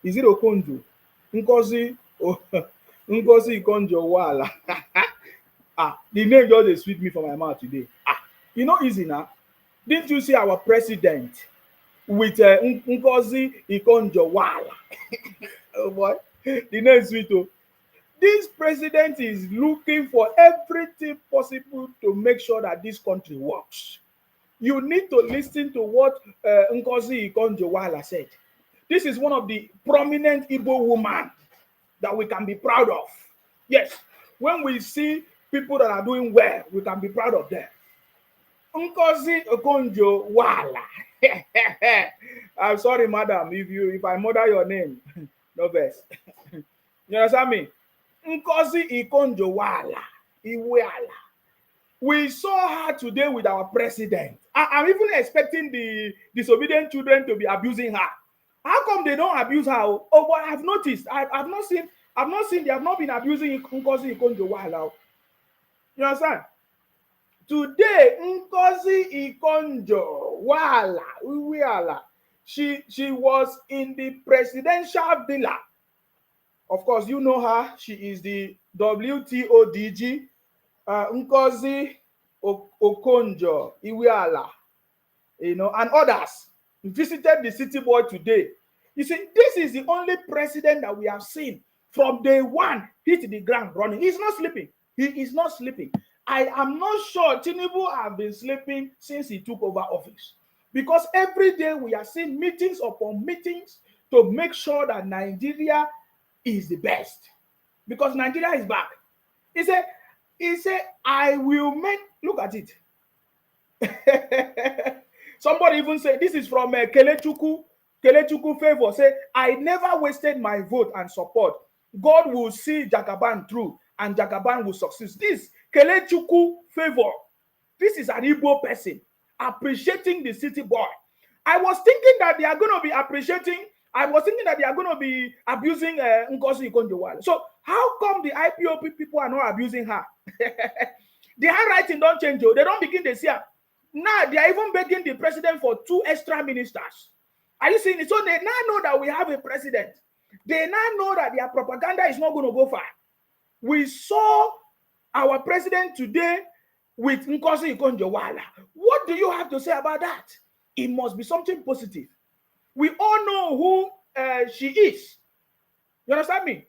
Is it Okonjo? Ngozi, Ngozi Okonjo-Iweala. The name just dey sweet me for my mouth today. You know easy now. Didn't you see our president with Ngozi Okonjo-Iweala? Oh boy, the name is sweet oh. This president is looking for everything possible to make sure that this country works. You need to listen to what Ngozi Okonjo-Iweala said. This is one of the prominent Igbo women that we can be proud of. Yes, when we see people that are doing well, we can be proud of them. Ngozi Okonjo-Iweala. I'm sorry, madam, if I murder your name, no verse. You understand me? Ngozi Okonjo-Iweala. We saw her today with our president. I'm even expecting the disobedient children to be abusing her. How come they don't abuse her? Oh, but I've noticed. I've not seen. They have not been abusing Ngozi Okonjo-Iweala. You understand? Today, Ngozi Okonjo-Iweala, she was in the presidential villa. Of course, you know her. She is the WTODG, Ngozi Okonjo-Iweala, and others visited the city boy today. You see, this is the only president that we have seen from day one hit the ground running. He's not sleeping. He is not sleeping. I am not sure Tinubu have been sleeping since he took over office, because every day we are seeing meetings upon meetings to make sure that Nigeria is the best, because Nigeria is back. He said, I will make, look at it. Somebody even said, this is from Kelechukwu Favor, say, I never wasted my vote and support. God will see Jagaban through and Jagaban will succeed. This Kelechukwu Favor, this is an Igbo person appreciating the city boy. I was thinking that they are going to be abusing Ngozi Okonjo-Iweala. So how come the IPOP people are not abusing her? The handwriting don't change. They don't begin this year. Now they are even begging the president for 2 extra ministers. Are you seeing it? So they now know that we have a president. They now know that their propaganda is not going to go far. We saw our president today with Ngozi Okonjo-Iweala. What do you have to say about that? It must be something positive. We all know who she is. You understand me?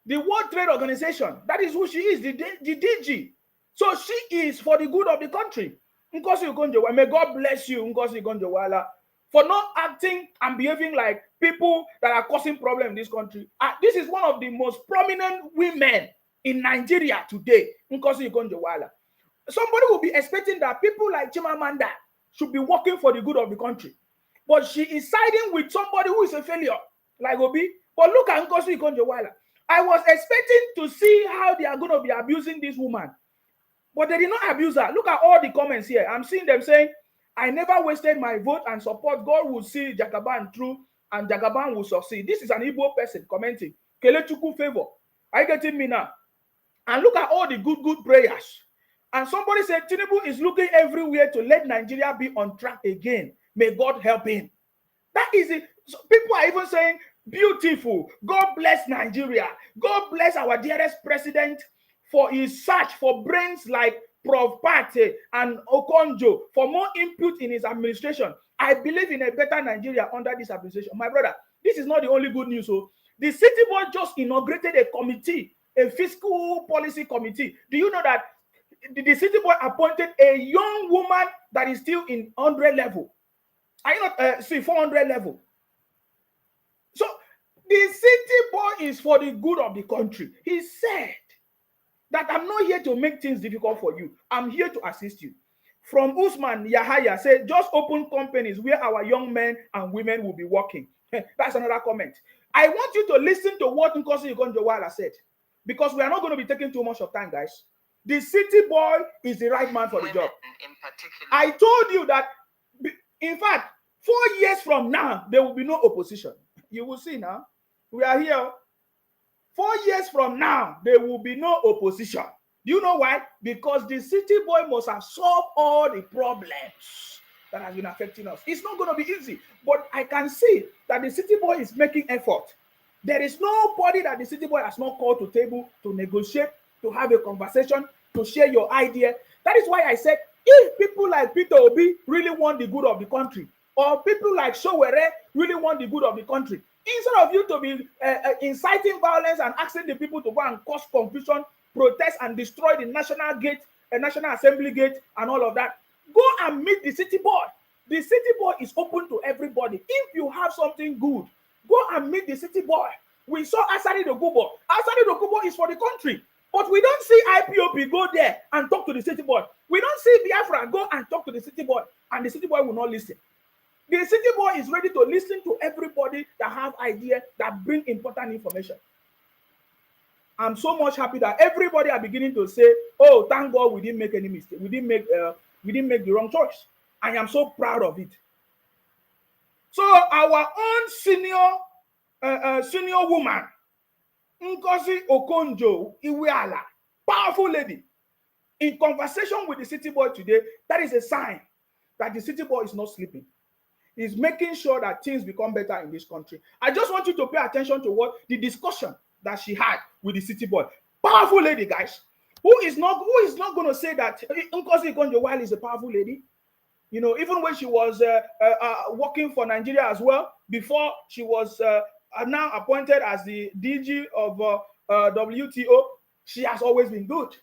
The World Trade Organization, that is who she is, the DG. So she is for the good of the country. Ngozi Okonjo-Iweala, may God bless you, Ngozi Okonjo-Iweala, for not acting and behaving like people that are causing problems in this country. This is one of the most prominent women in Nigeria today, Ngozi Okonjo-Iweala. Somebody will be expecting that people like Chimamanda should be working for the good of the country. But she is siding with somebody who is a failure, like Obi. But look at Ngozi Okonjo-Iweala. I was expecting to see how they are going to be abusing this woman. But they did not abuse her. Look at all the comments here. I'm seeing them saying, I never wasted my vote and support. God will see Jagaban through and Jagaban will succeed. This is an Igbo person commenting. Kelechukwu Favor. Are you getting me now? And look at all the good prayers. And somebody said, Tinubu is looking everywhere to let Nigeria be on track again. May God help him. That is it. So people are even saying, beautiful. God bless Nigeria. God bless our dearest president for his search for brains like Prof. Pate and Okonjo for more input in his administration. I believe in a better Nigeria under this administration. My brother, this is not the only good news. So the city board just inaugurated a committee, a fiscal policy committee. Do you know that the city board appointed a young woman that is still in 100 level? Are you not 400 level? So the city boy is for the good of the country. He said that I'm not here to make things difficult for you. I'm here to assist you. From Usman Yahaya said, just open companies where our young men and women will be working. That's another comment. I want you to listen to what Ngozi Okonjo-Iweala said, because we are not going to be taking too much of time, guys. The city boy is the right man for the job. I told you that, in fact, 4 years from now, there will be no opposition. You will see now. We are here. 4 years from now, there will be no opposition. Do you know why? Because the city boy must have solved all the problems that has been affecting us. It's not going to be easy, but I can see that the city boy is making effort. There is nobody that the city boy has not called to table to negotiate, to have a conversation, to share your idea. That is why I said, if people like Peter Obi really want the good of the country, or people like Sowore really want the good of the country, instead of you to be inciting violence and asking the people to go and cause confusion, protest and destroy the national gate, National Assembly gate and all of that, go and meet the city boy. The city boy is open to everybody. If you have something good, go and meet the city boy. We saw Asari Dokubo. Asari Dokubo is for the country. But we don't see IPOP go there and talk to the city boy. We don't see Biafra go and talk to the city boy, and the city boy will not listen. The city boy is ready to listen to everybody that have ideas that bring important information. I'm so much happy that everybody are beginning to say, "Oh, thank God we didn't make any mistake. We didn't make the wrong choice." I am so proud of it. So our own senior woman, Ngozi Okonjo-Iweala, powerful lady, in conversation with the city boy today, that is a sign that the city boy is not sleeping. He's making sure that things become better in this country. I just want you to pay attention to what the discussion that she had with the city boy. Powerful lady, guys. Who is not going to say that Ngozi Okonjo-Iweala is a powerful lady? You know, even when she was working for Nigeria as well, before she was now appointed as the DG of WTO, she has always been good.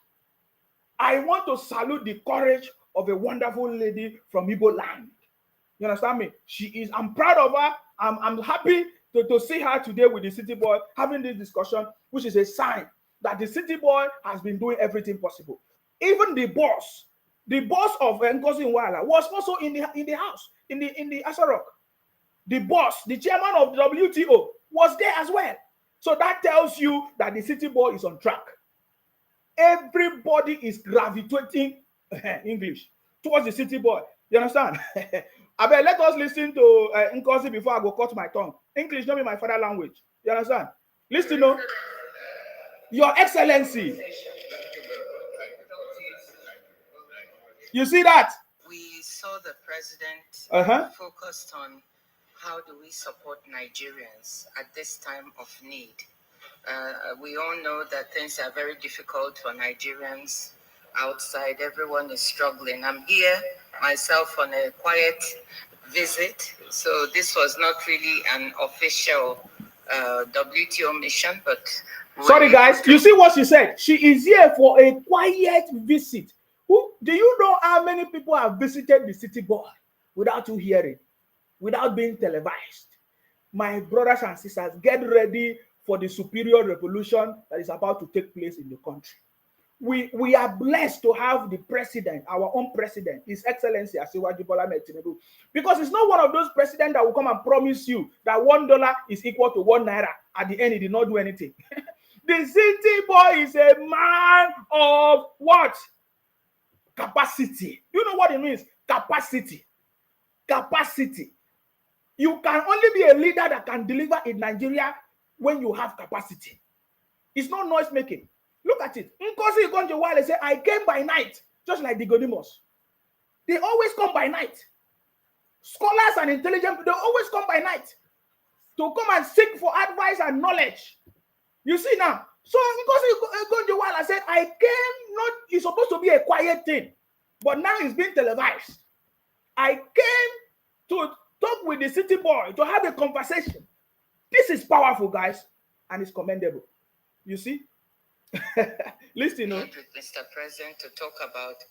I want to salute the courage of a wonderful lady from Igbo land. You understand me? She is. I'm proud of her. I'm happy to see her today with the city boy having this discussion, which is a sign that the city boy has been doing everything possible. Even the boss of Okonjo-Iweala was also in the house, in the Asarok. The boss, the chairman of the WTO, was there as well. So that tells you that the city boy is on track. Everybody is gravitating English towards the city boy. You understand? I bet let us listen to Ngozi before I go cut my tongue. English not be my father language. You understand? Listen, no. Your Excellency. You see that? We saw the president focused on how do we support Nigerians at this time of need. We all know that things are very difficult for Nigerians outside. Everyone is struggling. I'm here myself on a quiet visit, so this was not really an official WTO mission, but... Sorry guys, you see what she said? She is here for a quiet visit. Do you know how many people have visited the city boy without you hearing, without being televised? My brothers and sisters, get ready for the superior revolution that is about to take place in the country. We are blessed to have the president, our own president, His Excellency Asiwaju Bola Ahmed Tinubu, because it's not one of those presidents that will come and promise you that $1 is equal to 1 naira. At the end, he did not do anything. The city boy is a man of what? Capacity. You know what it means? Capacity. Capacity. You can only be a leader that can deliver in Nigeria when you have capacity. It's not noise making. Look at it. Ngozi Okonjo-Iweala say, I came by night, just like the Godimos. They always come by night. Scholars and intelligent people, they always come by night to come and seek for advice and knowledge. You see now. So Ngozi Okonjo-Iweala said, I came not, it's supposed to be a quiet thing, but now it's being televised. I came to talk with the city boy, to have a conversation. This is powerful, guys, and it's commendable. You see? Listen, with Mr. President to talk about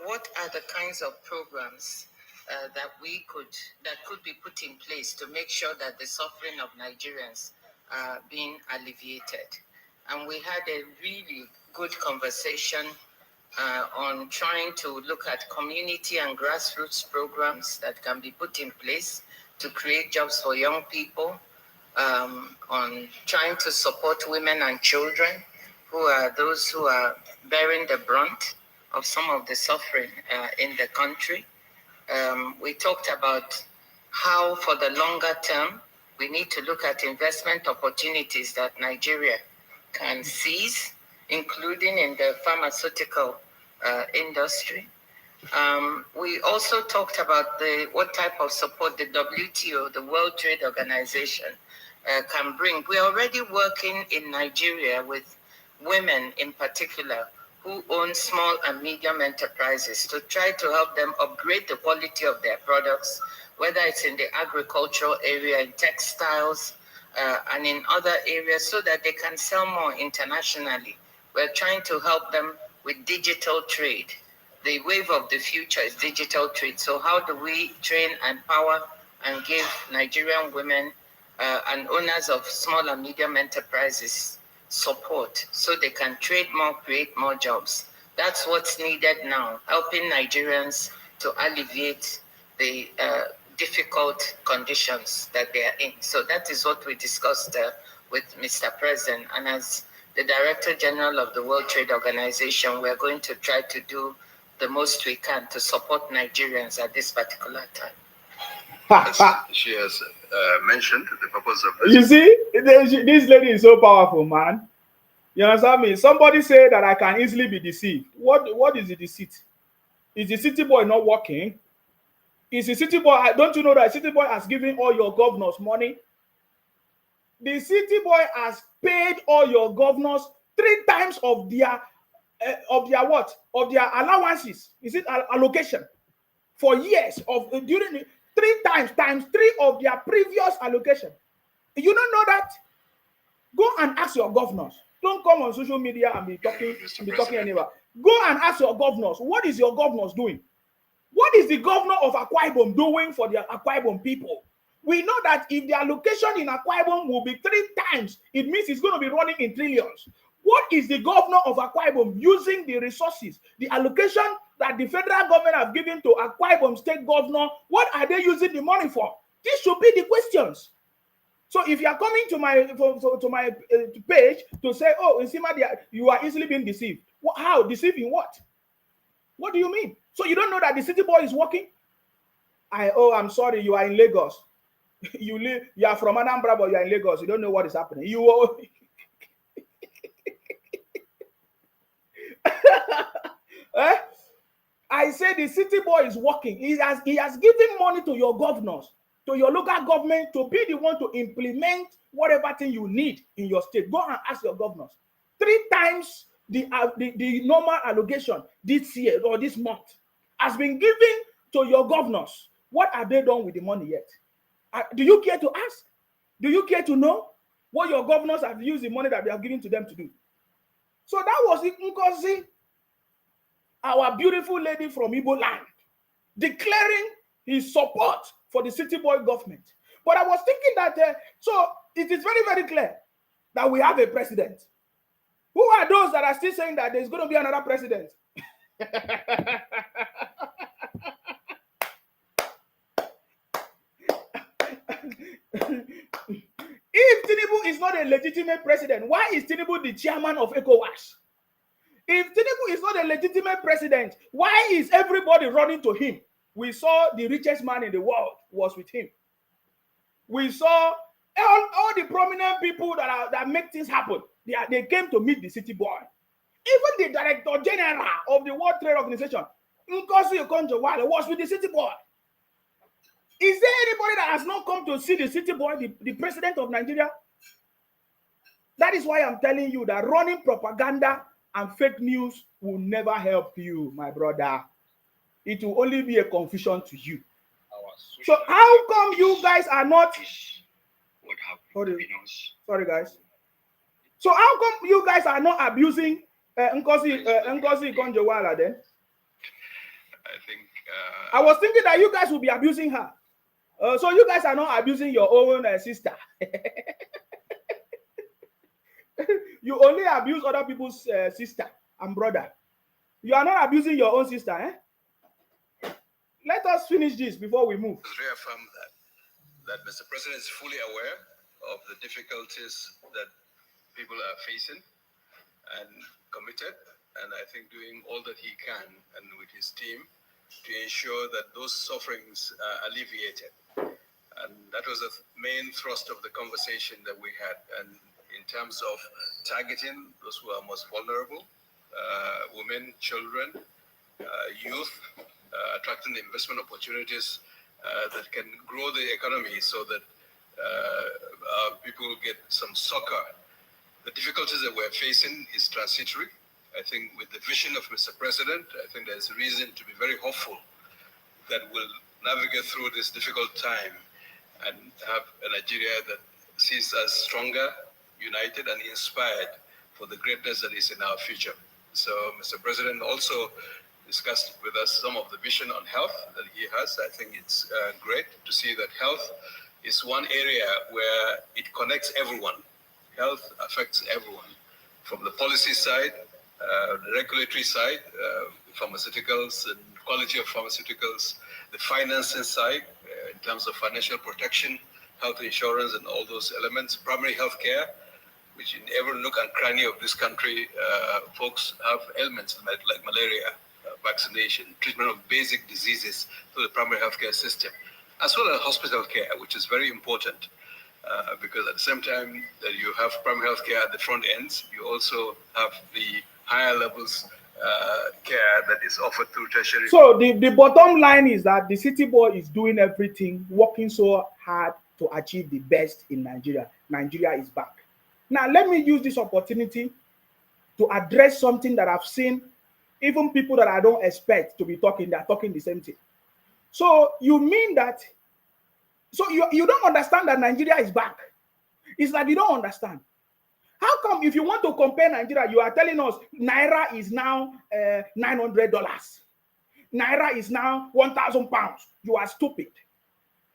what are the kinds of programs that could be put in place to make sure that the suffering of Nigerians are being alleviated. And we had a really good conversation on trying to look at community and grassroots programs that can be put in place to create jobs for young people, on trying to support women and children who are those who are bearing the brunt of some of the suffering in the country. We talked about how for the longer term, we need to look at investment opportunities that Nigeria can seize, including in the pharmaceutical industry. We also talked about what type of support the WTO, the World Trade Organization, can bring. We're already working in Nigeria with women in particular who own small and medium enterprises to try to help them upgrade the quality of their products, whether it's in the agricultural area, in textiles, and in other areas, so that they can sell more internationally. We're trying to help them with digital trade. The wave of the future is digital trade. So how do we train, empower, and give Nigerian women and owners of small and medium enterprises support so they can trade more, create more jobs? That's what's needed now, helping Nigerians to alleviate the difficult conditions that they are in. So that is what we discussed with Mr. President. And as the Director General of the World Trade Organization, we're going to try to do the most we can to support Nigerians at this particular time. She has mentioned the purpose of this. You see, this lady is so powerful, man. You understand me? Somebody said that I can easily be deceived. What is the deceit? Is the city boy not working? Is the city boy, don't you know that city boy has given all your governors money? The city boy has paid all your governors 3 times of their what? Of their allowances. Is it allocation? For years of during 3 times times 3 of their previous allocation. You don't know that? Go and ask your governors. Don't come on social media and be talking anywhere. Go and ask your governors. What is your governors doing? What is the governor of Akwa Ibom doing for the Akwa Ibom people? We know that if the allocation in Akwa Ibom will be 3 times, it means it's going to be running in trillions. What is the governor of Akwa Ibom using the resources, the allocation that the federal government have given to Akwa Ibom state governor? What are they using the money for? This should be the questions. So if you are coming to my page to say, oh, Nsima, you are easily being deceived. How? Deceiving what? What do you mean? So you don't know that the city boy is working? I'm sorry, you are in Lagos. You are from Anambra, but you are in Lagos. You don't know what is happening. I say the city boy is working. He has given money to your governors, to your local government, to be the one to implement whatever thing you need in your state. Go and ask your governors. 3 times the normal allocation this year or this month has been given to your governors. What have they done with the money yet? Do you care to ask? Do you care to know what your governors have used the money that they have given to them to do? So that was Ngozi, our beautiful lady from Igbo land, declaring his support for the city boy government. But I was thinking that, so it is very, very clear that we have a president. Who are those that are still saying that there's going to be another president? If Tinubu is not a legitimate president, why is Tinubu the chairman of ECOWAS? If Tinubu is not a legitimate president, why is everybody running to him? We saw the richest man in the world was with him. We saw all the prominent people that make things happen. They came to meet the city boy. Even the director general of the World Trade Organization, Okonjo-Iweala, was with the city boy. Is there anybody that has not come to see the city boy, the president of Nigeria? That is why I'm telling you that running propaganda and fake news will never help you, my brother. It will only be a confusion to you. So how come you guys are not... Sorry, guys. So how come you guys are not abusing Ngozi Okonjo-Iweala then? I think... I was thinking that you guys will be abusing her. So you guys are not abusing your own sister. You only abuse other people's sister and brother. You are not abusing your own sister, eh? Let us finish this before we move. Reaffirm that Mr. President is fully aware of the difficulties that people are facing and committed, and I think doing all that he can and with his team to ensure that those sufferings are alleviated. And that was the main thrust of the conversation that we had. And in terms of targeting those who are most vulnerable, women, children, youth, attracting investment opportunities that can grow the economy so that people get some succor. The difficulties that we're facing is transitory. I think with the vision of Mr. President, I think there's reason to be very hopeful that we'll navigate through this difficult time and have a Nigeria that sees us stronger, united, and inspired for the greatness that is in our future. So Mr. President also discussed with us some of the vision on health that he has. I think it's great to see that health is one area where it connects everyone. Health affects everyone, from the policy side, the regulatory side, pharmaceuticals and quality of pharmaceuticals, the financing side, in terms of financial protection, health insurance and all those elements, primary health care, which in every nook and cranny of this country, folks have ailments like malaria, vaccination, treatment of basic diseases through the primary healthcare system, as well as hospital care, which is very important. Because at the same time that you have primary health care at the front ends, you also have the higher levels care that is offered through tertiary. So the bottom line is that the city boy is doing everything, working so hard to achieve the best in Nigeria. Nigeria is back. Now, let me use this opportunity to address something that I've seen, even people that I don't expect to be talking, they're talking the same thing. So you mean that, so you don't understand that Nigeria is back. It's like you don't understand. How come if you want to compare Nigeria, you are telling us Naira is now $900. Naira is now 1,000 pounds. You are stupid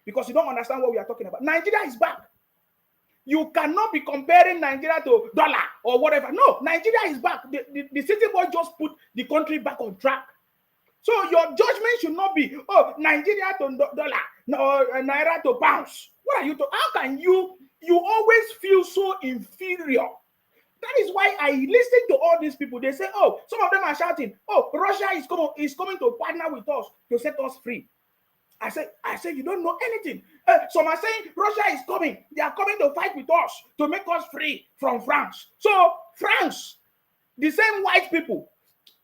because you don't understand what we are talking about. Nigeria is back. You cannot be comparing Nigeria to dollar or whatever. No, Nigeria is back. The city boy just put the country back on track. So your judgment should not be, oh, Nigeria to dollar, no, Naira to pounds. What are you talking? How can you always feel so inferior? That is why I listen to all these people. They say, oh, some of them are shouting, oh, Russia is coming to partner with us to set us free. I say, you don't know anything. Some are saying Russia is coming. They are coming to fight with us to make us free from France. So France, the same white people.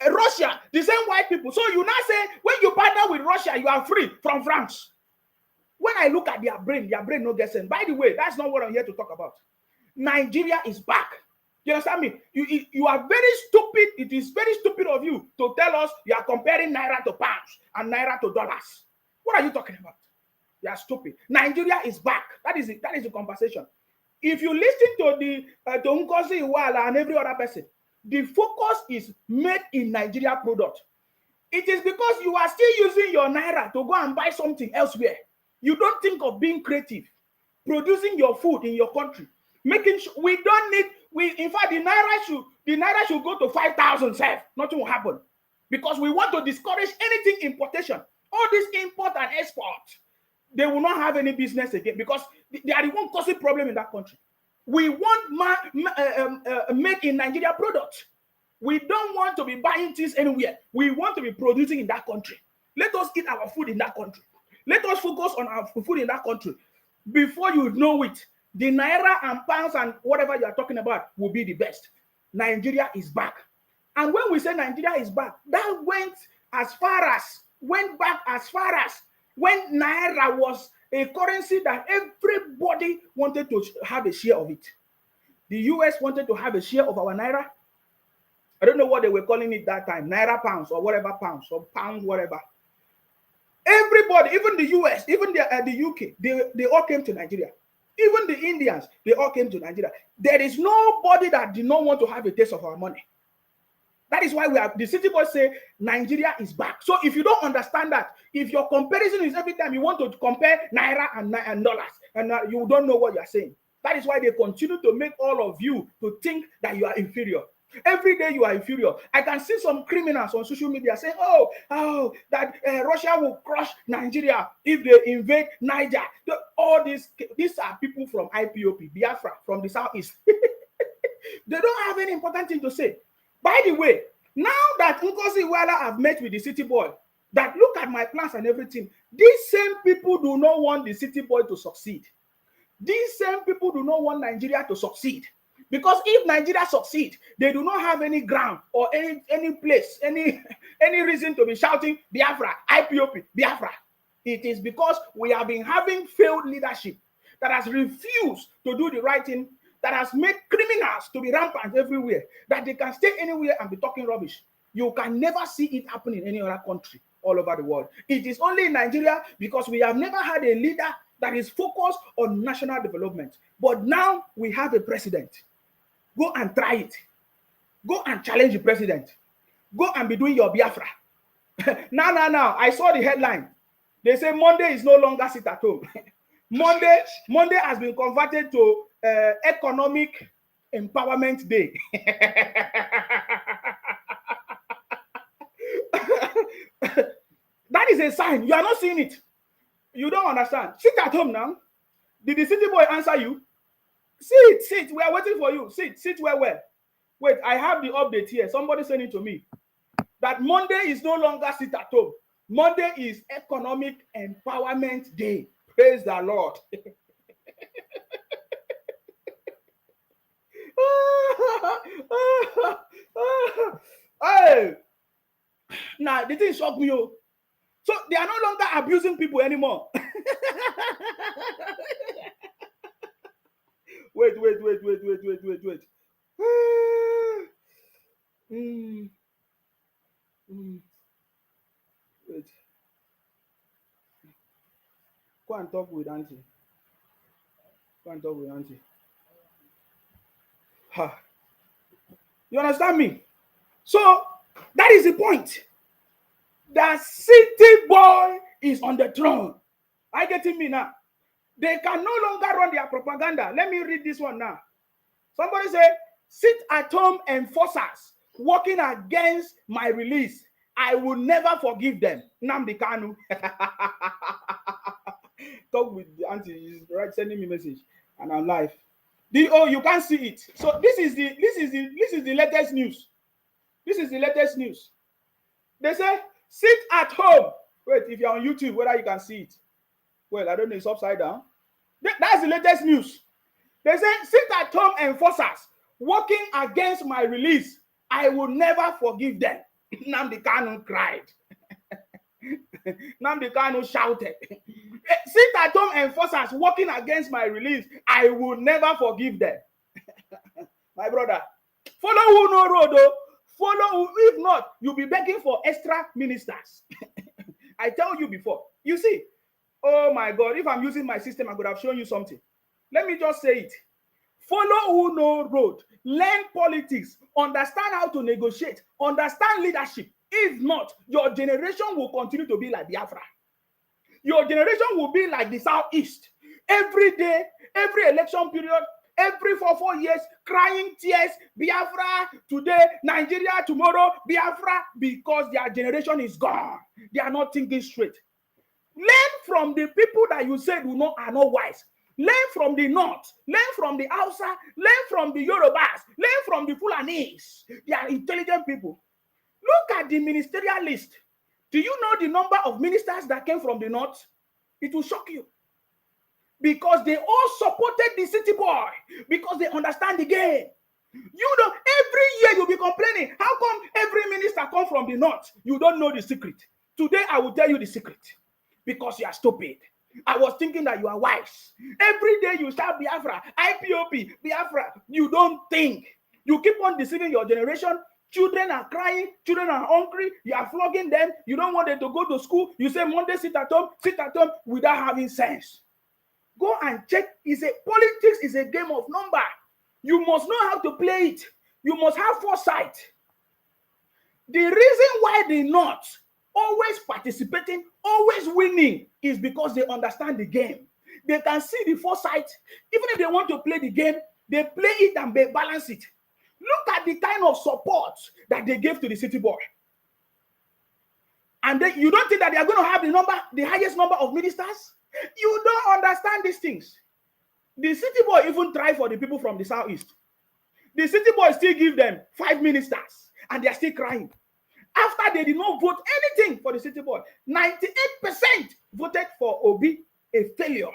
Russia, the same white people. So you now say, when you partner with Russia, you are free from France. When I look at their brain no gets sense. By the way, that's not what I'm here to talk about. Nigeria is back. You understand me? You are very stupid. It is very stupid of you to tell us you are comparing Naira to pounds and Naira to dollars. What are you talking about? You are stupid. Nigeria is back. That is the conversation. If you listen to the to Okonjo-Iweala and every other person, the focus is made in Nigeria product. It is because you are still using your Naira to go and buy something elsewhere. You don't think of being creative, producing your food in your country, making sure we don't need. In fact, the Naira should go to 5,000. Nothing will happen because we want to discourage anything importation. All this import and export, they will not have any business again because they are the one causing problem in that country. We want made in Nigeria products. We don't want to be buying things anywhere. We want to be producing in that country. Let us eat our food in that country. Let us focus on our food in that country. Before you know it, the Naira and pounds and whatever you are talking about will be the best. Nigeria is back. And when we say Nigeria is back, that went back as far as when Naira was a currency that everybody wanted to have a share of it. The US wanted to have a share of our Naira. I don't know what they were calling it that time, Naira pounds or whatever pounds or pounds, whatever. Everybody, even the US, even the UK, they all came to Nigeria. Even the Indians, they all came to Nigeria. There is nobody that did not want to have a taste of our money. That is why the city boys say Nigeria is back. So if you don't understand that, if your comparison is every time you want to compare Naira and dollars, and you don't know what you are saying. That is why they continue to make all of you to think that you are inferior. Every day you are inferior. I can see some criminals on social media saying, that Russia will crush Nigeria if they invade Niger. All these are people from IPOP, Biafra, from the southeast. They don't have any important thing to say. By the way, now that Okonjo-Iweala have met with the city boy, that look at my plans and everything, these same people do not want the city boy to succeed. These same people do not want Nigeria to succeed. Because if Nigeria succeed, they do not have any ground or any place, any reason to be shouting Biafra, IPOP, Biafra. It is because we have been having failed leadership that has refused to do the right thing, that has made criminals to be rampant everywhere, that they can stay anywhere and be talking rubbish. You can never see it happen in any other country all over the world. It is only in Nigeria because we have never had a leader that is focused on national development. But now we have a president. Go and try it. Go and challenge the president. Go and be doing your Biafra. Now. I saw the headline. They say Monday is no longer sit at home. Monday has been converted to economic empowerment day. That is a sign. You are not seeing it. You don't understand. Sit at home now. Did the city boy answer you? Sit. We are waiting for you. Sit well. Wait, I have the update here. Somebody sent it to me. That Monday is no longer sit at home. Monday is Economic Empowerment Day. Praise the Lord. Hey. Nah, the thing shocked me. So they are no longer abusing people anymore. Wait. Wait. Go and talk with Auntie. You understand me? So that is the point. The city boy is on the throne. Are you getting me now? They can no longer run their propaganda. Let me read this one now. Somebody say, sit at home enforcers working against my release. I will never forgive them. Nnamdi Kanu. Talk with the auntie. She's right, sending me a message, and I'm live. You can't see it. So this is the latest news. This is the latest news. They say, sit at home. Wait, if you're on YouTube, whether you can see it. Well, I don't know, it's upside down. That's the latest news. They say, sit at home enforcers working against my release. I will never forgive them. Nnamdi Kanu cried. Nnamdi Kanu shouted. Sit at home enforcers working against my release. I will never forgive them. My brother, follow who no road, though. Follow who, if not, you'll be begging for extra ministers. I tell you before. You see, oh my God, if I'm using my system, I could have shown you something. Let me just say it. Follow who know road, learn politics, understand how to negotiate, understand leadership. If not, your generation will continue to be like Biafra. Your generation will be like the Southeast. Every day, every election period, every 4 years, crying tears, Biafra today, Nigeria tomorrow, Biafra, because their generation is gone. They are not thinking straight. Learn from the people that you said are not wise. Learn from the North. Learn from the Hausa. Learn from the Yorubas. Learn from the Fulanis. They are intelligent people. Look at the ministerial list. Do you know the number of ministers that came from the North? It will shock you. Because they all supported the city boy. Because they understand the game. You know, every year you'll be complaining. How come every minister come from the North? You don't know the secret. Today I will tell you the secret. Because you are stupid. I was thinking that you are wise. Every day you shout Biafra, IPOP, Biafra. You don't think. You keep on deceiving your generation. Children are crying. Children are hungry. You are flogging them. You don't want them to go to school. You say Monday sit at home without having sense. Go and check. Politics is a game of number. You must know how to play it. You must have foresight. The reason why the North always participating, always winning, is because they understand the game. They can see the foresight. Even if they want to play the game, they play it and they balance it. Look at the kind of support that they gave to the city boy. And then you don't think that they are going to have the highest number of ministers? You don't understand these things. The city boy even tried for the people from the Southeast. The city boy still give them 5 ministers and they are still crying. After they did not vote anything for the city boy, 98% voted for Obi, a failure.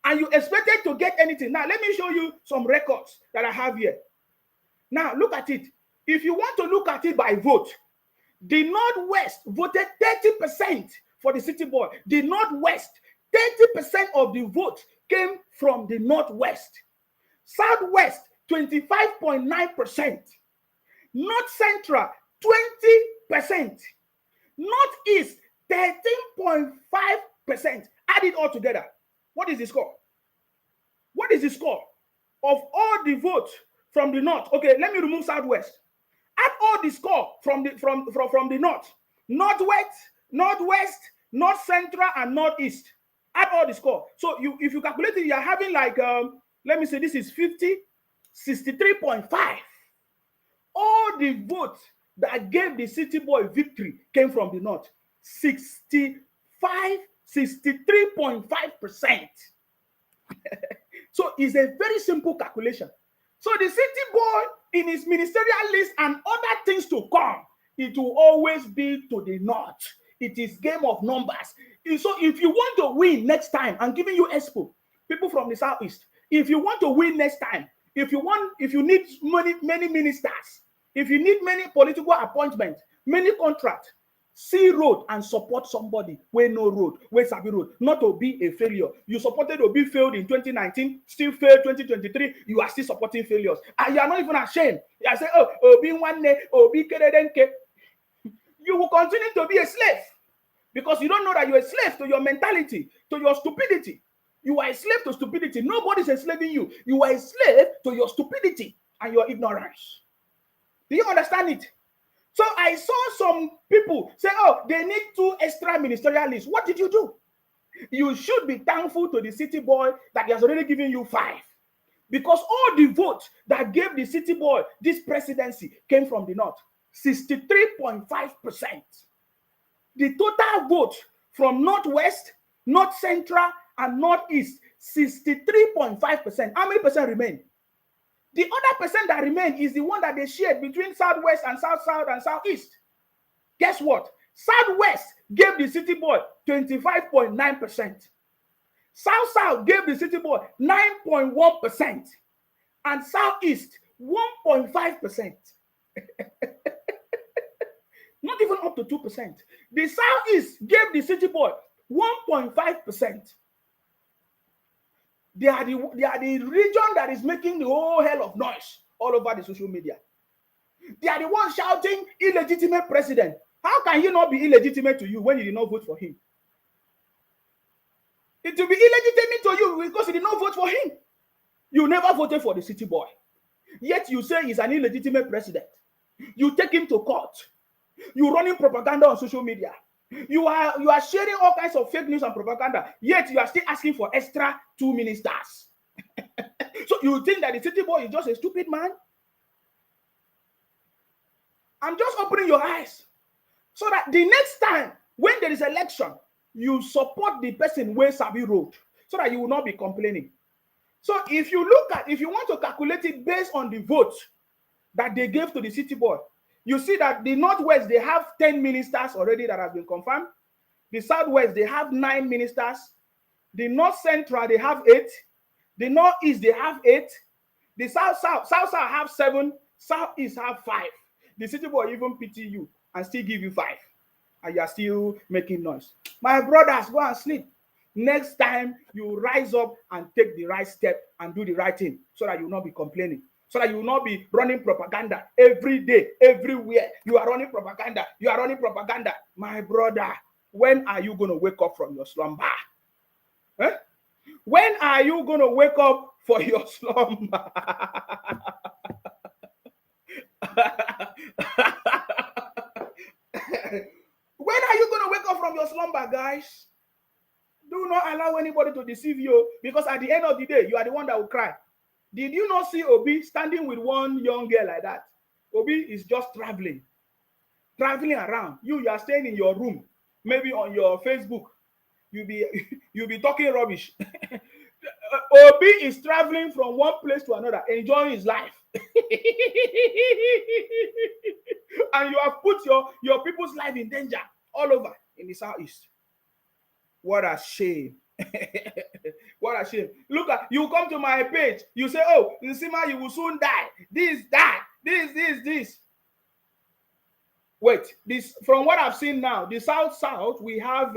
and you expected to get anything. Now, let me show you some records that I have here. Now, look at it. If you want to look at it by vote, the Northwest voted 30% for the city boy. The Northwest, 30% of the vote came from the Northwest. Southwest, 25.9%. North Central, 20%. Northeast, 13.5%. Add it all together. What is the score? What is the score of all the votes from the North? Okay, let me remove Southwest. Add all the score from the North. Northwest, North Central, and Northeast. Add all the score. So if you calculate it, you're having like let me say this is 63.5. All the votes that gave the city boy victory came from the North. 63.5%. So it's a very simple calculation. So the city boy in his ministerial list and other things to come, it will always be to the North. It is game of numbers. So if you want to win next time, I'm giving you expo, people from the Southeast. If you want to win next time, if you need many ministers, if you need many political appointments, many contracts, see road and support somebody where no road, where Sabi road, not to be a failure. You supported Obi failed in 2019, still failed 2023. You are still supporting failures, and you are not even ashamed. You are saying, "Oh, Obi one day, Obi keredenke." You will continue to be a slave because you don't know that you're a slave to your mentality, to your stupidity. You are a slave to stupidity. Nobody's enslaving you. You are a slave to your stupidity and your ignorance. Do you understand it? So I saw some people say, oh, they need 2 extra ministerialists. What did you do? You should be thankful to the city boy that he has already given you 5. Because all the votes that gave the city boy this presidency came from the North. 63.5%. The total vote from Northwest, North Central, and Northeast, 63.5%. How many percent remain? The other percent that remain is the one that they shared between Southwest and South and Southeast. Guess what? Southwest gave the city boy 25.9%. South gave the city boy 9.1%. And Southeast 1.5%. Not even up to 2%. The Southeast gave the city boy 1.5%. They are the region that is making the whole hell of noise all over the social media. They are the ones shouting illegitimate president. How can he not be illegitimate to you when you did not vote for him? It will be illegitimate to you because you did not vote for him. You never voted for the city boy. Yet you say he's an illegitimate president. You take him to court. You running propaganda on social media. You are sharing all kinds of fake news and propaganda, yet you are still asking for extra 2 ministers. So you think that the city boy is just a stupid man? I'm just opening your eyes so that the next time when there is election, you support the person where Sabi road so that you will not be complaining. So if you want to calculate it based on the vote that they gave to the city boy, you see that the Northwest, they have 10 ministers already that have been confirmed. The Southwest, they have 9 ministers. The North Central, they have 8. The Northeast, they have 8. The South have 7. Southeast have 5. The city boy even pity you and still give you 5. And you are still making noise. My brothers, go and sleep. Next time, you rise up and take the right step and do the right thing so that you will not be complaining. So that you will not be running propaganda every day, everywhere. You are running propaganda. You are running propaganda. My brother, when are you going to wake up from your slumber? Eh? When are you going to wake up for your slumber? When are you going to wake up from your slumber, guys? Do not allow anybody to deceive you, because at the end of the day, you are the one that will cry. Did you not see Obi standing with one young girl like that? Obi is just traveling around. You are staying in your room, maybe on your Facebook. You'll be talking rubbish. Obi is traveling from one place to another, enjoying his life. And you have put your people's life in danger all over in the Southeast. What a shame. What a shame. Look at, you come to my page, you say, oh, Nsima, you will soon die. This, that, this. Wait, this, from what I've seen now, the South, we have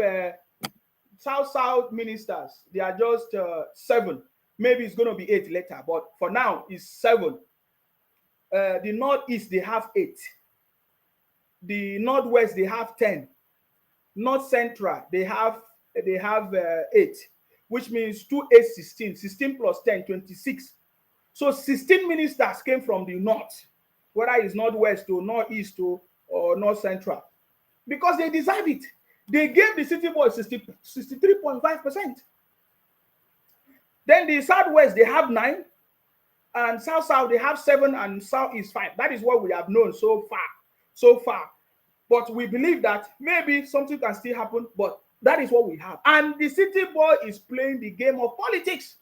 South ministers. They are just 7. Maybe it's going to be 8 later, but for now, it's 7. The Northeast, they have 8. The Northwest, they have 10. North Central, they have 8, which means 2, 8, 16. 16 plus 10, 26. So 16 ministers came from the North, whether it's Northwest or Northeast or North Central, because they deserve it. They gave the city boys 63.5%. Then the Southwest, they have 9, and South they have 7, and Southeast 5. That is what we have known so far. But we believe that maybe something can still happen, but that is what we have. And the city boy is playing the game of politics.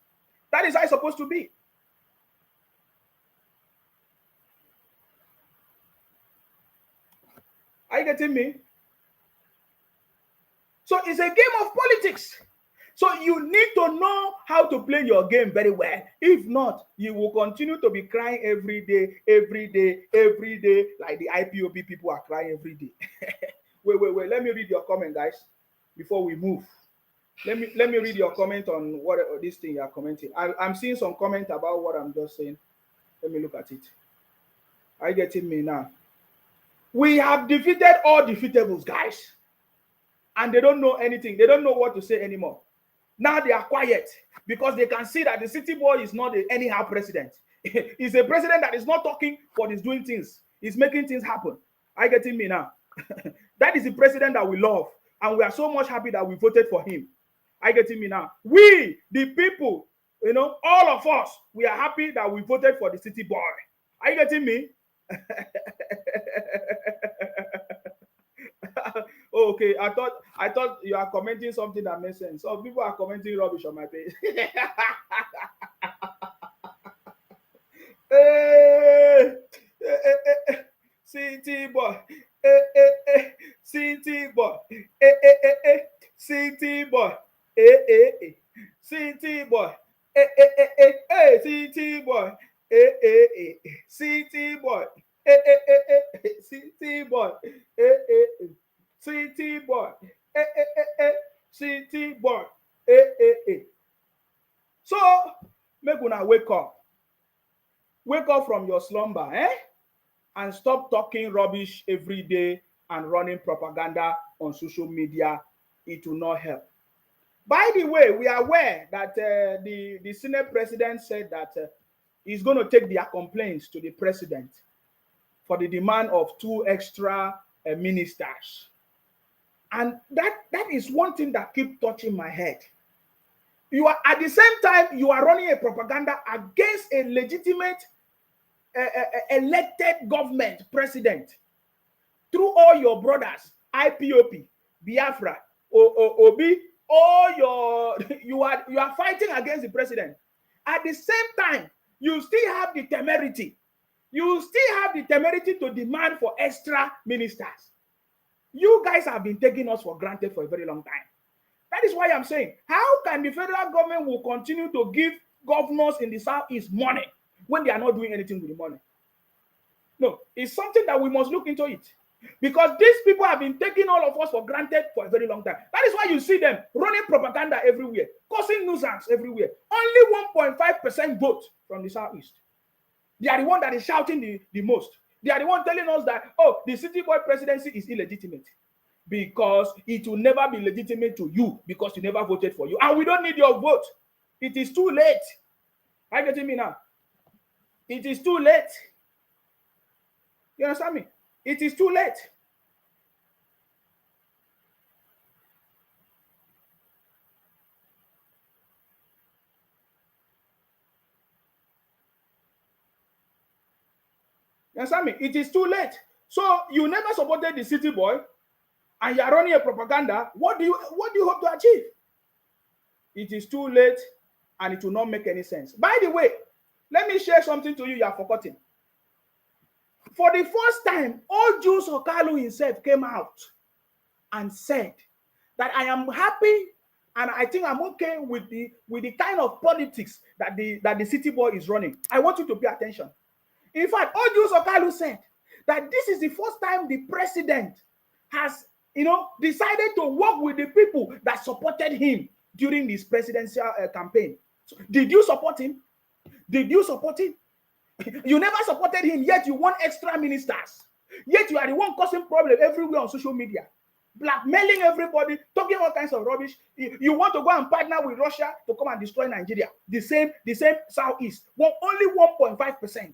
That is how it's supposed to be. Are you getting me? So it's a game of politics. So you need to know how to play your game very well. If not, you will continue to be crying every day, like the IPOB people are crying every day. Wait. Let me read your comment, guys, before we move. Let me read your comment on what this thing you are commenting. I'm seeing some comment about what I'm just saying. Let me look at it. Are you getting me now? We have defeated all defeatables, guys. And they don't know anything. They don't know what to say anymore. Now they are quiet because they can see that the city boy is not an anyhow president. He's a president that is not talking, but is doing things. He's making things happen. Are you getting me now? That is the president that we love. And we are so much happy that we voted for him. Are you getting me now? We, the people, all of us, we are happy that we voted for the city boy. Are you getting me? Okay, I thought you are commenting something that makes sense. So people are commenting rubbish on my page. City boy, city boy, city boy, city boy, city boy, city boy, city boy, city boy, city boy, So make una wake up from your slumber, and stop talking rubbish every day and running propaganda on social media. It will not help. By the way, we are aware that the Senate president said that he's going to take their complaints to the president for the demand of 2 extra ministers. And that is one thing that keeps touching my head. You are, at the same time, you are running a propaganda against a legitimate elected government president through all your brothers, IPOP, Biafra, Obi, you are fighting against the president. At the same time, you still have the temerity. To demand for extra ministers. You guys have been taking us for granted for a very long time. That is why I'm saying, how can the federal government will continue to give governors in the Southeast money when they are not doing anything with the money? No, it's something that we must look into it. Because these people have been taking all of us for granted for a very long time. That is why you see them running propaganda everywhere, causing nuisance everywhere. Only 1.5% vote from the Southeast. They are the one that is shouting the most. They are the one telling us that, the city boy presidency is illegitimate. Because it will never be legitimate to you because you never voted for you. And we don't need your vote. It is too late. Are you getting me now? It is too late. You understand me? It is too late. You understand me? It is too late. So you never supported the city boy, and you are running a propaganda. What do you hope to achieve? It is too late, and it will not make any sense. By the way, let me share something to you have forgotten. For the first time, Okonjo-Iweala himself came out and said that I am happy And I think I'm okay with the kind of politics that the city boy is running. I want you to pay attention. In fact, Odius Okalu said that this is the first time the president has, decided to work with the people that supported him during his presidential campaign. So, did you support him? Did you support him? You never supported him, yet you want extra ministers. Yet you are the one causing problem everywhere on social media, blackmailing everybody, talking all kinds of rubbish. You want to go and partner with Russia to come and destroy Nigeria. The same Southeast. Only 1.5%.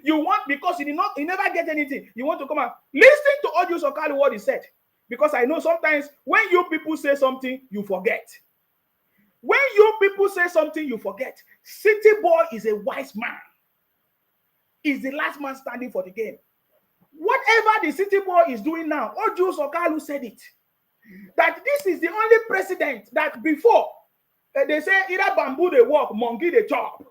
You want, because he never get anything. You want to come and listen to Odius Okalu what he said. Because I know sometimes when you people say something, you forget. When you people say something, you forget. City boy is a wise man. He's the last man standing for the game. Whatever the city boy is doing now, Odius Okalu said it. That this is the only president that before, they say either bamboo they walk, monkey they chop.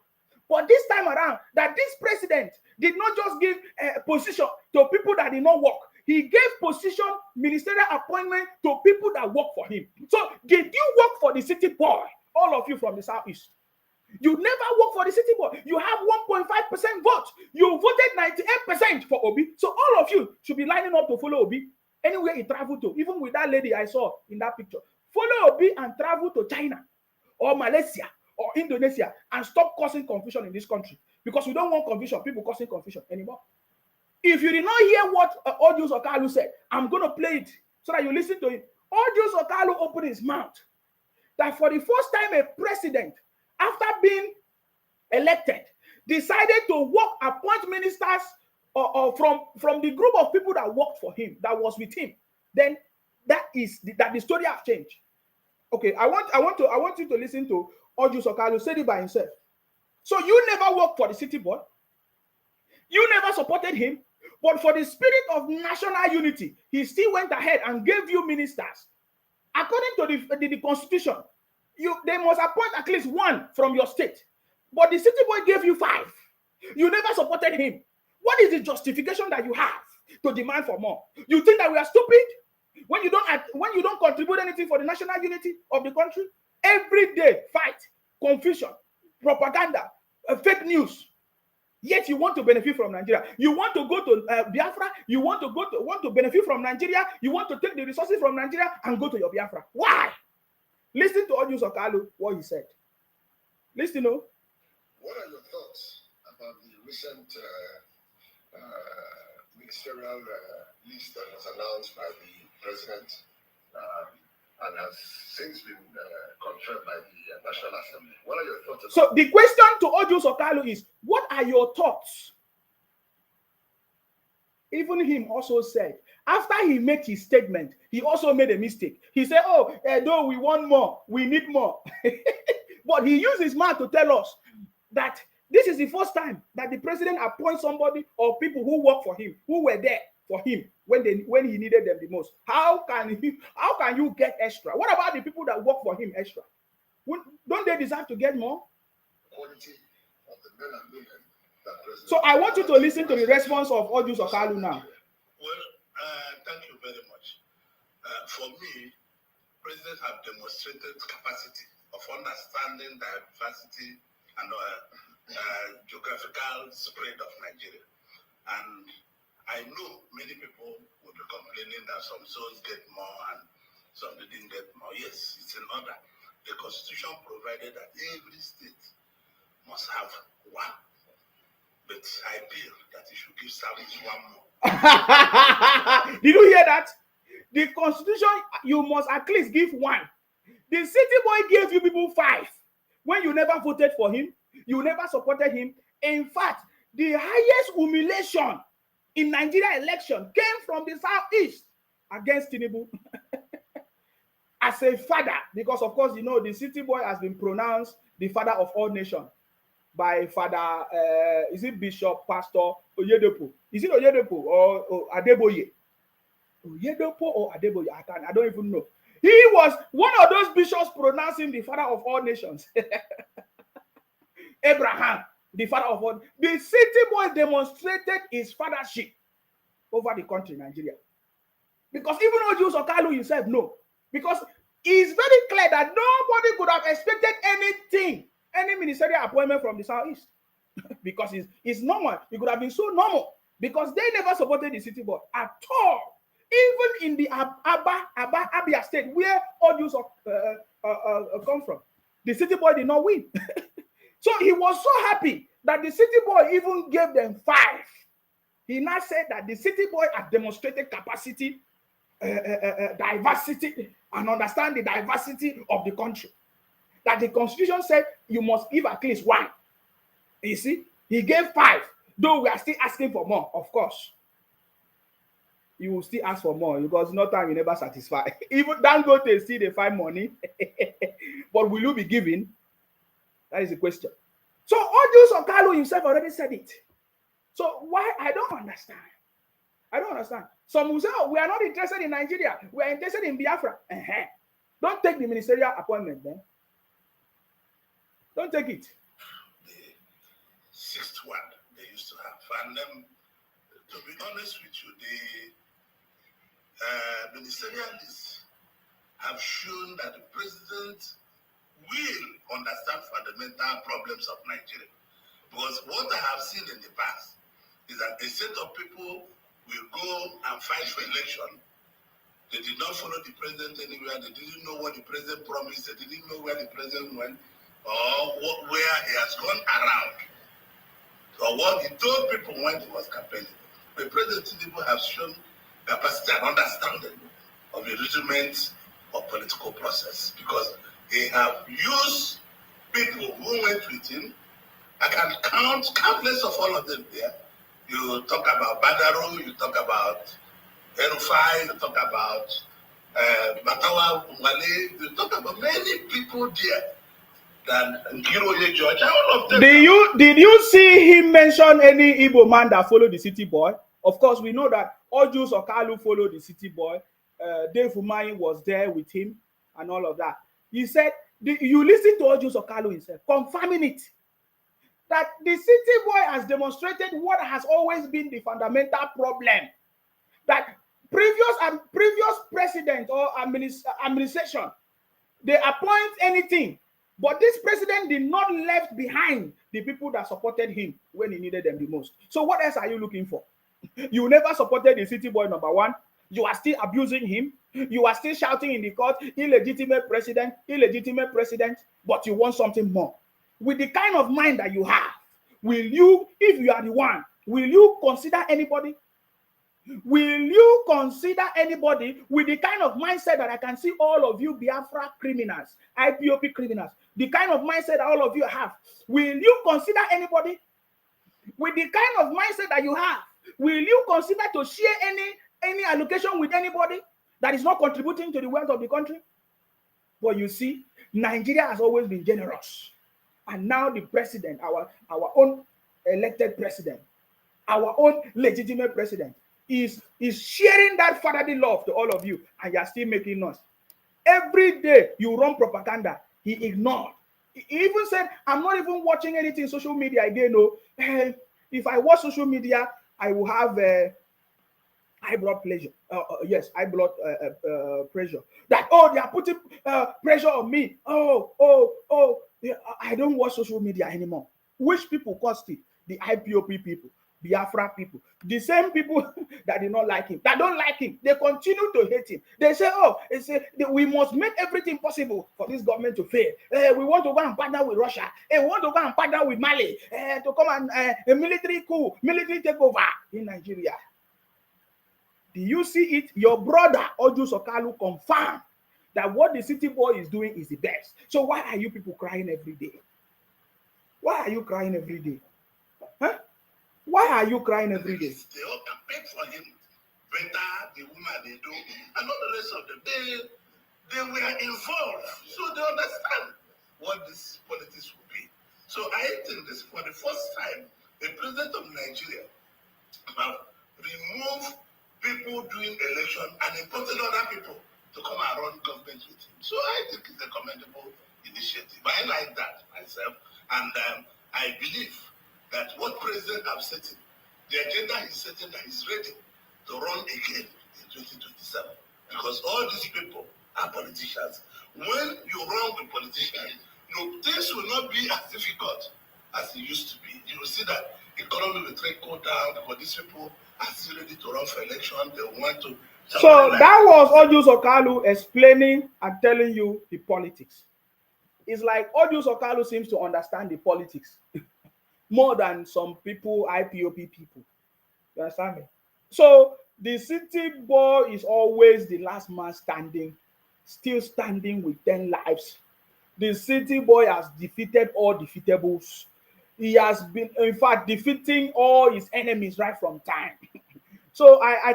But this time around, that this president did not just give a position to people that did not work. He gave position, ministerial appointment to people that work for him. So did you work for the city boy? All of you from the Southeast. You never work for the city boy. You have 1.5% vote. You voted 98% for Obi. So all of you should be lining up to follow Obi anywhere he traveled to. Even with that lady I saw in that picture. Follow Obi and travel to China or Malaysia or Indonesia and stop causing confusion in this country. Because we don't want confusion, people causing confusion anymore. If you did not hear what Odius Okalu said, I'm going to play it so that you listen to it. Odius Okalu opened his mouth that for the first time a president, after being elected, decided to appoint ministers from the group of people that worked for him, that was with him. Then that the story has changed. Okay, I want you to listen to Odius Okalu said it by himself. So you never worked for the city board. You never supported him, but for the spirit of national unity, he still went ahead and gave you ministers. According to the constitution, they must appoint at least one from your state. But the city boy gave you 5. You never supported him. What is the justification that you have to demand for more? You think that we are stupid when you don't contribute anything for the national unity of the country? Every day, fight, confusion, propaganda, fake news. Yet you want to benefit from Nigeria. You want to go to Biafra. You want to benefit from Nigeria. You want to take the resources from Nigeria and go to your Biafra. Why? Listen to Odius Okalu, what he said. Listen, no. What are your thoughts about the recent ministerial list that was announced by the president and has since been confirmed by the National Assembly? What are your thoughts? So the question to Odius Okalu is, what are your thoughts? Even him also said, after he made his statement, he also made a mistake. He said, though we want more, we need more. But he used his mouth to tell us that this is the first time that the president appoints somebody or people who work for him, who were there for him when he needed them the most. How can you get extra? What about the people that work for him extra? Don't they deserve to get more? Quality of the men and women that president. So I want you to listen to the response of Odius Okalu now. Well, thank you very much. For me, presidents have demonstrated capacity of understanding the diversity and geographical spread of Nigeria. And I know many people will be complaining that some zones get more and some didn't get more. Yes, it's in order. The Constitution provided that every state must have one. But I feel that it should give service one more. Did you hear that? The Constitution, you must at least give one. The city boy gave you people 5 when you never voted for him, you never supported him. In fact, the highest humiliation in Nigeria election came from the Southeast against Tinubu as a father, because of course, the city boy has been pronounced the father of all nations by Father, is it Bishop Pastor Oyedepo? Is it Oyedepo or Adeboye? Oyedepo or Adeboye? I don't even know. He was one of those bishops pronouncing the father of all nations. Abraham, the father of all. The city boy demonstrated his fathership over the country, Nigeria. Because even Odius Okalu himself, no. Because it's very clear that nobody could have expected anything, any ministerial appointment from the Southeast. Because it's normal. It could have been so normal because they never supported the city boy at all. Even in the Abia state, where all Jews come from, the city boy did not win. So he was so happy that the city boy even gave them 5. He now said that the city boy has demonstrated capacity, diversity, and understand the diversity of the country. That the constitution said you must give at least 1. You see, he gave 5, though we are still asking for more, of course. You will still ask for more because no time you never satisfy. Even Dangote still they find money, but will you be giving? That is the question. So Okonjo-Iweala himself already said it. So why? I don't understand. I don't understand. Some will say, oh, we are not interested in Nigeria. We are interested in Biafra. Don't take the ministerial appointment then. Don't take it. The 6th one they used to have. And to be honest with you, the ministerialists have shown that the president will understand fundamental problems of Nigeria. Because what I have seen in the past is that a set of people will go and fight for election. They did not follow the president anywhere. They didn't know what the president promised. They didn't know where the president went or where he has gone around. Or what he told people when he was campaigning. The President Tinubu has shown capacity and understanding of the rudiments of political process because he have used people who went with him. I can count countless of all of them there. You talk about Badaro, you talk about Erufai, you talk about Matawa Umale, you talk about many people there. Than Nkiroye George, all of them. Did you see him mention any Igbo man that followed the city boy? Of course, we know that Okonjo-Iweala followed the city boy. Dave Umahi was there with him and all of that. He said, you listen to Okonjo-Iweala himself, confirming it. That the city boy has demonstrated what has always been the fundamental problem. That previous president or administration, they appoint anything. But this president did not left behind the people that supported him when he needed them the most. So what else are you looking for? You never supported the city boy, number 1. You are still abusing him. You are still shouting in the court, illegitimate president, but you want something more. With the kind of mind that you have, will you, if you are the one, will you consider anybody? Will you consider anybody with the kind of mindset that I can see all of you Biafra criminals, IPOP criminals, the kind of mindset that all of you have? Will you consider anybody? With the kind of mindset that you have, will you consider to share any allocation with anybody that is not contributing to the wealth of the country? But you see, Nigeria has always been generous. And now the president, our own elected president, our own legitimate president, is sharing that fatherly love to all of you, and you are still making noise. Every day you run propaganda, he ignored. He even said, I'm not even watching anything social media again. No, if I watch social media, I will have high blood pressure. Yes, high blood pressure. That, oh, they are putting pressure on me. Yeah, I don't watch social media anymore. Which people caused it? The IPOP people, Biafra people, the same people that did not like him, that don't like him, they continue to hate him. They say, we must make everything possible for this government to fail. We want to go and partner with Russia. We want to go and partner with Mali to come and a military coup, military takeover in Nigeria. Do you see it? Your brother Okonjo-Iweala confirmed that what the city boy is doing is the best. So why are you people crying every day? Why are you crying every day? Huh? Why are you crying every day? They all campaign for him. Better the woman they do, and all the rest of them. They were involved, so they understand what this politics will be. So I think this for the first time, the president of Nigeria have removed people doing election and imported other people to come and run government with him. So I think it's a commendable initiative. I like that myself, and I believe that what president have set, the agenda he's setting, that he's ready to run again in 2027. Because all these people are politicians. When you run with politicians, things will not be as difficult as it used to be. You will see that economy will trickle down because these people are still ready to run for election. They want to. So that was Ojus Okalu explaining and telling you the politics. It's like Ojus Okalu seems to understand the politics more than some people, IPOP people. You understand me? So the city boy is always the last man standing, still standing with 10 lives. The city boy has defeated all defeatables. He has been, in fact, defeating all his enemies right from time. So I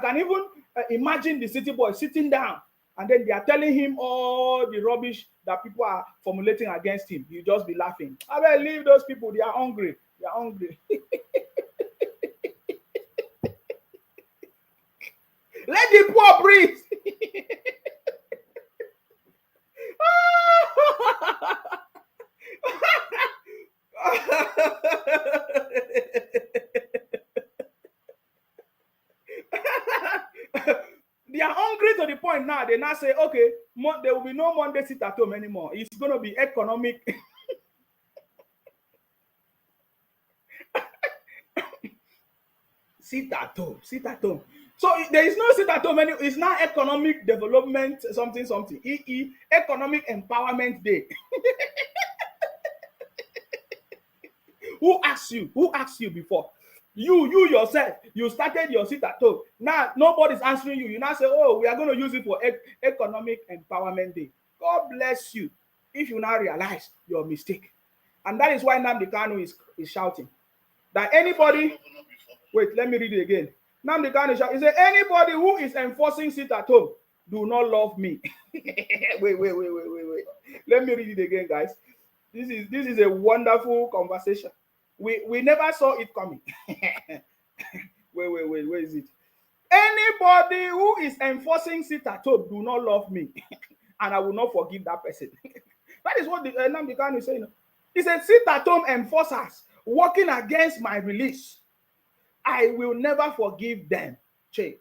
can even imagine the city boy sitting down, and then they are telling him all the rubbish that people are formulating against him. You just be laughing. I will leave those people. They are hungry. They are hungry. Let the poor breathe. They are hungry to the point now. They now say, okay, there will be no Monday sit at home anymore. It's going to be economic. Sit at home. Sit at home. So there is no sit at home anymore. It's now economic development, something. Economic empowerment day. Who asked you? Who asked you before? You yourself, you started your sit at home. Now nobody's answering you. You now say, oh, we are going to use it for economic empowerment day. God bless you if you now realize your mistake. And that is why Nnamdi Kanu is shouting that anybody, wait, let me read it again. Nnamdi Kanu is shouting, he said, anybody who is enforcing sit at home do not love me. wait. Let me read it again, guys. This is a wonderful conversation. We never saw it coming. wait, where is it? Anybody who is enforcing sit at home do not love me, and I will not forgive that person. That is what the Nnamdi Kanu is saying. He said, sit at home enforcers working against my release, I will never forgive them. Che.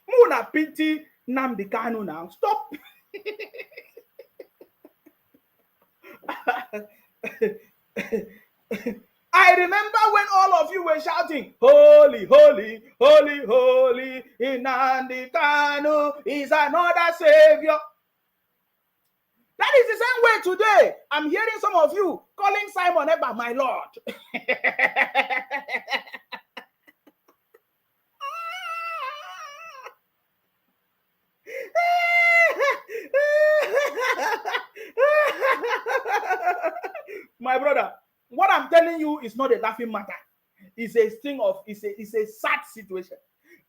Muna pity Nnamdi Kanu now. Stop. I remember when all of you were shouting, holy, holy, holy, holy, Nnamdi Kanu is another savior. That is the same way today. I'm hearing some of you calling Simon Ekpa my Lord. My brother, what I'm telling you is not a laughing matter. It's a thing of, it's a sad situation.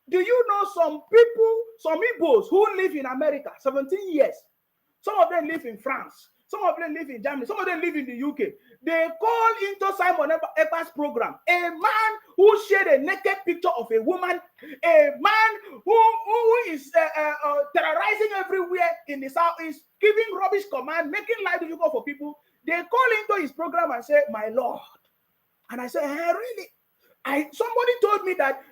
Do you know some people, some Igbos who live in America 17 years? Some of them live in France. Some of them live in Germany. Some of them live in the UK. They call into Simon Ekpa's program a man who shared a naked picture of a woman, a man who is terrorizing everywhere in the South, is giving rubbish command, making life difficult for people. They call into his program and say, my Lord. And I say, hey, really? Somebody told me that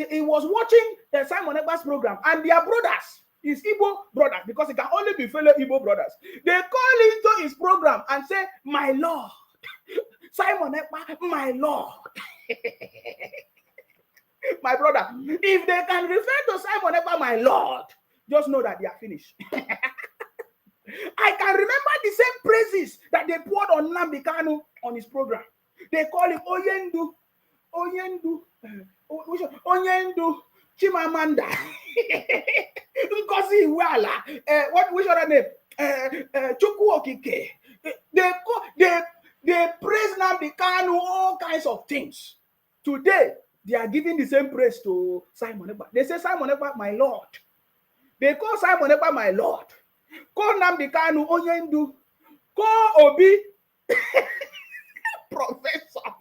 he was watching Simon Ekpa's program and their brothers, his Igbo brothers, because it can only be fellow Igbo brothers. They call into his program and say, my Lord, Simon Ekpa, my Lord. My brother, if they can refer to Simon Ekpa, my Lord, just know that they are finished. I can remember the same praises that they poured on Nnamdi Kanu on his program. They call him Oyendu, Onyendu, Chimamanda, Okonjo-Iweala, which other name? Chukwu Okike. They praise Nnamdi Kanu, all kinds of things. Today, they are giving the same praise to Simon Ekpa. They say, Simon Ekpa, my Lord. They call Simon Ekpa, my Lord. Call Nnamdi Kanu, Onyendu. Call Obi, Professor.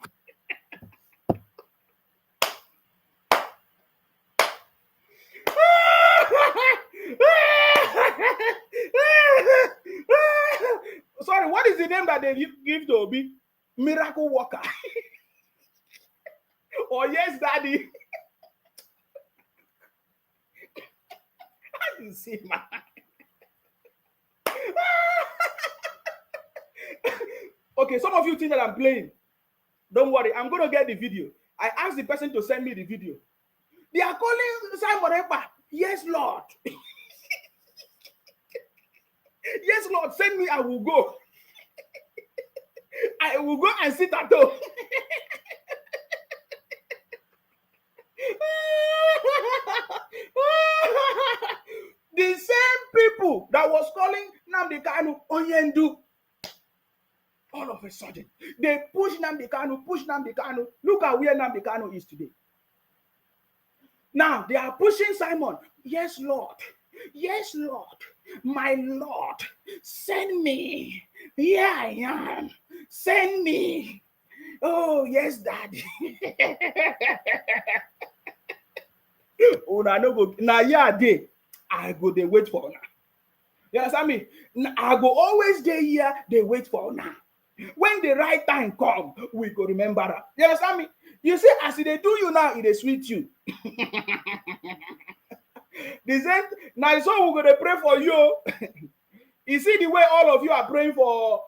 Sorry, what is the name that they give to Obi? Miracle worker. Oh, yes, daddy. You see, man. Okay, some of you think that I'm playing. Don't worry, I'm going to get the video. I asked the person to send me the video. They are calling Simon Ekpa. Yes, Lord. Yes, Lord, send me, I will go. I will go and sit at home. The same people that was calling Nnamdi Kanu Onyendu, all of a sudden, they push Nnamdi Kanu. Look at where Nnamdi Kanu is today. Now, they are pushing Simon. Yes, Lord. Yes, Lord. My Lord. Send me. Here I am. Send me. Oh, yes, Daddy. Oh, now, yeah, I go, they wait for now. You understand me? I go always there here, they wait for now. When the right time come, we go remember that. You understand me? You see, as they do you now, it is sweet you. They said, now so we're gonna pray for you. You see the way all of you are praying for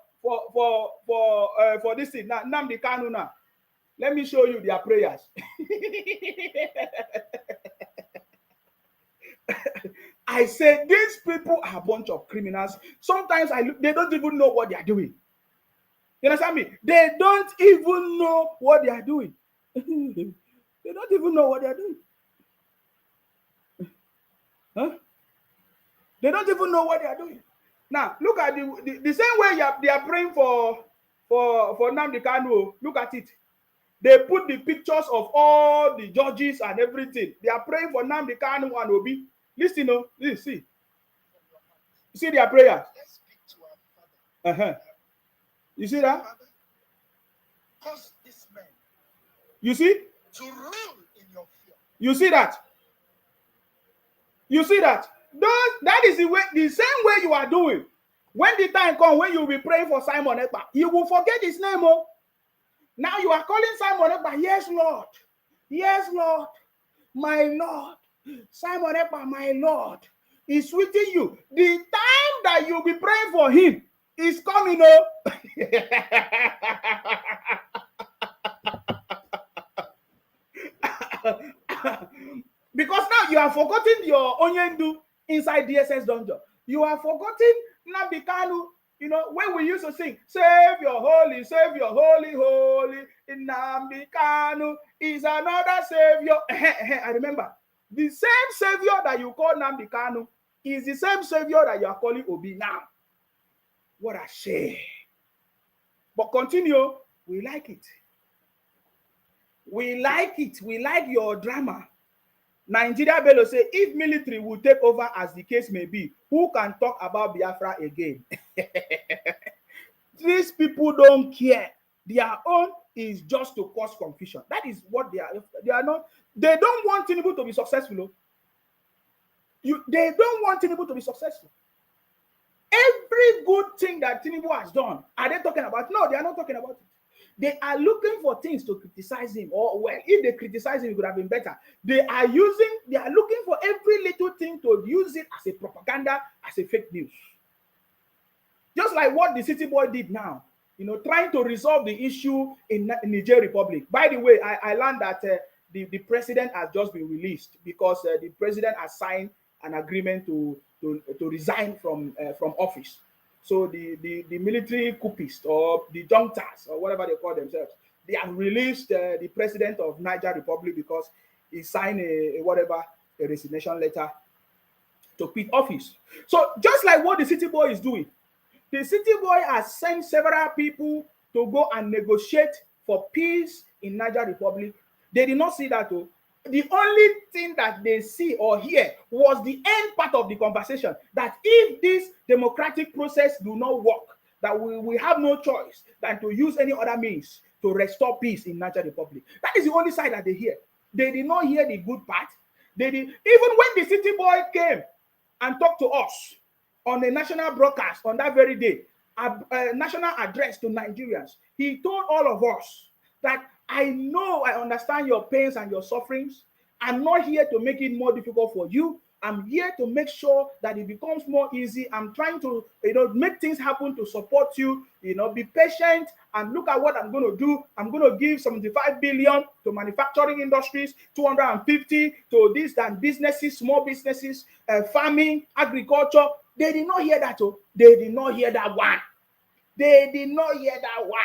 this thing. Now, Nnamdi Kanu now. Let me show you their prayers. I say these people are a bunch of criminals. Sometimes they don't even know what they are doing. You understand me? They don't even know what they are doing. They don't even know what they are doing. Huh? They don't even know what they are doing. Now, look at the same way they are praying for Nnamdi Kanu. Look at it. They put the pictures of all the judges and everything. They are praying for Nnamdi Kanu and Obi. Listen, see. You see their prayers? Let's speak to our Father. You see that? Father, cause this man You see? to rule in your fear. You see that? You see that? That is the same way you are doing. When the time comes, when you will be praying for Simon Ekpa, you will forget his name. Oh. Now you are calling Simon Ekpa. Yes, Lord. Yes, Lord. My Lord. Simon Ekpa, my Lord. Is sweeting you. The time that you'll be praying for him is coming. Oh. Because now you have forgotten your Onyendu inside DSS dungeon. You have forgotten Nnamdi Kanu. You know, when we used to sing, save your holy, holy. Nnamdi Kanu is another savior. I remember. The same savior that you call Nnamdi Kanu is the same savior that you are calling Obi now. What a shame. But continue. We like it. We like it. We like your drama. Nigeria Bello say, if military will take over as the case may be, who can talk about Biafra again? These people don't care. Their own is just to cause confusion. That is what they are. They are not. They don't want Tinubu to be successful. They don't want Tinubu to be successful. Every good thing that Tinubu has done, are they talking about? No, they are not talking about it. They are looking for things to criticize him. Or, well, if they criticize him, it would have been better. They are looking for every little thing to use it as a propaganda, as a fake news. Just like what the city boy did now, you know, trying to resolve the issue in Niger Republic. By the way, I learned that the president has just been released because the president has signed an agreement to resign from office. So the military coupists or the juntas or whatever they call themselves, they have released the president of Niger Republic because he signed a resignation letter to quit office. So just like what the city boy is doing, the city boy has sent several people to go and negotiate for peace in Niger Republic. They did not see that though. The only thing that they see or hear was the end part of the conversation, that if this democratic process do not work, that we have no choice than to use any other means to restore peace in Niger Republic. That is the only side that they hear. They did not hear the good part. They did. Even when the city boy came and talked to us on a national broadcast on that very day, a national address to Nigerians, he told all of us that I understand your pains and your sufferings. I'm not here to make it more difficult for you, I'm here to make sure that it becomes more easy. I'm trying to, make things happen to support you. Be patient and look at what I'm going to do. I'm going to give 75 billion to manufacturing industries, 250 to this and businesses, small businesses, farming, agriculture. They did not hear that. Oh, they did not hear that one. They did not hear that one.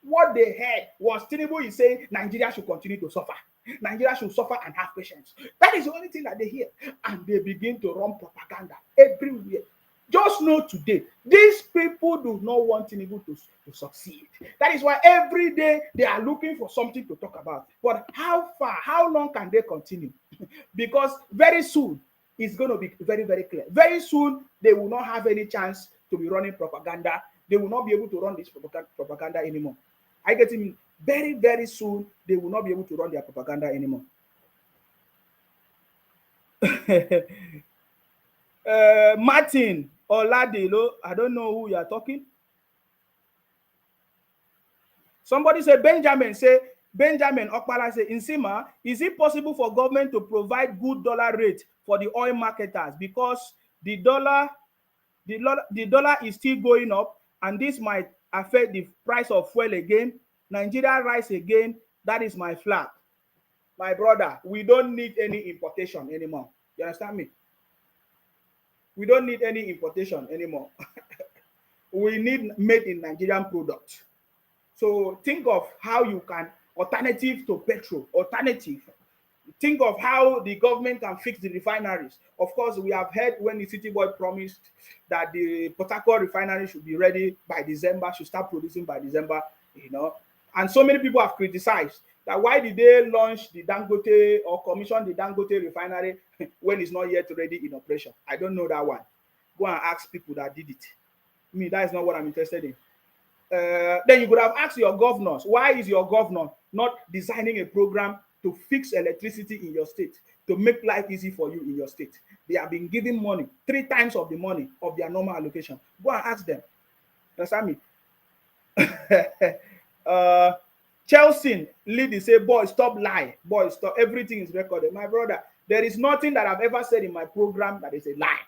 What they heard was Tinubu is saying Nigeria should continue to suffer. Nigeria should suffer and have patience. That is the only thing that they hear. And they begin to run propaganda everywhere. Just know today, these people do not want Tinubu to succeed. That is why every day they are looking for something to talk about. But how far, how long can they continue? Because very soon, it's going to be very, very clear. Very soon, they will not have any chance to be running propaganda. They will not be able to run this propaganda anymore. I get him. Very, very soon, they will not be able to run their propaganda anymore. Martin Oladilo, I don't know who you are talking. Somebody say Benjamin Okpala say, Insima, is it possible for government to provide good dollar rate for the oil marketers because the dollar is still going up and this might affect the price of fuel again? Nigeria rise again. That is my flag. My brother, we don't need any importation anymore. You understand me? We don't need any importation anymore. We need made in Nigerian product. So think of how you can alternative to petrol, alternative. Think of how the government can fix the refineries. Of course, we have heard when the City Boy promised that the Port Harcourt refinery should be ready by December, should start producing by December, And so many people have criticized that why did they launch the Dangote or commission the Dangote refinery when it's not yet ready in operation? I don't know that one. Go and ask people that did it. Me, that is not what I'm interested in. Then you could have asked your governors, why is your governor not designing a program to fix electricity in your state, to make life easy for you in your state? They have been giving money, 3 times of the money of their normal allocation. Go and ask them. Understand me? Chelsea lead say, boy, stop lie. Boy, stop. Everything is recorded. My brother, there is nothing that I've ever said in my program that is a lie.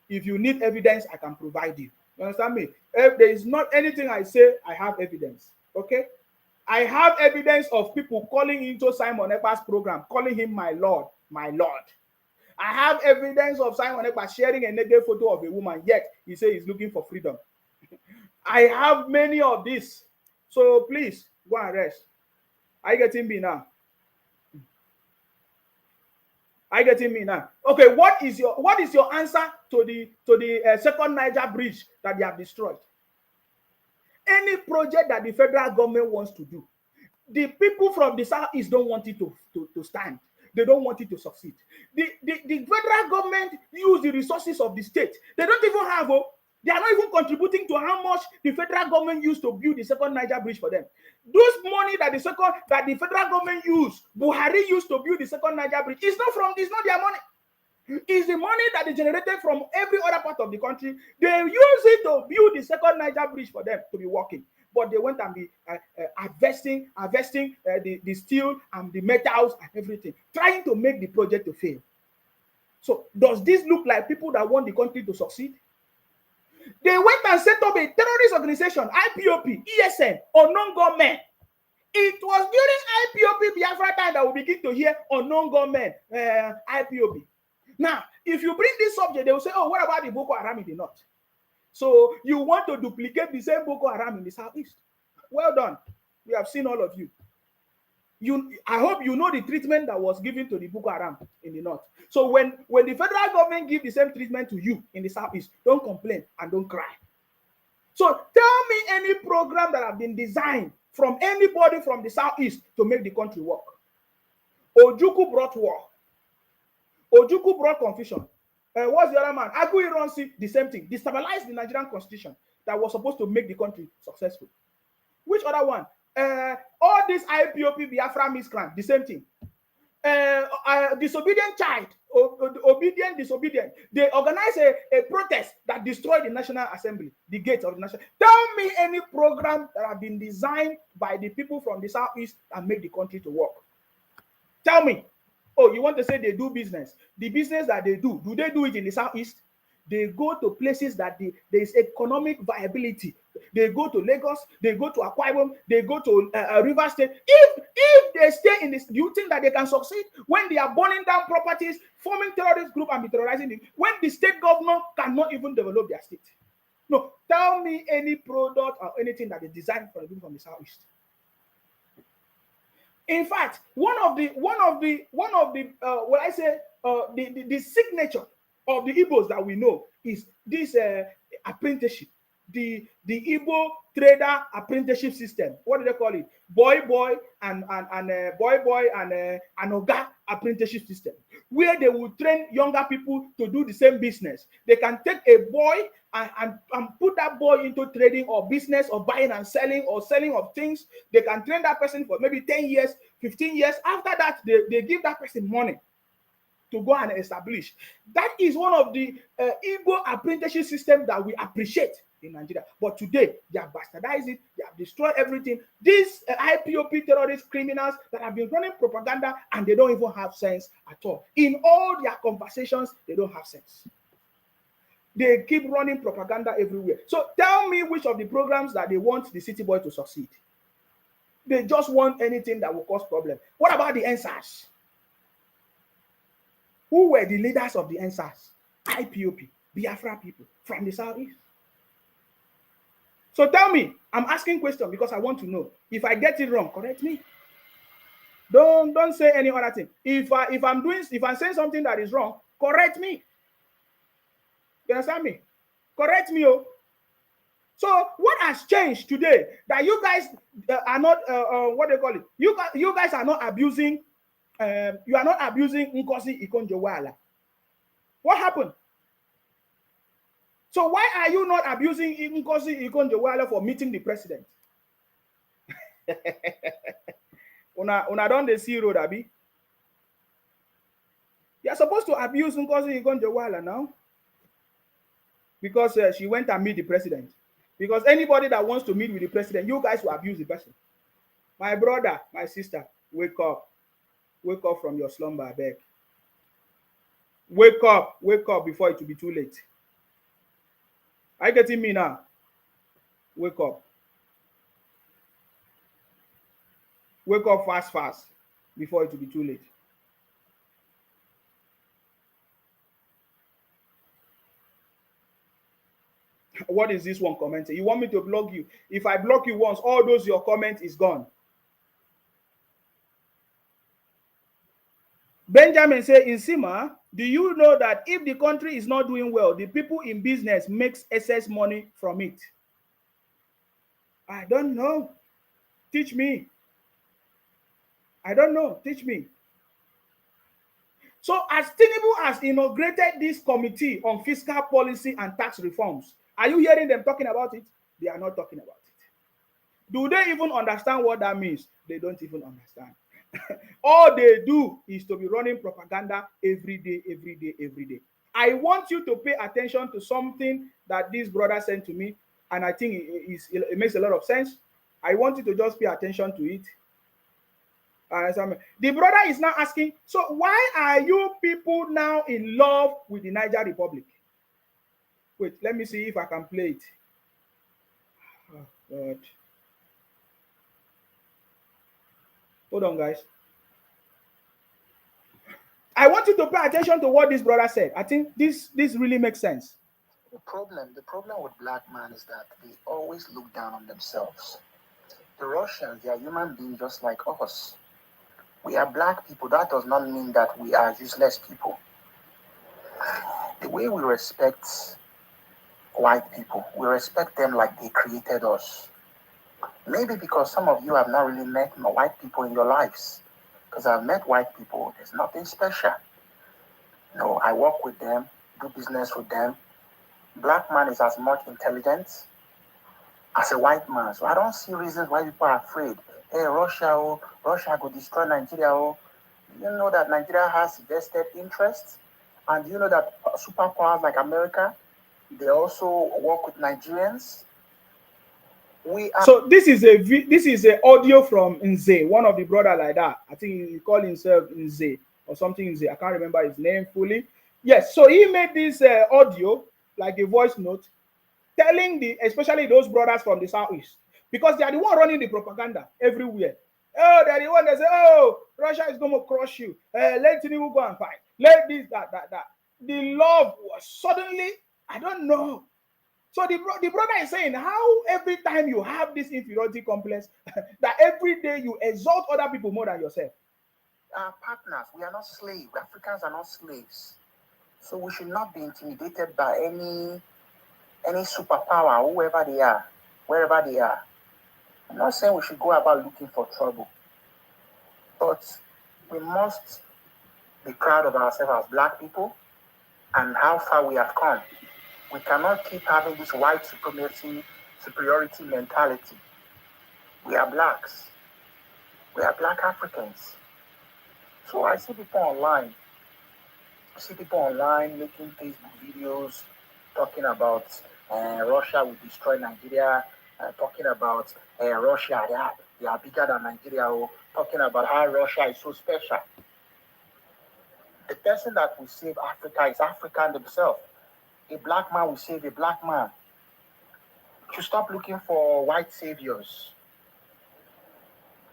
If you need evidence, I can provide you. You understand me? If there is not anything I say, I have evidence. Okay? I have evidence of people calling into Simon Ekpa's program, calling him my Lord, my Lord. I have evidence of Simon Ekpa sharing a naked photo of a woman, yet he says he's looking for freedom. I have many of this. So please, go and rest. Are you getting me now? Are you getting me now? Okay, what is your answer to the second Niger bridge that they have destroyed? Any project that the federal government wants to do, the people from the southeast don't want it to stand. They don't want it to succeed. The federal government use the resources of the state. They don't even have they are not even contributing to how much the federal government used to build the second Niger bridge for them. Those money that the federal government used, Buhari used to build the second Niger bridge, it's not their money. It's the money that they generated from every other part of the country. They use it to build the second Niger bridge for them to be working. But they went and be harvesting the steel and the metals and everything, trying to make the project to fail. So does this look like people that want the country to succeed? They went and set up a terrorist organization, IPOP, ESN, unknown gunmen. It was during IPOP Biafra time that we begin to hear unknown gunmen, IPOP. Now, if you bring this subject, they will say, oh, what about the Boko Haram in the north? So you want to duplicate the same Boko Haram in the southeast. Well done. We have seen all of you. I hope you know the treatment that was given to the Boko Haram in the north. So when the federal government gives the same treatment to you in the southeast, don't complain and don't cry. So tell me any program that have been designed from anybody from the southeast to make the country work. Ojukwu brought war. Ojukwu brought confusion. What's the other man? Agu Ironsi, the same thing. Destabilized the Nigerian constitution that was supposed to make the country successful. Which other one? All this IPOP Biafra miscreant, the same thing. Disobedient child, obedient, disobedient. They organized a protest that destroyed the National Assembly, the gates of the National. Tell me any program that have been designed by the people from the southeast and make the country to work. Tell me. Oh, you want to say they do business? The business that they do they do it in the southeast? They go to places that there is economic viability. They go to Lagos, they go to Akwa Ibom, they go to River State. If they stay in this, do you think that they can succeed when they are burning down properties, forming terrorist group and be terrorizing them? When the state governor cannot even develop their state? No, tell me any product or anything that is designed for people from the southeast. In fact, one of the signature of the Igbos that we know is this apprenticeship, the Igbo trader apprenticeship system. What do they call it? Boy and Oga apprenticeship system, where they will train younger people to do the same business. They can take a boy and put that boy into trading or business or buying and selling or selling of things. They can train that person for maybe 10 years, 15 years. After that, they give that person money to go and establish. That is one of the Igbo apprenticeship systems that we appreciate in Nigeria. But today, they have bastardized it. They have destroyed everything. These IPOP terrorist criminals that have been running propaganda, and they don't even have sense at all. In all their conversations, they don't have sense. They keep running propaganda everywhere. So tell me which of the programs that they want the city boy to succeed. They just want anything that will cause problem. What about the NSAS? Who were the leaders of the NSAS? IPOP, Biafra people from the southeast. So tell me, I'm asking questions because I want to know. If I get it wrong, correct me. Don't say any other thing. If I'm saying something that is wrong, correct me. You understand me? Correct me, oh. So what has changed today that you guys are not what they call it? You guys are not abusing. You are not abusing Nkosi Okonjo-Iweala. What happened? So why are you not abusing Nkosi Okonjo-Iweala for meeting the president? Una don dey see road, abi? You're supposed to abuse Nkosi Okonjo-Iweala now because she went and meet the president. Because anybody that wants to meet with the president, you guys will abuse the person. My brother, my sister, wake up. Wake up from your slumber, I beg. Wake up before it will be too late. Are you getting me now? Wake up. Wake up fast before it will be too late. What is this one commenting? You want me to block you? If I block you once, all those your comment is gone. Benjamin say, in Sima, do you know that if the country is not doing well, the people in business makes excess money from it? I don't know. Teach me. I don't know. Teach me. So as Tinubu has inaugurated this committee on fiscal policy and tax reforms, are you hearing them talking about it? They are not talking about it. Do they even understand what that means? They don't even understand. All they do is to be running propaganda every day. I want you to pay attention to something that this brother sent to me, and I think it makes a lot of sense. I want you to just pay attention to it. The brother is now asking, so why are you people now in love with the Niger Republic? Wait, let me see if I can play it. Oh, God. Hold on, guys. I want you to pay attention to what this brother said. I think this really makes sense. The problem with black man is that they always look down on themselves. The Russians, they are human beings just like us. We are black people. That does not mean that we are useless people. The way we respect white people, we respect them like they created us. Maybe because some of you have not really met white people in your lives. Because I've met white people, there's nothing special. No, I work with them, do business with them. Black man is as much intelligent as a white man. So I don't see reasons why people are afraid. Hey, Russia will destroy Nigeria. You know that Nigeria has vested interests? And you know that superpowers like America, they also work with Nigerians? So this is a audio from Nze, one of the brother like that. I think he called himself Nze. or something. I can't remember his name fully. Yes, so he made this audio, like a voice note, telling especially those brothers from the southeast, because they are the one running the propaganda everywhere. Oh, they're the one that say, oh, Russia is going to crush you. Let Tinubu go and fight. Let this, that. The love was suddenly, I don't know. So the brother is saying, how every time you have this inferiority complex, that every day you exalt other people more than yourself. Our partners, we are not slaves. Africans are not slaves. So we should not be intimidated by any superpower, whoever they are, wherever they are. I'm not saying we should go about looking for trouble, but we must be proud of ourselves as black people and how far we have come. We cannot keep having this white superiority mentality. We are blacks. We are black Africans. So I see people online. Making Facebook videos talking about Russia will destroy Nigeria, talking about Russia, they are bigger than Nigeria, or talking about how Russia is so special. The person that will save Africa is African themselves. A black man will save a black man. You should stop looking for white saviors.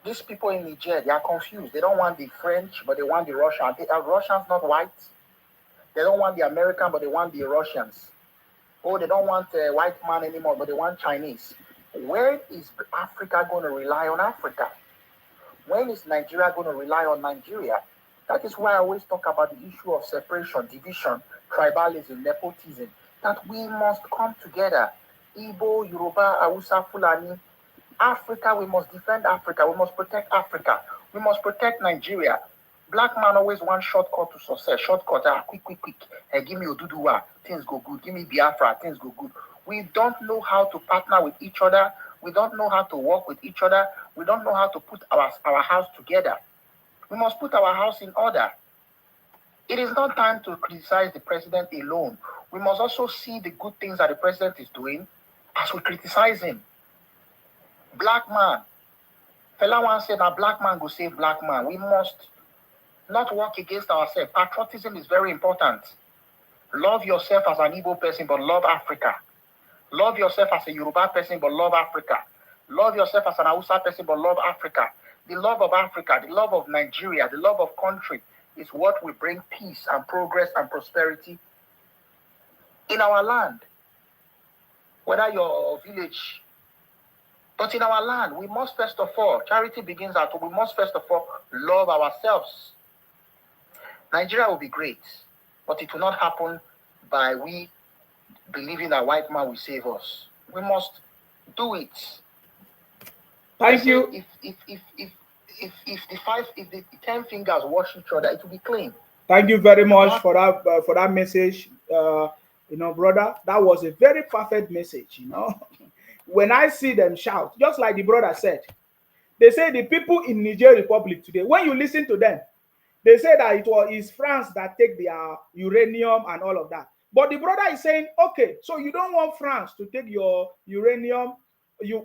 These people in Niger, they are confused. They don't want the French, but they want the Russian. Are Russians not white? They don't want the American, but they want the Russians. Oh, they don't want a white man anymore, but they want Chinese. When is Africa going to rely on Africa? When is Nigeria going to rely on Nigeria? That is why I always talk about the issue of separation, division, tribalism, nepotism, that we must come together. Igbo, Yoruba, Hausa, Fulani, Africa, we must defend Africa. We must protect Africa. We must protect Nigeria. Black man always want shortcut to success. Shortcut, quick. Give me Oduduwa, things go good. Give me Biafra, things go good. We don't know how to partner with each other. We don't know how to work with each other. We don't know how to put our house together. We must put our house in order. It is not time to criticize the president alone. We must also see the good things that the president is doing as we criticize him. Black man. Fela once said that black man go save black man. We must not work against ourselves. Patriotism is very important. Love yourself as an Igbo person, but love Africa. Love yourself as a Yoruba person, but love Africa. Love yourself as an Hausa person, but love Africa. The love of Africa, the love of Nigeria, the love of country is what will bring peace and progress and prosperity in our land. Whether your village, but in our land, we must first of all, charity begins at home. We must first of all love ourselves. Nigeria will be great, but it will not happen by we believing that white man will save us. We must do it. Thank you. If the 10 fingers wash each other, it will be clean. Thank you very much for that message, brother. That was a very perfect message. When I see them shout, just like the brother said, they say the people in Niger Republic today, when you listen to them, they say that it's France that take their uranium and all of that. But the brother is saying, okay, so you don't want France to take your uranium,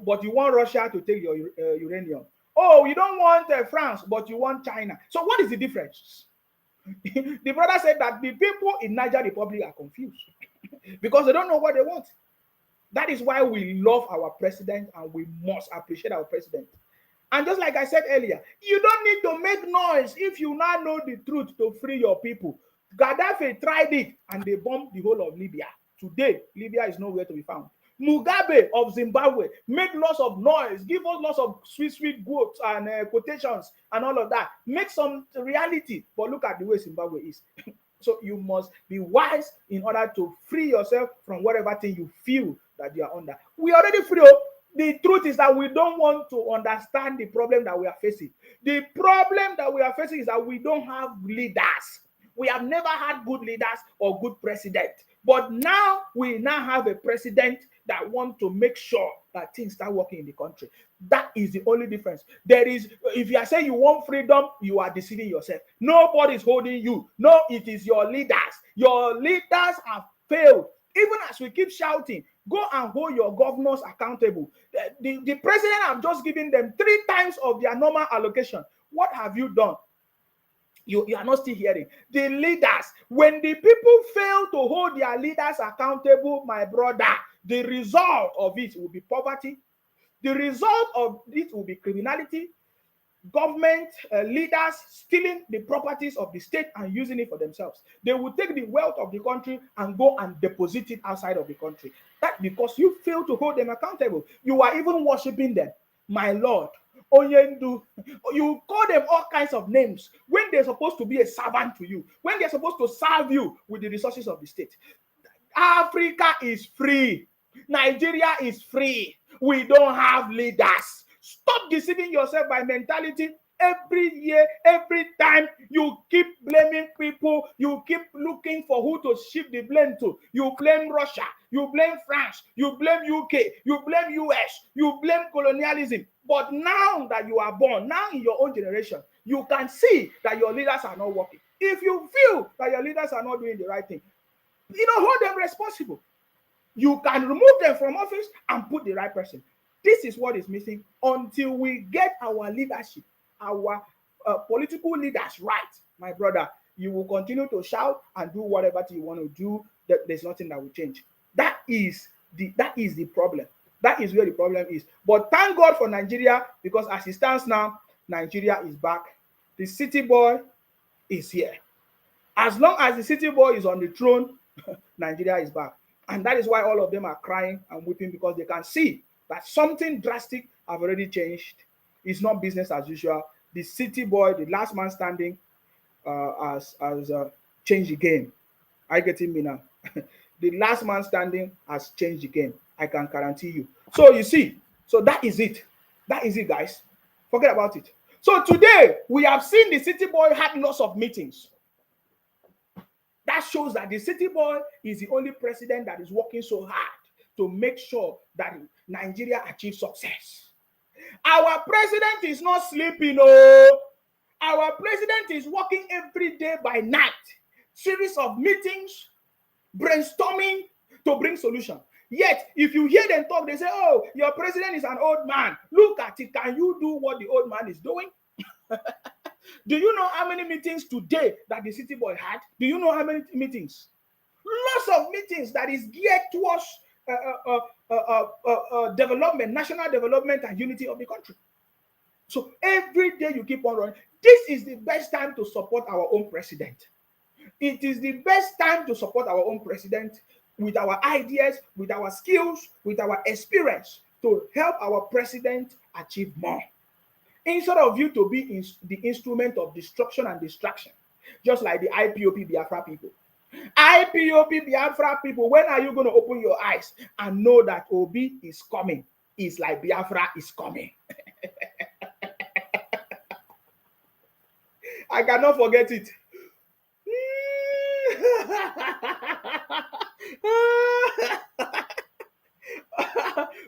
but you want Russia to take your uranium. Oh, you don't want France, but you want China. So what is the difference? The brother said that the people in Niger Republic are confused because they don't know what they want. That is why we love our president and we must appreciate our president. And just like I said earlier, you don't need to make noise if you now know the truth to free your people. Gaddafi tried it and they bombed the whole of Libya. Today, Libya is nowhere to be found. Mugabe of Zimbabwe make lots of noise, give us lots of sweet quotes and quotations and all of that. Make some reality, but look at the way Zimbabwe is. So you must be wise in order to free yourself from whatever thing you feel that you are under. We are already free. The truth is that we don't want to understand the problem that we are facing. The problem that we are facing is that we don't have leaders. We have never had good leaders or good president. But now we have a president that wants to make sure that things start working in the country. That is the only difference. If you are saying you want freedom, you are deceiving yourself. Nobody is holding you. No, it is your leaders. Your leaders have failed. Even as we keep shouting, go and hold your governors accountable. The president have just given them 3 times of their normal allocation. What have you done? You are not still hearing. The leaders, when the people fail to hold their leaders accountable, my brother, the result of it will be poverty. The result of it will be criminality. Government leaders stealing the properties of the state and using it for themselves. They will take the wealth of the country and go and deposit it outside of the country. That's because you fail to hold them accountable. You are even worshiping them. My Lord, Onyendu, you call them all kinds of names when they're supposed to be a servant to you, when they're supposed to serve you with the resources of the state. Africa is free. Nigeria is free. We don't have leaders. Stop deceiving yourself by mentality. Every year, every time, you keep blaming people. You keep looking for who to shift the blame to. You blame Russia. You blame France. You blame UK. You blame US. You blame colonialism. But now that you are born, now in your own generation, you can see that your leaders are not working. If you feel that your leaders are not doing the right thing, hold them responsible. You can remove them from office and put the right person. This is what is missing until we get our leadership, our political leaders right, my brother. You will continue to shout and do whatever you want to do. There's nothing that will change. That is the problem. That is where the problem is. But thank God for Nigeria, because as it stands now, Nigeria is back. The city boy is here. As long as the city boy is on the throne, Nigeria is back. And that is why all of them are crying and weeping, because they can see that something drastic have already changed. It's not business as usual. The city boy, the last man standing, has changed the game. Are you getting me now? The last man standing has changed the game. I can guarantee you. So you see, so that is it. That is it, guys. Forget about it. So today, we have seen the city boy had lots of meetings. That shows that the city boy is the only president that is working so hard to make sure that Nigeria achieves success. Our president is not sleeping. Oh, our president is working every day by night. Series of meetings, brainstorming to bring solution. Yet, if you hear them talk, they say, oh, your president is an old man. Look at it. Can you do what the old man is doing? Do you know how many meetings today that the city boy had? Do you know how many meetings? Lots of meetings that is geared towards development, national development and unity of the country. So every day you keep on running. This is the best time to support our own president. It is the best time to support our own president with our ideas, with our skills, with our experience to help our president achieve more. Instead of you to be the instrument of destruction and distraction, just like the IPOP Biafra people. IPOP Biafra people, when are you going to open your eyes and know that Obi is coming? It's like Biafra is coming. I cannot forget it.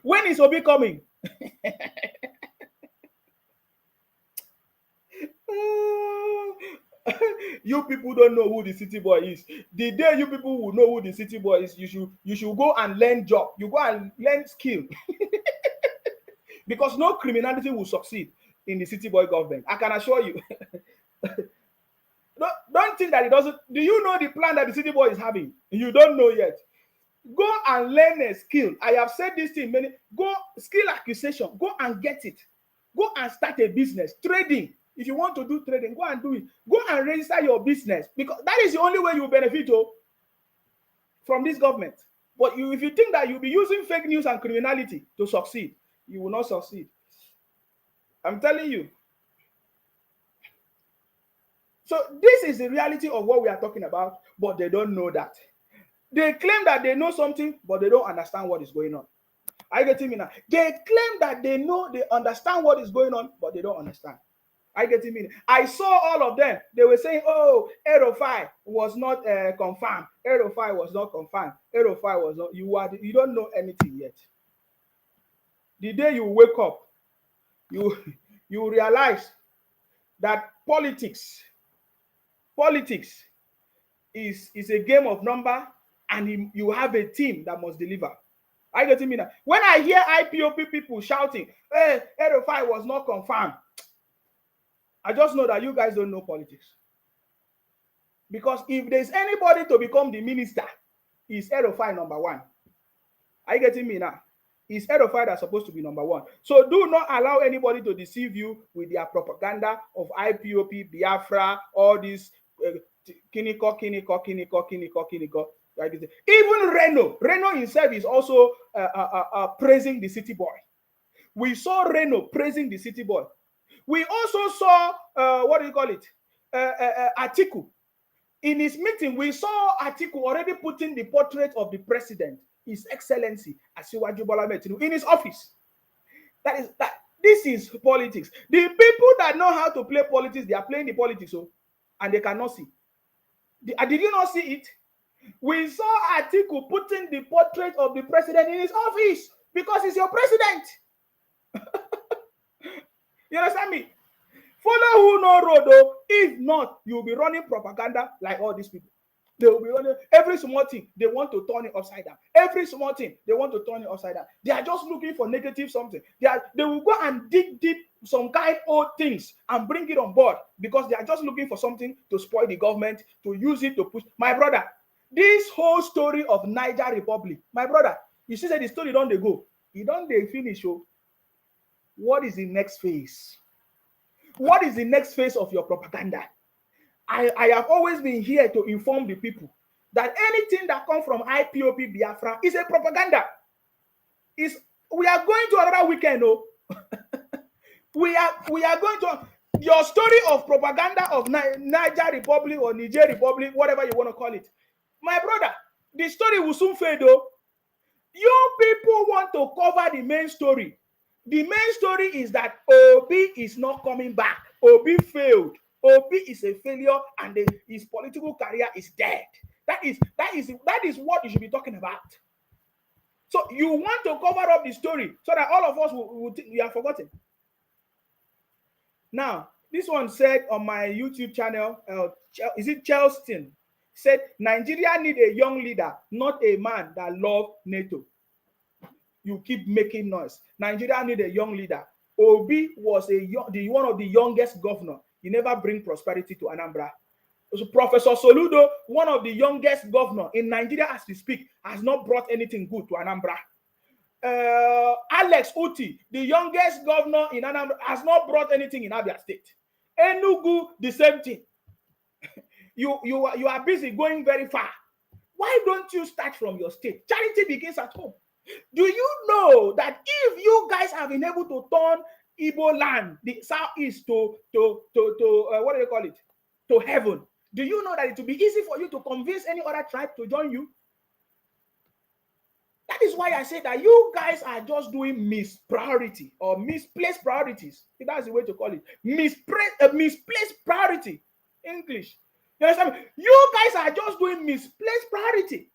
When is Obi coming? You people don't know who the city boy is. The day you people will know who the city boy is, you should go and learn job. You go and learn skill. Because no criminality will succeed in the city boy government. I can assure you. Don't think that it doesn't. Do you know the plan that the city boy is having? You don't know yet. Go and learn a skill. I have said this thing many. Go skill acquisition. Go and get it. Go and start a business. Trading. If you want to do trading, go and do it. Go and register your business, because that is the only way you benefit from this government. But if you think that you'll be using fake news and criminality to succeed, you will not succeed. I'm telling you. So this is the reality of what we are talking about, but they don't know that. They claim that they know something, but they don't understand what is going on. Are you getting me now? They claim that they understand what is going on, but they don't understand. I get it. I saw all of them. They were saying, oh, 805 was not confirmed. 805 was not confirmed. 805 was not. You don't know anything yet. The day you wake up, you realize that politics is a game of number, and you have a team that must deliver. I get it. When I hear IPOP people shouting, hey, 805 was not confirmed, I just know that you guys don't know politics. Because if there's anybody to become the minister, it's Erufai number one. Are you getting me now? It's Erufai that's supposed to be number one. So do not allow anybody to deceive you with their propaganda of IPOP, Biafra, all these kiniko. Even Reno himself is also praising the city boy. We saw Reno praising the city boy. We also saw what do you call it? Atiku. In his meeting, we saw Atiku already putting the portrait of the president, His Excellency Asiwaju Bola Ahmed Tinubu, in his office. This is politics. The people that know how to play politics, they are playing the politics, and they cannot see. Did you not see it? We saw Atiku putting the portrait of the president in his office because he's your president. You understand me? Follow who know road, though. If not, you'll be running propaganda like all these people. They will be running every small thing. They want to turn it upside down. Every small thing, they want to turn it upside down. They are just looking for negative something. They will go and dig deep some kind old things and bring it on board because they are just looking for something to spoil the government, to use it to push. My brother, this whole story of Niger Republic, my brother, you see that the story don't they go. You don't they finish. What is the next phase? What is the next phase of your propaganda? I have always been here to inform the people that anything that comes from IPOP Biafra is a propaganda. We are going to another weekend, we are going to your story of propaganda of Niger Republic or Niger Republic, whatever you want to call it. My brother, the story will soon fade, You people want to cover the main story. The main story is that Obi is not coming back. Obi failed. Obi is a failure, and his political career is dead. That is what you should be talking about. So you want to cover up the story so that all of us will we have forgotten. Now, this one said on my YouTube channel, is it Chelston? Said Nigeria need a young leader, not a man that loves NATO. You keep making noise. Nigeria need a young leader. Obi was one of the youngest governor. He never bring prosperity to Anambra. So Professor Soludo, one of the youngest governor in Nigeria as we speak, has not brought anything good to Anambra. Alex Uti, the youngest governor in Anambra, has not brought anything in Abia State. Enugu, the same thing. You are busy going very far. Why don't you start from your state? Charity begins at home. Do you know that if you guys have been able to turn Igbo land, the southeast, to what do you call it? To heaven. Do you know that it will be easy for you to convince any other tribe to join you? That is why I say that you guys are just doing mispriority or misplaced priorities. That's the way to call it. Misplaced priority. English. You understand me? You guys are just doing misplaced priority.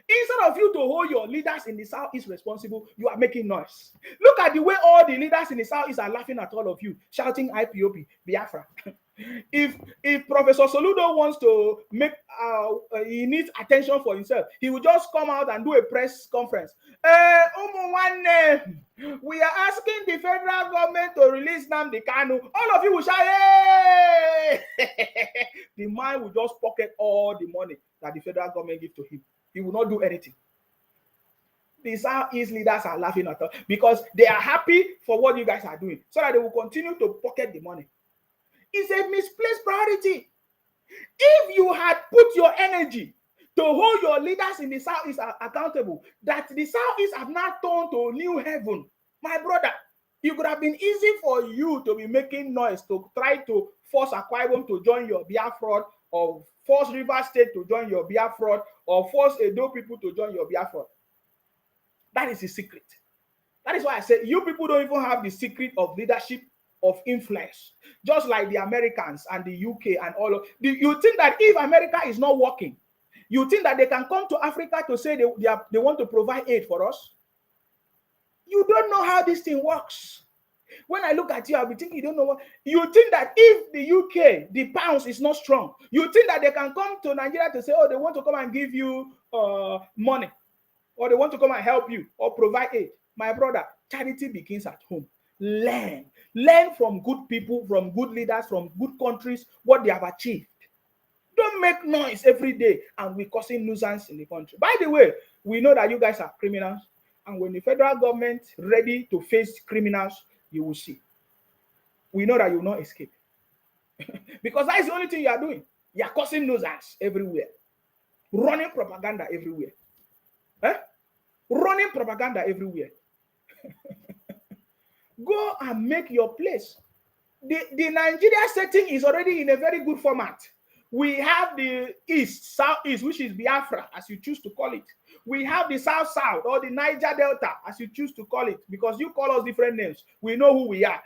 Instead of you to hold your leaders in the Southeast responsible, you are making noise. Look at the way all the leaders in the Southeast are laughing at all of you, shouting IPOP, Biafra. If Professor Soludo wants to make, he needs attention for himself, he will just come out and do a press conference. We are asking the federal government to release Nnamdi Kanu. All of you will shout, hey! The man will just pocket all the money that the federal government gives to him. He will not do anything. The Southeast leaders are laughing at us because they are happy for what you guys are doing, so that they will continue to pocket the money. It's a misplaced priority. If you had put your energy to hold your leaders in the Southeast accountable, that the Southeast have not turned to a new heaven, my brother, it could have been easy for you to be making noise to try to force Akwa Ibom to join your Biafra, or force River State to join your Biafra, or force Edo people to join your Biafra. That is the secret. That is why I say you people don't even have the secret of leadership, of influence. Just like the Americans and the UK and all of you think that if America is not working, you think that they can come to Africa to say they want to provide aid for us? You don't know how this thing works. When I look at you, I'll be thinking, you don't know what. You think that if the UK, the pounds is not strong, you think that they can come to Nigeria to say, oh, they want to come and give you money, or they want to come and help you, or provide aid. My brother, charity begins at home. Learn from good people, from good leaders, from good countries, what they have achieved. Don't make noise every day and we're causing nuisance in the country. By the way, we know that you guys are criminals, and when the federal government ready to face criminals, you will see. We know that you will not escape. Because that is the only thing you are doing. You are causing nuisance everywhere. Running propaganda everywhere. Eh? Running propaganda everywhere. Go and make your place. The Nigeria setting is already in a very good format. We have the east, southeast, which is Biafra, as you choose to call it. We have the south-south, or the Niger Delta, as you choose to call it, because you call us different names. We know who we are.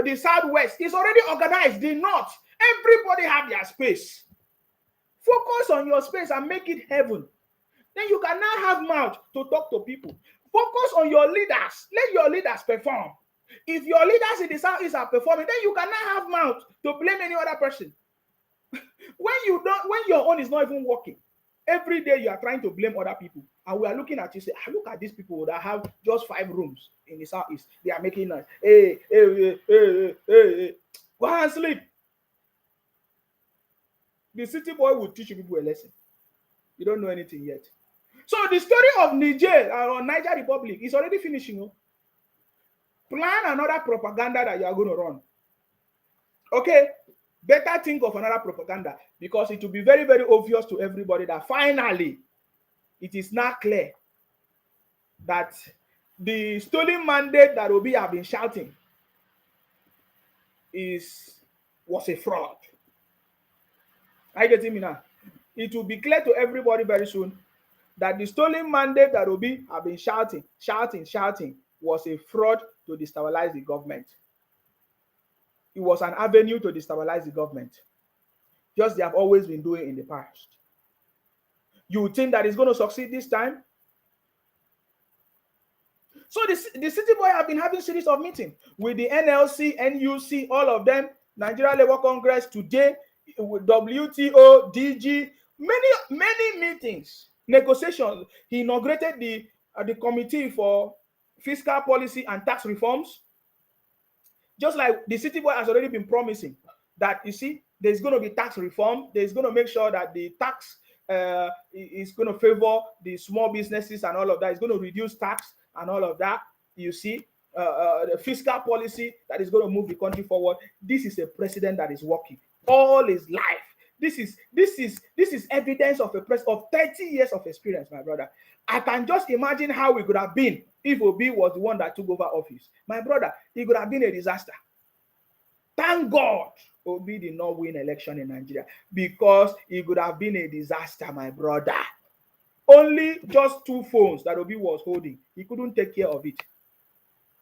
The southwest is already organized. The north, everybody have their space. Focus on your space and make it heaven. Then you can now have mouth to talk to people. Focus on your leaders. Let your leaders perform. If your leaders in the southeast are performing, then you cannot have mouth to blame any other person. When your own is not even working, every day you are trying to blame other people. And we are looking at you, say, look at these people that have just 5 rooms in the southeast. They are making noise. Hey. Go and sleep. The city boy will teach you people a lesson. You don't know anything yet. So the story of Niger or Niger Republic is already finishing. Plan another propaganda that you are going to run. Okay, better think of another propaganda, because it will be very, very obvious to everybody that finally it is now clear that the stolen mandate that Obi have been shouting was a fraud. Are you getting me now? It will be clear to everybody very soon that the stolen mandate that Obi have been shouting was a fraud to destabilize the government. It was an avenue to destabilize the government, just they have always been doing in the past. You think that it's going to succeed this time? So the city boy have been having series of meetings with the NLC, NUC, all of them, Nigeria Labour Congress today, with WTO, DG, many meetings, negotiations. He inaugurated the committee for fiscal policy and tax reforms. Just like the city boy has already been promising that, you see, there's going to be tax reform. There's going to make sure that the tax is going to favor the small businesses and all of that. It's going to reduce tax and all of that. You see, the fiscal policy that is going to move the country forward. This is a president that is working all his life. This is evidence of a president of 30 years of experience, my brother. I can just imagine how it could have been if Obi was the one that took over office. My brother, it could have been a disaster. Thank God Obi did not win election in Nigeria, because it could have been a disaster, my brother. Only just 2 phones that Obi was holding. He couldn't take care of it.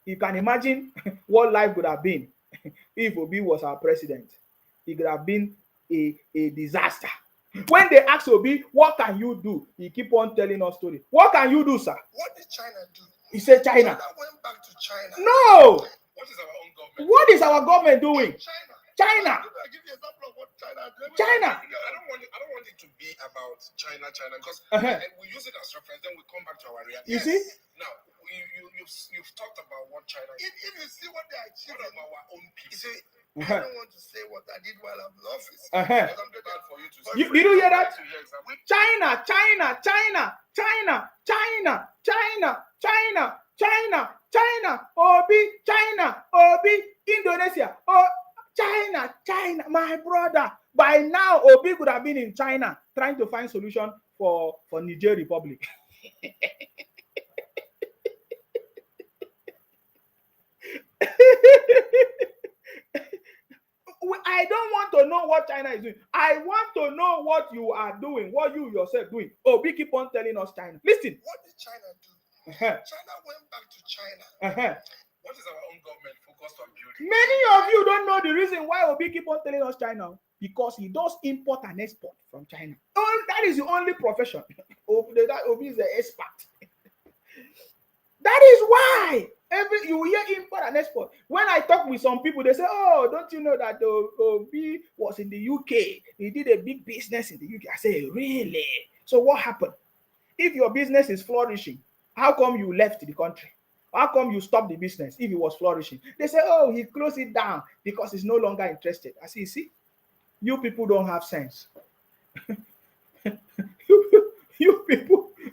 You can imagine what life would have been if Obi was our president. It could have been a disaster. When they ask Obi, what can you do? He keep on telling us story. What can you do, sir? What did China do? He said China. China went back to China. No! What is our own government? What is our government doing? China. I'll give you an example of what China did. China. I don't want it to be about China, because we use it as reference, then we come back to our reality. You see? Now, you've talked about what China If you see what they achieved, what about our own people? you see, I don't want to say what I did while I'm in office. Because I'm bad for you to say. Did you hear that? To hear exactly. China, China, China, China, China, China, China, China, China, Obi, China, Obi, Indonesia, oh, China, China, my brother. By now, Obi could have been in China trying to find solution for Niger Republic. I don't want to know what China is doing. I want to know what you are doing, what you yourself doing. Obi keep on telling us China. Listen. What did China do? China went back to China. What is our own government focused on building? Many of you don't know the reason why Obi keep on telling us China, because he does import and export from China. That is the only profession. Obi is the expert. That is why you hear import and export. When I talk with some people, they say, "Oh, don't you know that Obi was in the UK? He did a big business in the UK." I say, "Really? So what happened? If your business is flourishing, how come you left the country? How come you stopped the business if it was flourishing?" They say, "Oh, he closed it down because he's no longer interested." I say, "See, you people don't have sense.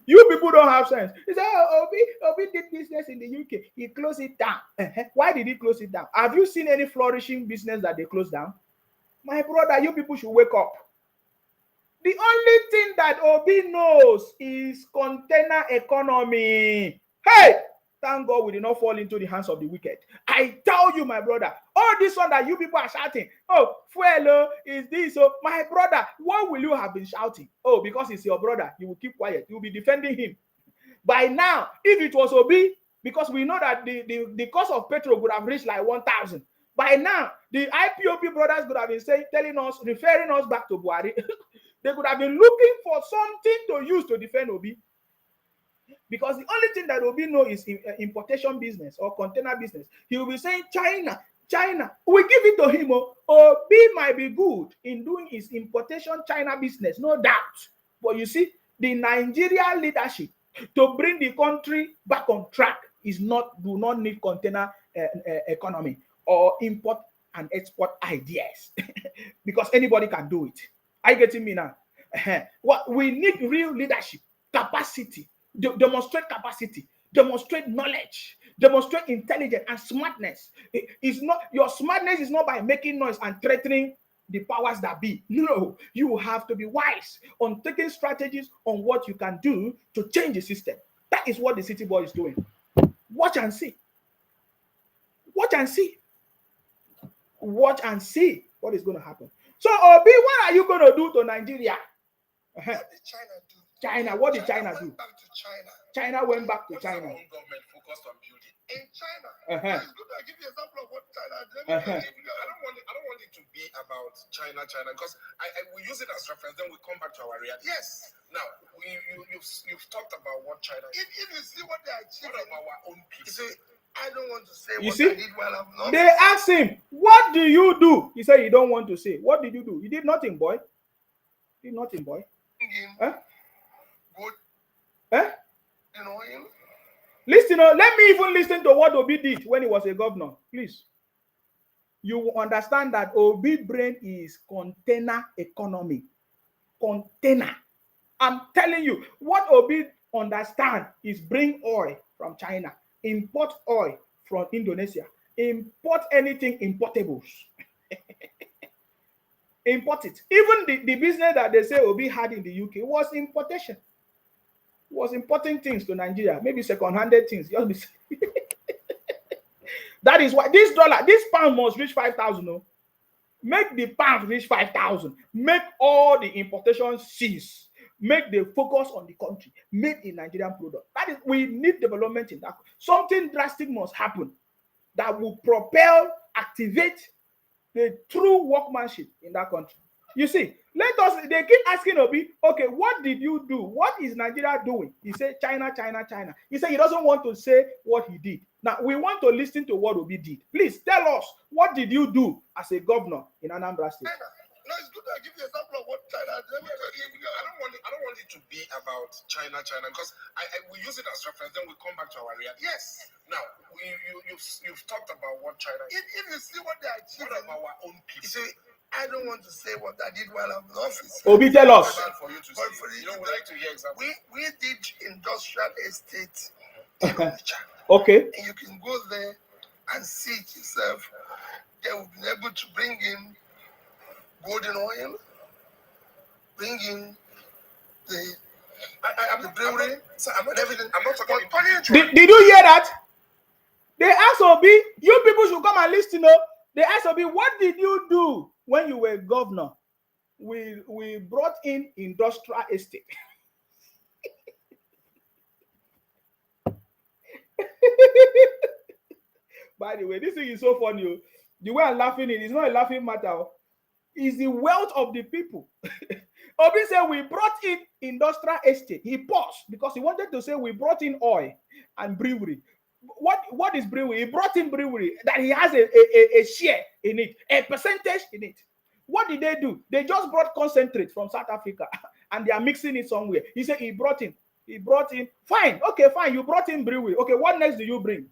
you people don't have sense. He said, oh, Obi did business in the UK. He closed it down. Why did he close it down? Have you seen any flourishing business that they closed down? My brother, you people should wake up. The only thing that Obi knows is container economy. Hey, thank God we did not fall into the hands of the wicked. I tell you, my brother, all this one that you people are shouting, oh, fuelo is this. Oh, my brother, what will you have been shouting? Oh, because it's your brother, you will keep quiet. You will be defending him. By now, if it was Obi, because we know that the cost of petrol would have reached like 1,000. By now, the IPOP brothers would have been telling us, referring us back to Buhari. They could have been looking for something to use to defend Obi. Because the only thing that Obi knows is importation business or container business. He will be saying, China. We give it to him. Obi might be good in doing his importation China business, no doubt. But you see, the Nigerian leadership to bring the country back on track do not need container economy or import and export ideas. Because anybody can do it. Are you getting me now? What we need real leadership, capacity, demonstrate capacity, demonstrate knowledge, demonstrate intelligence and smartness. It's not your smartness is not by making noise and threatening the powers that be. No, you have to be wise on taking strategies on what you can do to change the system. That is what the city boy is doing. Watch and see. Watch and see. Watch and see what is going to happen. So, Obi, what are you going to do to Nigeria? What did China do? China, what did China do? Went back to China. China went back to What's China. our own government focused on building? In China. Uh-huh. It's good. I give you an example of what China did. I don't want it to be about China, because we use it as reference, then we come back to our reality. Yes. Now, you've talked about what China did. If you see what they achieved, What about our own people? you see, I don't want to say You what see? I did while I'm not. They asked him, what do you do? He said, you don't want to say. What did you do? You did nothing, boy. You did nothing, boy. Huh? Good. Huh? You know him? Listen, let me even listen to what Obi did when he was a governor. Please. You will understand that Obi brain is container economy. Container. I'm telling you, what Obi understand is bring oil from China, import oil from Indonesia, import anything importables. Import it. Even the business that they say Obi had in the UK was importation. Was importing things to Nigeria, maybe second-handed things. That is why this pound must reach 5,000. No? Make the pound reach 5,000. Make all the importations cease. Make the focus on the country. Make the Nigerian product. That is, we need development in that. Something drastic must happen that will propel, activate the true workmanship in that country. You see, they keep asking Obi, okay, what did you do? What is Nigeria doing? He said, China. He said he doesn't want to say what he did. Now, we want to listen to what Obi did. Please tell us, what did you do as a governor in Anambra State? China. No, it's good. I give you an example of what China did. I don't want it to be about China, because we use it as reference, then we come back to our reality. Yes. Now, you've talked about what China did. If you see what they achieved, What about our own people? you see, I don't want to say what I did while I'm in office. Obi, tell us. For you to see. We like to hear examples. We did industrial estate in Onitsha. Okay. And you can go there and see it yourself. They will be able to bring in golden oil, bring in the brewery. I'm not talking. Did you hear that? They asked Obi, you people should come and listen. They asked Obi, what did you do when you were governor? We brought in industrial estate. By the way, this thing is so funny. The way I'm laughing, it's not a laughing matter. It's the wealth of the people. Obi said we brought in industrial estate. He paused because he wanted to say we brought in oil and brewery. What is brewery? He brought in brewery that he has a share in it, a percentage in it. What did they do? They just brought concentrate from South Africa and they are mixing it somewhere. He said he brought in. Fine. Okay, fine. You brought in brewery. Okay, what next do you bring?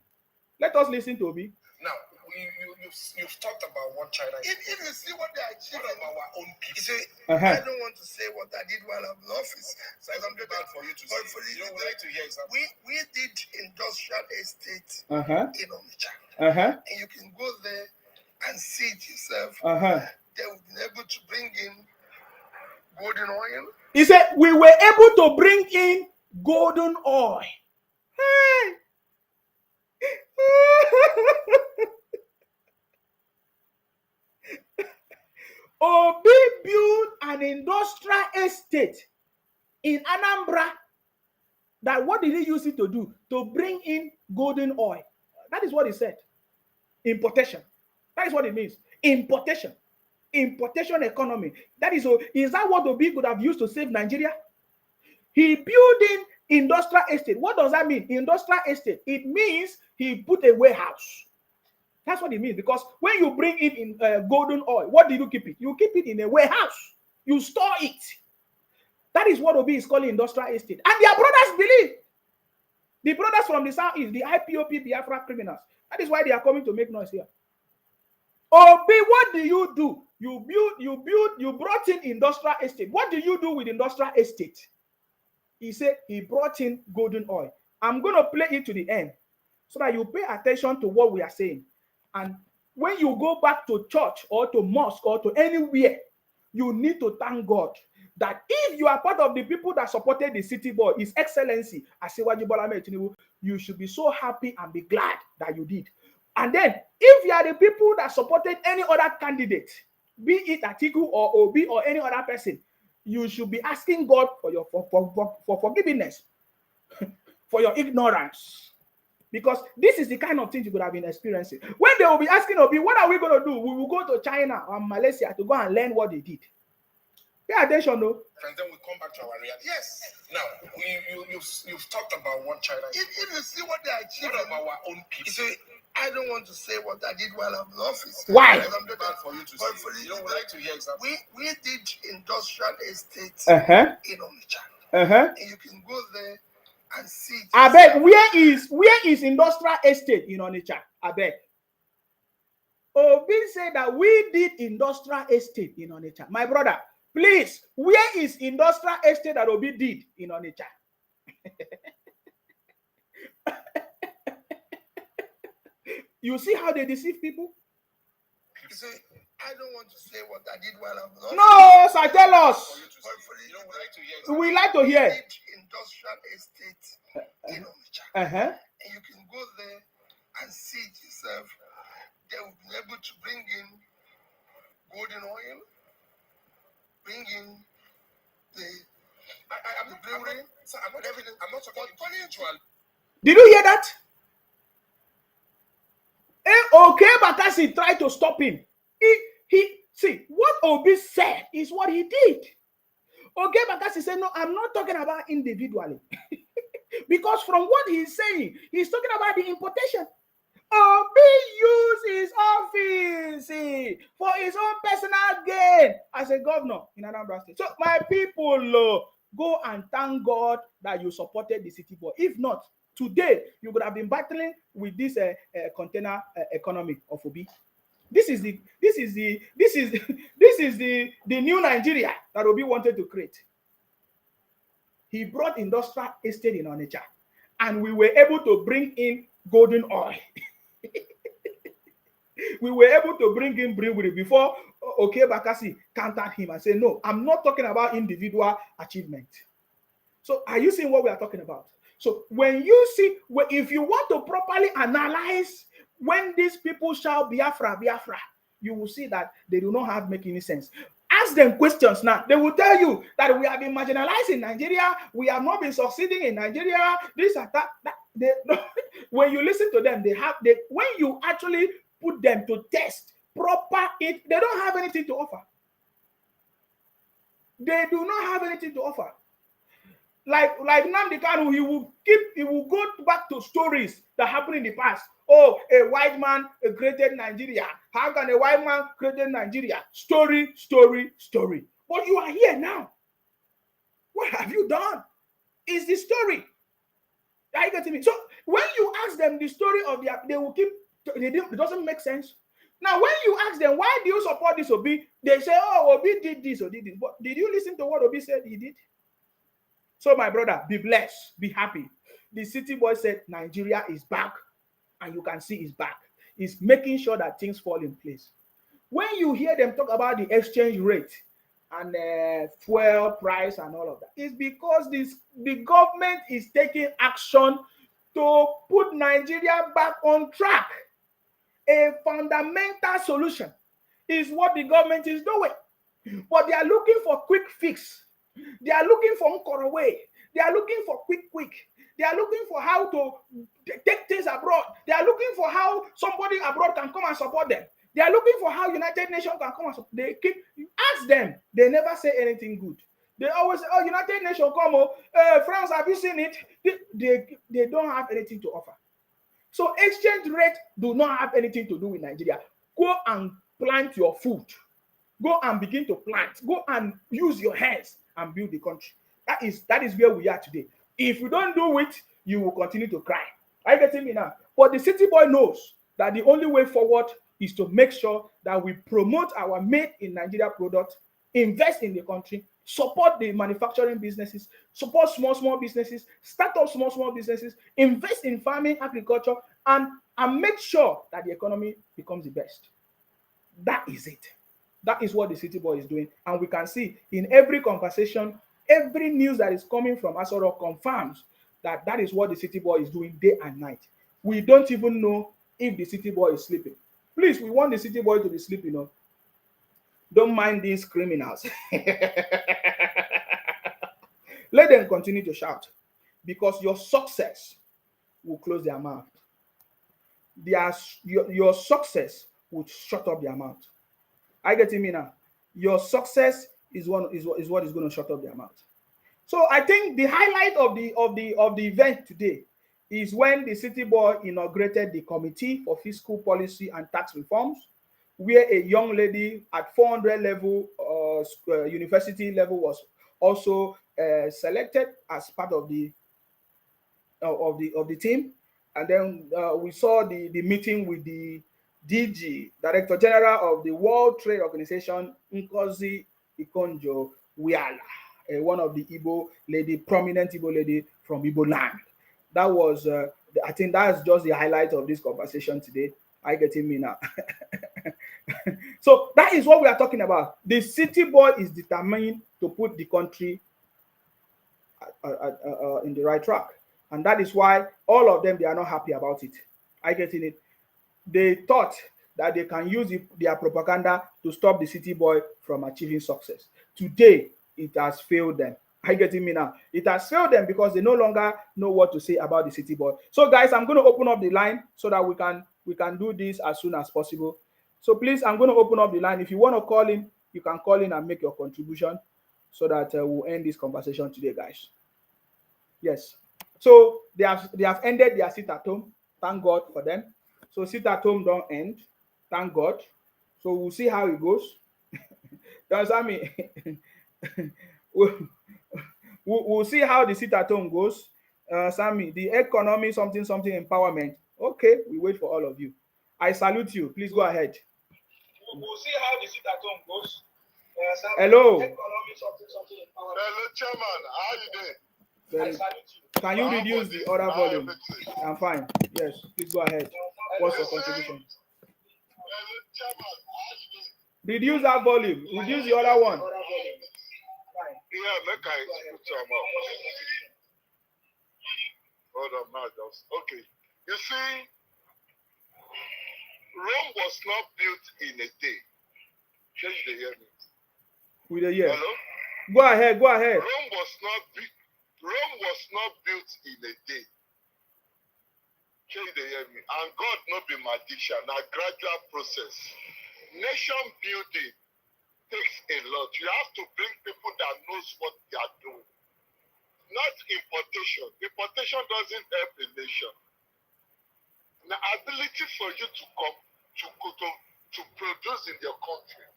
Let us listen to Obi. Now, you've talked about what China. If you see what they are achieving, what of our own people. You see, Uh-huh. I don't want to say what I did while I'm in office. So I'm bad for you to say. You would like to hear exactly. We did industrial estate in Onitsha. And you can go there and see it yourself. They would be able to bring in golden oil. He said we were able to bring in golden oil. Hey. Obi built an industrial estate in Anambra. That what did he use it to do? To bring in golden oil. That is what he said. Importation. That is what it means. Importation. Importation economy. Is that what Obi could have used to save Nigeria? He built in industrial estate. What does that mean? Industrial estate. It means he put a warehouse. That's what it means. Because when you bring in golden oil, what do you keep it? You keep it in a warehouse. You store it. That is what Obi is calling industrial estate. And their brothers believe. The brothers from the southeast, the IPOP Biafra criminals. That is why they are coming to make noise here. Obi, what do? You brought in industrial estate. What do you do with industrial estate? He said he brought in golden oil. I'm going to play it to the end so that you pay attention to what we are saying. And when you go back to church or to mosque or to anywhere, you need to thank God that if you are part of the people that supported the city boy, His Excellency Asiwaju Bola Ahmed Tinubu, you should be so happy and be glad that you did. And then, if you are the people that supported any other candidate, be it Atiku or Obi or any other person, you should be asking God for your for forgiveness, for your ignorance. Because this is the kind of things you could have been experiencing. When they will be asking Obi, what are we going to do? We will go to China or Malaysia to go and learn what they did. Pay attention, though. And then we come back to our reality. Yes. Now, you've talked about what China. If you see what they are achieving, what of our own people. You see, I don't want to say what I did while I'm in office. Why? I'm bad for you to say. You would like to hear exactly. We did industrial estate in Onitsha. And you can go there and see. I beg, where is industrial estate in Onitsha? I beg. Obi said that we did industrial estate in Onitsha. My brother, please, where is industrial estate that Obi did in Onitsha? You see how they deceive people? You see, I don't want to say what I did while I'm not. No, sir, tell us. We like to hear. Industrial estate in Onitsha. And you can go there and see it yourself. They will be able to bring in golden oil, bring in the brewery. I'm not talking individual. Did you hear that? Okay, Bakassi tried to stop him. He see what Obi said is what he did. Okay, Bakassi said, no, I'm not talking about individually. Because from what he's saying, he's talking about the importation. Obi used his office for his own personal gain as a governor in Anambra State. So my people, go and thank God that you supported the city boy. If not, today you would have been battling with this container economy of Obi. This is the new Nigeria that Obi wanted to create. He brought industrial estate in Onitsha, and we were able to bring in golden oil. We were able to bring in brewery before Okay Bakassi countered him and said, no, I'm not talking about individual achievement. So are you seeing what we are talking about? So when you see, if you want to properly analyze when these people shout Biafra, Biafra, you will see that they do not have make any sense. Ask them questions now. They will tell you that we have been marginalized in Nigeria. We have not been succeeding in Nigeria. This and that. When you listen to them, when you actually put them to test they don't have anything to offer. They do not have anything to offer. Like Nnamdi Kanu, he will go back to stories that happened in the past. Oh, a white man created Nigeria. How can a white man create Nigeria? Story, story, story. But you are here now. What have you done? It's the story. Are you getting me? So when you ask them the story of they will keep It doesn't make sense. Now, when you ask them, why do you support this Obi? They say, oh, Obi did this or did this. But did you listen to what Obi said he did? So, my brother, be blessed, be happy. The city boy said, Nigeria is back, and you can see it's back. It's making sure that things fall in place. When you hear them talk about the exchange rate and fuel price and all of that, it's because the government is taking action to put Nigeria back on track. A fundamental solution is what the government is doing. But they are looking for quick fix. They are looking for way. They are looking for quick. They are looking for how to take things abroad. They are looking for how somebody abroad can come and support them. They are looking for how United Nations can come and support. They keep ask them. They never say anything good. They always say, "Oh, United Nations come. France, have you seen it?" They don't have anything to offer. So exchange rate do not have anything to do with Nigeria. Go and plant your food. Go and begin to plant. Go and use your hands and build the country. That is where we are today. If you don't do it, you will continue to cry. Are you getting me now? But the city boy knows that the only way forward is to make sure that we promote our made in Nigeria product, invest in the country, support the manufacturing businesses, support small businesses, start up small businesses, invest in farming, agriculture, and make sure that the economy becomes the best. That is it. That is what the city boy is doing. And we can see in every conversation, every news that is coming from Asoro confirms that that is what the city boy is doing day and night. We don't even know if the city boy is sleeping. Please, we want the city boy to be sleeping. Don't mind these criminals. Let them continue to shout, because your success will close their mouth. Your success will shut up their mouth. I get me now. Your success is what is going to shut up their mouth. So I think the highlight of the event today is when the city boy inaugurated the Committee for Fiscal Policy and Tax Reforms, where a young lady at 400 level university level was also selected as part of the team. And then we saw the meeting with the DG, Director General of the World Trade Organization, Okonjo-Iweala, one of the prominent Igbo lady from Igbo land. That was, I think that's just the highlight of this conversation today. I get me now. So that is what we are talking about. The city boy is determined to put the country in the right track. And that is why all of them, they are not happy about it. I get it. They thought that they can use their propaganda to stop the city boy from achieving success. Today, it has failed them. I get me now. It has failed them because they no longer know what to say about the city boy. So, guys, I'm going to open up the line so that we can do this as soon as possible. So, please, I'm going to open up the line. If you want to call in, you can call in and make your contribution so that we'll end this conversation today, guys. Yes. So they have ended their sit at home. Thank God for them. So sit at home don't end. Thank God. So we'll see how it goes. You understand me? we'll see how the sit at home goes. Sammy, the economy something empowerment. Okay, we wait for all of you. I salute you. Please go ahead. We'll see how the sit at home goes. Hello. Hello, Chairman. How are you doing? Can you reduce the other volume? I'm fine. Yes, please go ahead. What's your contribution? Reduce that volume. Reduce the other one. Yeah, make I put some up. Hold on, just okay. You see, Rome was not built in a day. Change the hear me. With a year. Hello? Go ahead. Rome was not built in a day. Change the hear me. And God not be magician, a gradual process. Nation building takes a lot. You have to bring people that knows what they are doing. Not importation. Importation doesn't help a nation. The ability for you to come to produce in your country.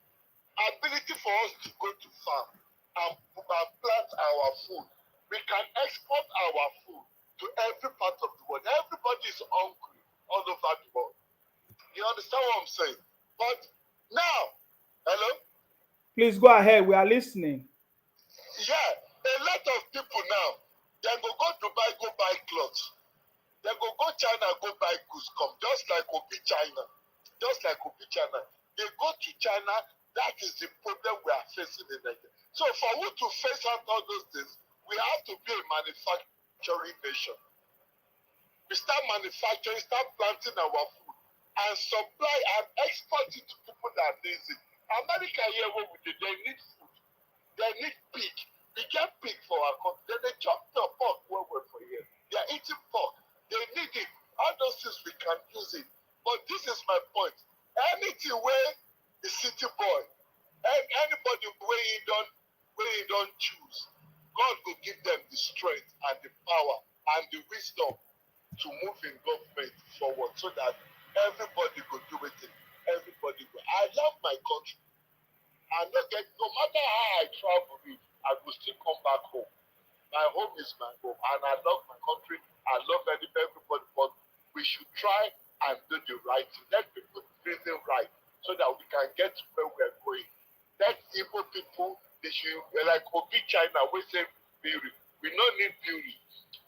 Ability for us to go to farm and plant our food. We can export our food to every part of the world. Everybody is hungry all over the world. You understand what I'm saying? But now, hello? Please go ahead. We are listening. Yeah, a lot of people now, they go Dubai, go buy clothes. They go China, go buy goods, come. Just like Obi China. Just like Obi China. They go to China. That is the problem we are facing in Nigeria. So for you to face out all those things, we have to be a manufacturing nation. We start manufacturing, start planting our food, and supply and export it to people that need it. America here, what we do, they need food. They need pig. We get pig for our country. Then they chop the pork well for here. They are eating pork. They need it. All those things we can use it. But this is my point. Anything where the city boy, and anybody where he don't choose, God will give them the strength and the power and the wisdom to move in government forward so that everybody could do it. Everybody could. I love my country. And no matter how I travel, I will still come back home. My home is my home, and I love my country. I love everybody, but we should try and do the right thing. Let people do the right so that we can get to where we are going. Let Igbo people, they should, like Obi China, we say beauty. We don't need beauty.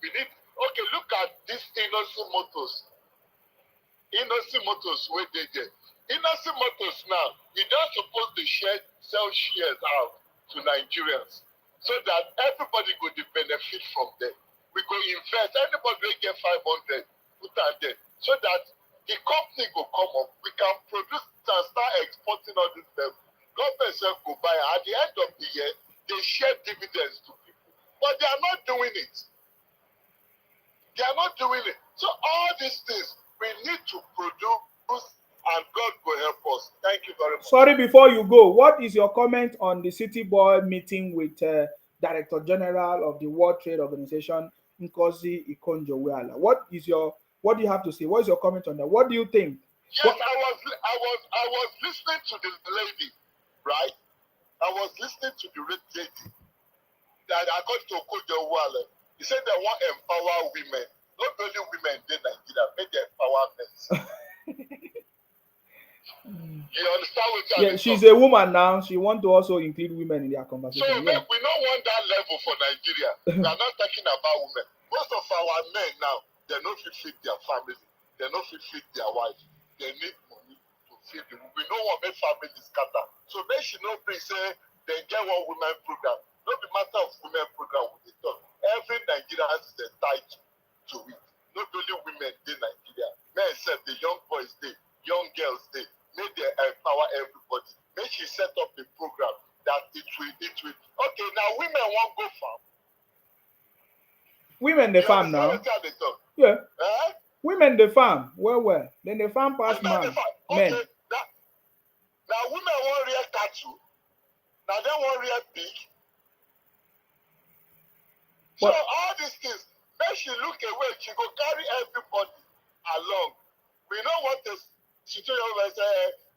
We need, okay, look at these innocent motors. Innocent motors, where they did. Innocent motors now, you don't suppose to sell shares out to Nigerians so that everybody could benefit from them. We could invest, anybody will get 500, put that there, so that the company will come up, we can produce and start exporting all this stuff. Government self will buy. At the end of the year, they share dividends to people. But they are not doing it. They are not doing it. So all these things, we need to produce, and God will help us. Thank you very much. Sorry, before you go, what is your comment on the City Boy meeting with Director General of the World Trade Organization, Okonjo-Iweala? What do you have to say? What is your comment on that? What do you think? Yes, I was listening to the lady, right? I was listening to the lady that according to Okonjo-Iweala, he said they want to empower women. Not only women in Nigeria, make them empower men. You understand what I'm saying? Yeah, she's a woman now. She wants to also include women in their conversation. So we don't want that level for Nigeria. We are not talking about women. Most of our men now, they don't feed their family. They don't feed their wife. They need money to feed them. We don't want make families scatter. So they should not bring say they get one women program. Not the matter of women program with the talk. Every Nigerian is entitled to it. Not only women in Nigeria. Men said the young boys they, young girls they. Make they empower everybody. Make she set up a program that it will. Okay, now women won't go farm. Women the farm now. Yeah. Women the farm. Well. Then the farm past man. Okay. Now women want real cattle. Now they want real pig. So all these things, make she look away. She go carry everybody along. We don't want this situation where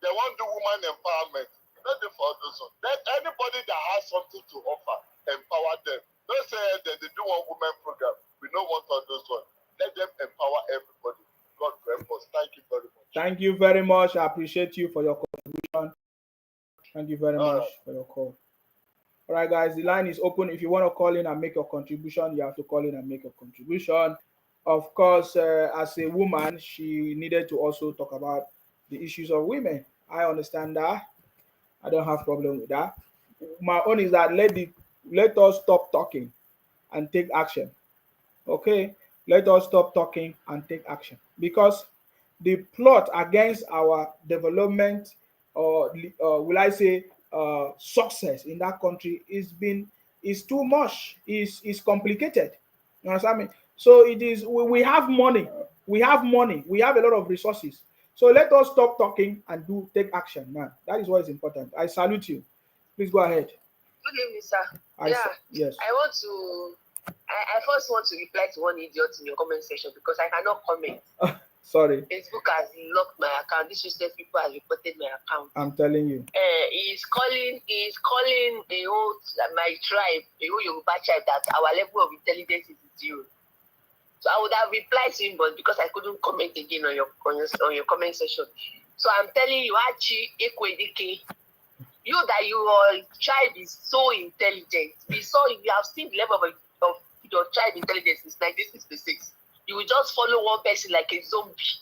they want to do woman empowerment. Not for those ones. Let anybody that has something to offer, empower them. Don't say that they do one woman program. We don't want all those ones. Let them empower everybody. God help us. Thank you very much. Thank you very much. I appreciate you for your contribution. Thank you very much for your call. All right, guys, the line is open. If you want to call in and make your contribution, you have to call in and make a contribution. Of course, as a woman, she needed to also talk about the issues of women. I understand that. I don't have problem with that. My own is that let us stop talking and take action. Okay? Let us stop talking and take action. Because the plot against our development, or will I say success in that country is too much, is complicated. You understand me? So it is, we have money, we have a lot of resources. So let us stop talking and take action, man. That is what is important. I salute you. Please go ahead. Good evening, sir. Yes. I first want to reply to one idiot in your comment section because I cannot comment. Sorry. Facebook has locked my account. Disrespect people has reported my account. I'm telling you. He's calling the whole my tribe, the whole Yoruba tribe, that our level of intelligence is 0. So I would have replied to him, but because I couldn't comment again on your comment section, So I'm telling you, Hachi Ekwedike, you that your tribe is so intelligent. We have seen the level of your tribe intelligence since 1966. You will just follow one person like a zombie.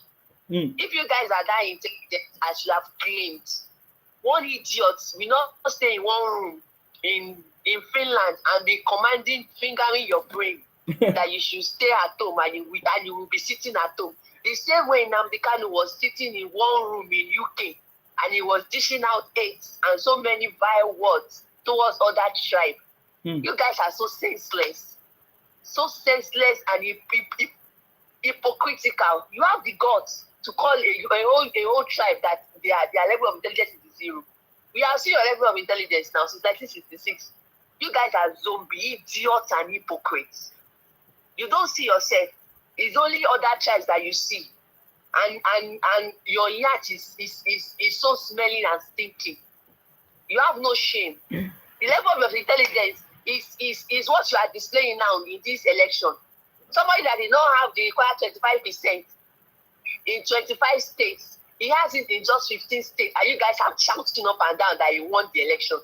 If you guys are that intelligent as you have claimed, one idiot will not stay in one room in Finland and be commanding, fingering your brain that you should stay at home and you will be sitting at home. The same way Nnamdi Kanu was sitting in one room in UK and he was dishing out hate and so many vile words towards other tribe. You guys are so senseless. So senseless and hypocritical. You have the guts to call a whole tribe that their level of intelligence is 0. We have seen your level of intelligence now since 1966. You guys are zombie, idiots, and hypocrites. You don't see yourself. It's only other tribes that you see. And your yacht is so smelling and stinking. You have no shame. The level of intelligence is what you are displaying now in this election. Somebody that did not have the required 25% in 25 states, he has it in just 15 states, and you guys have shouting up and down that you won the election.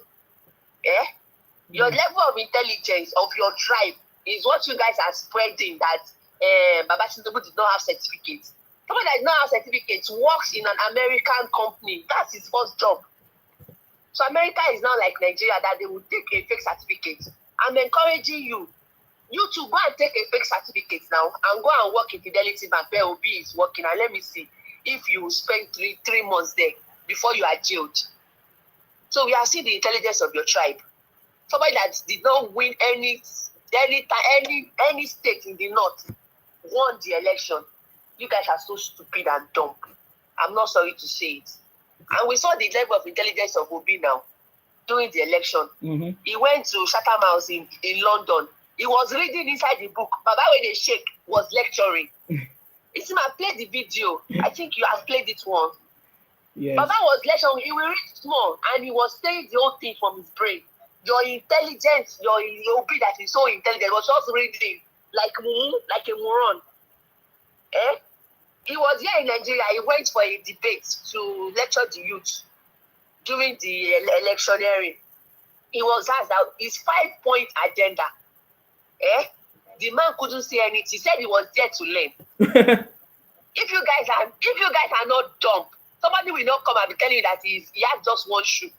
Your level of intelligence of your tribe is what you guys are spreading that Baba Tinubu did not have certificates. Somebody that did not have certificates works in an American company. That's his first job. So America is not like Nigeria that they will take a fake certificate. I'm encouraging you to go and take a fake certificate now and go and work in Fidelity Bank where OB is working, and let me see if you spend three months there before you are jailed. So we are seeing the intelligence of your tribe. Somebody that did not win any state in the north won the election. You guys are so stupid and dumb. I'm not sorry to say it. And we saw the level of intelligence of Obi now during the election. He went to Chatham House in London. He was reading inside the book. Baba when they shake was lecturing. It's him, I played the video. I think you have played it once. Yes. Baba was lecturing. He will read small and he was saying the whole thing from his brain. Your intelligence, your Obi that is so intelligent was just reading like a moron. He was here in Nigeria. He went for a debate to lecture the youth during the electioneering. He was asked that his 5-point agenda. The man couldn't say anything. He said he was there to learn. If you guys are not dumb, somebody will not come and be telling you that he has just one shoe.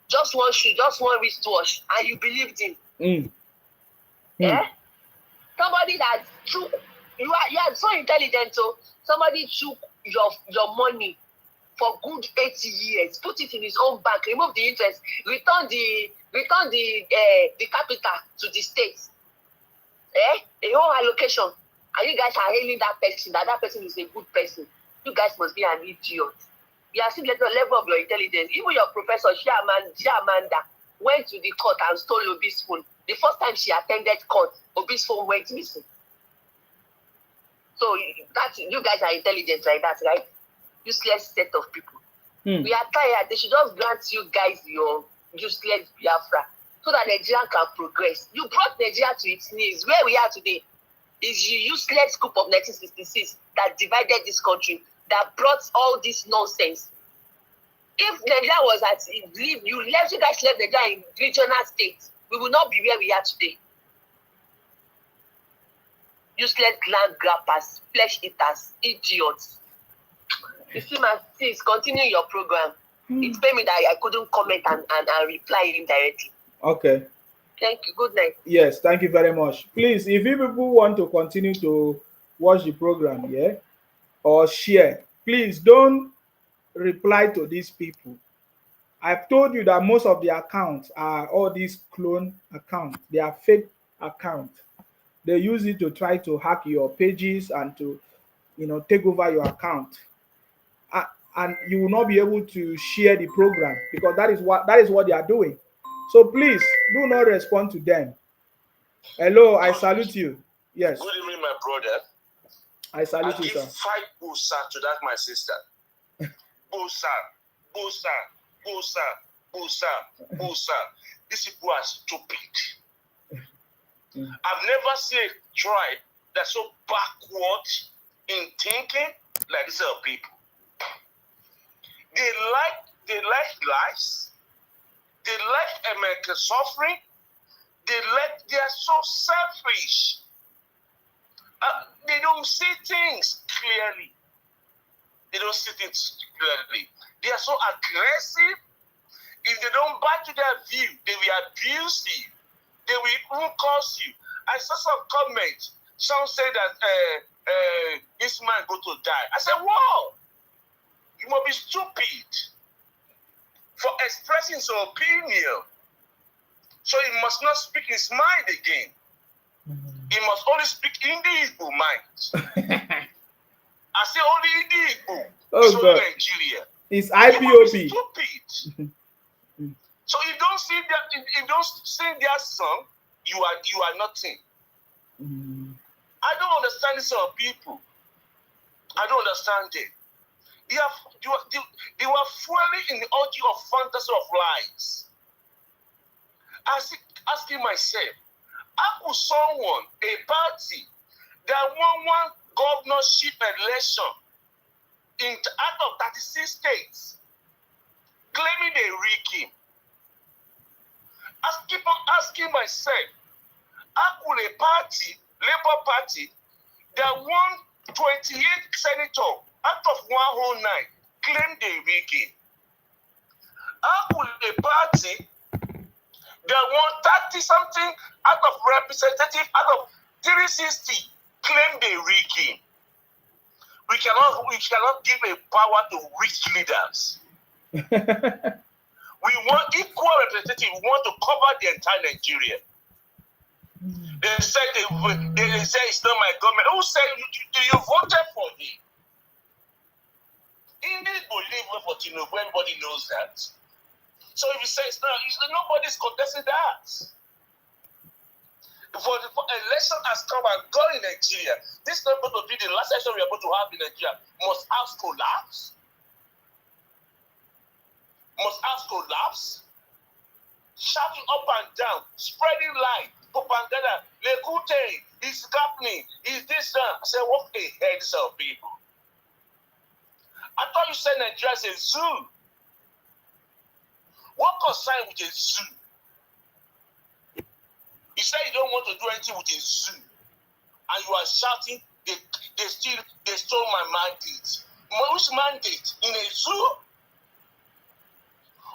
Just one shoe, just one wristwatch, and you believed him. Somebody that took you are so intelligent, so somebody took your money for good 80 years, put it in his own bank, remove the interest, return the capital to the state. A whole allocation. And you guys are hailing that person is a good person. You guys must be an idiot. You are seeing the level of your intelligence. Even your professor, Amanda, went to the court and stole Obi's phone. The first time she attended court, Obi's phone went missing. So you guys are intelligent like that, right? Useless set of people. We are tired. They should just grant you guys your useless Biafra so that Nigeria can progress. You brought Nigeria to its knees. Where we are today is the useless coup of 1966 that divided this country, that brought all this nonsense. If Nigeria was you guys left Nigeria in regional states, we will not be where we are today. Useless land grabbers, flesh eaters, idiots. You see, please continue your program. It's pain me that I couldn't comment and reply indirectly. Okay. Thank you. Good night. Yes, thank you very much. Please, if you people want to continue to watch the program, or share, please don't reply to these people. I've told you that most of the accounts are all these clone accounts. They are fake accounts. They use it to try to hack your pages and to, take over your account. And you will not be able to share the program because that is what they are doing. So please do not respond to them. Hello, I salute you. Yes. Good evening, my brother. I salute you, sir. I give 5 busa to that my sister. Busa, busa, busa, busa, busa. These people are stupid. I've never seen a tribe that's so backward in thinking like these are people. They like lies. They like American suffering. They are so selfish. They don't see things clearly. They don't see things clearly. They are so aggressive. If they don't buy to their view, they will abuse you. They will even curse you. I saw some comments. Some say that this man go to die. I said, wow, you must be stupid for expressing his opinion. So he must not speak his mind again. He must only speak in the Igbo mind. I say only in the Igbo. Oh, it's only God. Nigeria. It's IPOB. Stupid. So you don't see that. If you don't sing their song, you are nothing. I don't understand this sort of people. I don't understand it. They were fueling in the orgy of fantasy of lies. Asking myself, how could someone, a party that won one governorship election out of 36 states, claiming they rigged him? I keep on asking myself, how could a party, Labour Party, that won 28 senators out of 109 claim they rigged him? How could a party that won 30-something out of representative out of 360 claim they rigged him? We cannot give a power to rich leaders. We want equal representative. We want to cover the entire Nigeria. They said they say it's not my government. Who said you voted for him? Indians believe for Tinubu. Everybody knows that. So if you say it's not, nobody's contesting that. For election has come and gone in Nigeria. This is not going to be the last election we are going to have in Nigeria. Must house collapse? Must house collapse? Shouting up and down, spreading lies, propaganda, Lekute, is happening, is this that? I said, what the heads of people? I thought you said Nigeria is a zoo. What concern with a zoo? You say you don't want to do anything with a zoo, and you are shouting, they stole my mandate. Which mandate? In a zoo?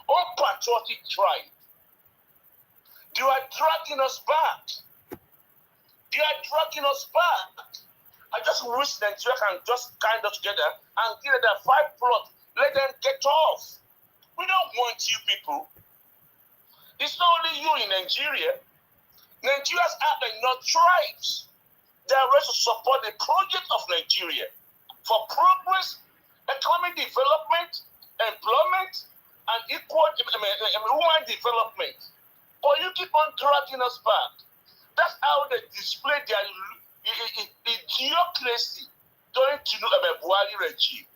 Unpatriotic tribe. They are dragging us back. They are dragging us back. I just wish Nigeria can just kind of together and get that 5 plot. Let them get off. We don't want you people. It's not only you in Nigeria. Nigerians have enough tribes that are ready to support the project of Nigeria for progress, economic development, employment, and equal human development. But you keep on dragging us back. That's how they display their idiocracy during Tinubu regime.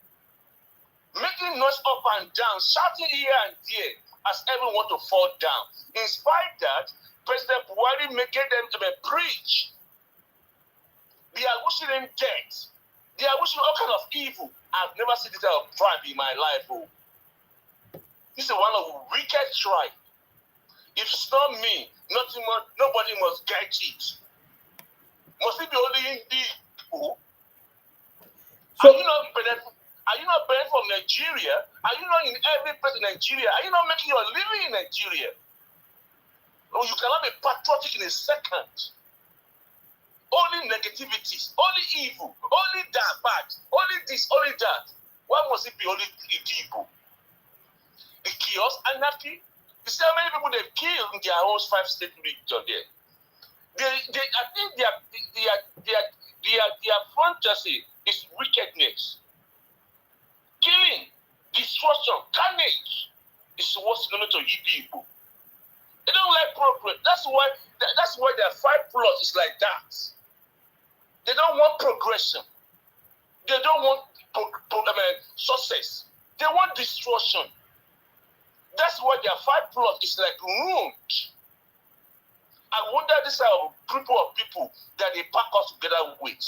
Making noise up and down, shouting here and there as everyone want to fall down. In spite that, President Buhari making them preach. They are wishing him death. They are wishing all kind of evil. I've never seen this kind of tribe in my life. Oh. This is one of the wicked tribe. If it's not me, nobody must get it. Must it be only in the people? So, are you not benefiting from Nigeria? Are you not in every place in Nigeria? Are you not making your living in Nigeria? Oh, you cannot be patriotic in a second. Only negativities, only evil, only that bad, only this, only that. Why must it be only the people? The chaos, anarchy. You see how many people they've killed in their own 5-state region there. I think their fantasy is wickedness. Killing, destruction, carnage is what's going to hit people. They don't like progress. That's why their 5 plot is like that. They don't want progression. They don't want success. They want destruction. That's why their 5 plot is like ruined. I wonder this kind of group of people that they pack us together with.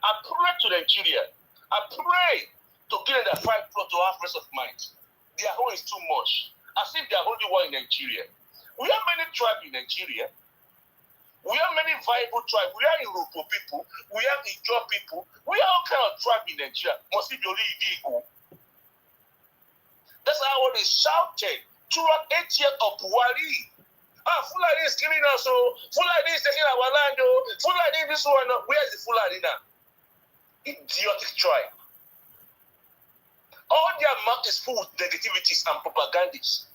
I pray to Nigeria. I pray to get that 5 plot to have rest of mind. their own is too much. As if they are only one in Nigeria. We have many tribes in Nigeria. We have many viable tribes. We have Iroko people. We have Ijo people. We have all kind of tribes in Nigeria. Must be only equal. That's how they shouted throughout 8 years of Buhari. Fulani is killing us. Fulani is taking our land. Fulani this one. Where is the Fulani now? Idiotic tribe. All their mouth is full with negativities and propagandists.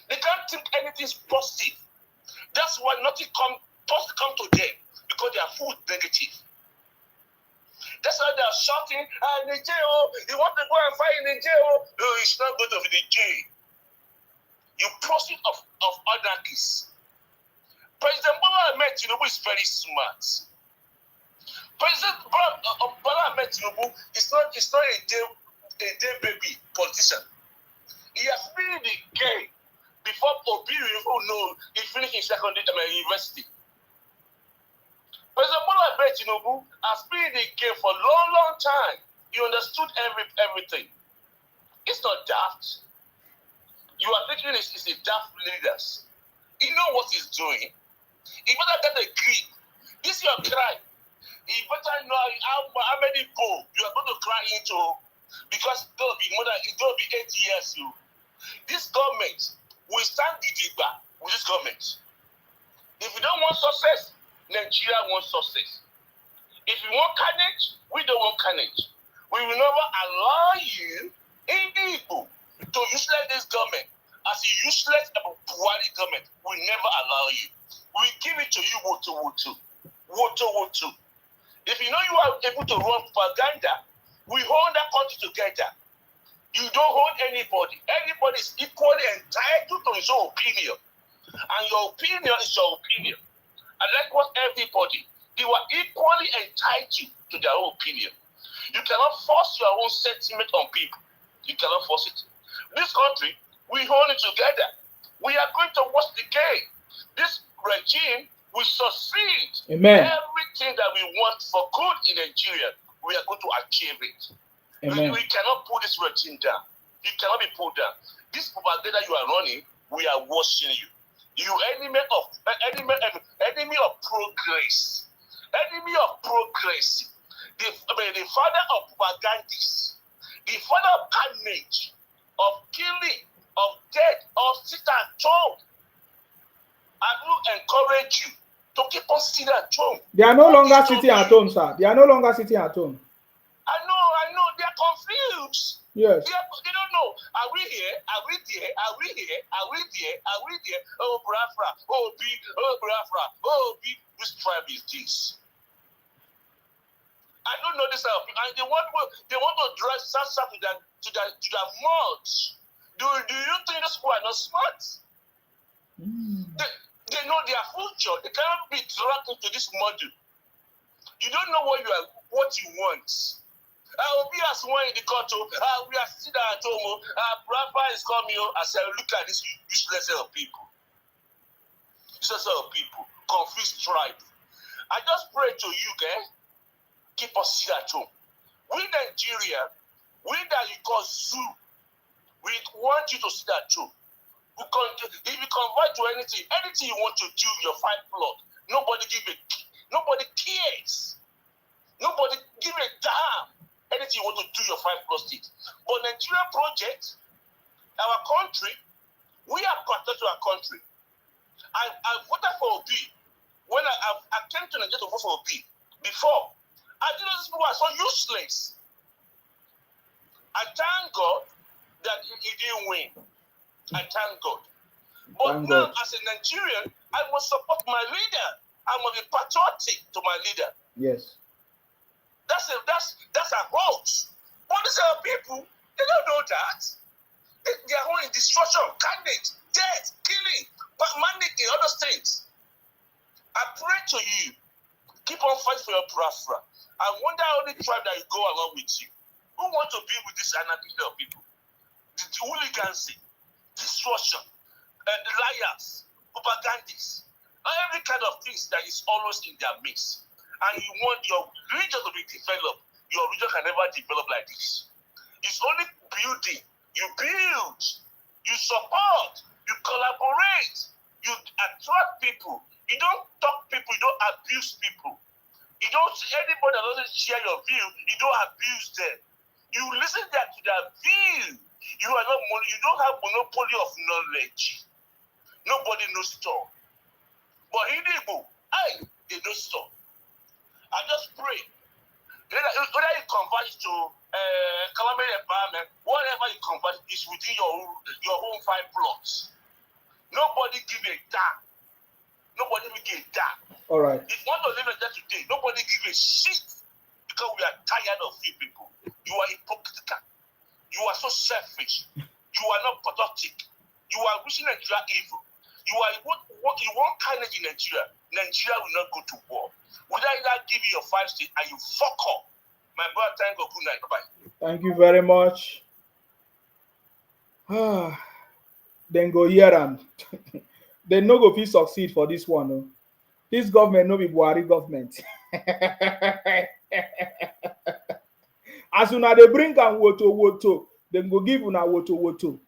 They can't think anything positive. That's why nothing positive come to them because they are full negative. That's why they are shouting, Niger, you want to go and fight in Niger? No, it's not good of Niger. You proceed of anarchists. President Bola Ahmed Tinubu is very smart. President Bola Ahmed Tinubu is not a day baby politician. He has been in the game before Obi even know he finished his secondary university. President Bola Ahmed Tinubu has been in the game for a long time. He understood everything. It's not daft. You are thinking it's a daft leaders. He know what he's doing. He better get a grip. This is your crime. He better know how many goals you are going to cry into because it's going to be 8 years. This government will stand gidigba with this government. If you don't want success, Nigeria wants success. If you want carnage, we don't want carnage. We will never allow you in Igbo to useless this government as a useless Buhari government. We never allow you. We give it to you woto. If you know you are able to run propaganda, we hold that country together. You don't hold anybody. Everybody is equally entitled to his own opinion. And your opinion is your opinion. And like what everybody, they were equally entitled to their own opinion. You cannot force your own sentiment on people. You cannot force it. This country, we hold it together. We are going to watch the game. This regime will succeed. Amen. Everything that we want for good in Nigeria, we are going to achieve it. We cannot pull this regime down. It cannot be pulled down. This propaganda you are running, we are watching you. You enemy of progress. Enemy of progress. The father of propagandists. The father of carnage, of killing, of death, of sit at home. I will encourage you to keep on sitting at home. They are no longer sitting at home, sir. They are no longer sitting at home. I know. They are confused. Yes. They don't know. Are we here? Are we there? Are we here? Are we there? Are we there? Oh, Biafra. Oh, B. Oh, Biafra. Oh, B. Which tribe is this? I don't know this. And they want to drive Sasa to their mouth. Do you think those people are not smart? They know their future. They cannot be dragged into this model. You don't know what you want. I will be as one in the court. We are sitting at home. Brother is coming. I said, look at this useless set of people. Useless set of people. Confused tribe. I just pray to you, guys. Keep us sitting at home. We Nigeria, we that you call zoo, we want you to sit at home. If you convert to anything you want to do, your fight plot, nobody cares. Nobody give a damn. Anything you want to do, your 5 plus state. But Nigeria project, our country, we are connected to our country. I voted for Obi. When I came to Nigeria to vote for Obi, before, I didn't know these people are so useless. I thank God that he didn't win. I thank God. But now, as a Nigerian, I must support my leader. I must be patriotic to my leader. Yes. That's a vote. But these are people, they don't know that. They are only destruction, carnage, death, killing, mandating, other things. I pray to you, keep on fighting for your Biafra. I wonder how the tribe that you go along with you. Who want to be with this anarchy of people? The hooligancy, destruction, liars, propagandists, every kind of things that is always in their midst. And you want your region to be developed. Your region can never develop like this. It's only building You build, you support, you collaborate, you attract people. You don't talk people, you don't abuse people. You don't, anybody that doesn't share your view, you don't abuse them. You listen to their view. You don't have monopoly of knowledge. Nobody knows it all. But Igbo, they know stuff. I just pray. Whether you convert to calamity environment, whatever you convert is within your own 5 plots. Nobody give a damn. Nobody will give a damn. All right. If one of them is there today, nobody give a shit because we are tired of you people. You are hypocritical. You are so selfish. You are not productive. You are wishing Nigeria evil. You want kindness in Nigeria. Nigeria will not go to war. Would I not give you your 5 states and you fuck up? My brother, thank God. Good night. Bye. Thank you very much. Then go here and they no go fit succeed for this one. No. This government no be Buhari government. As una they bring am woto, then go give una woto.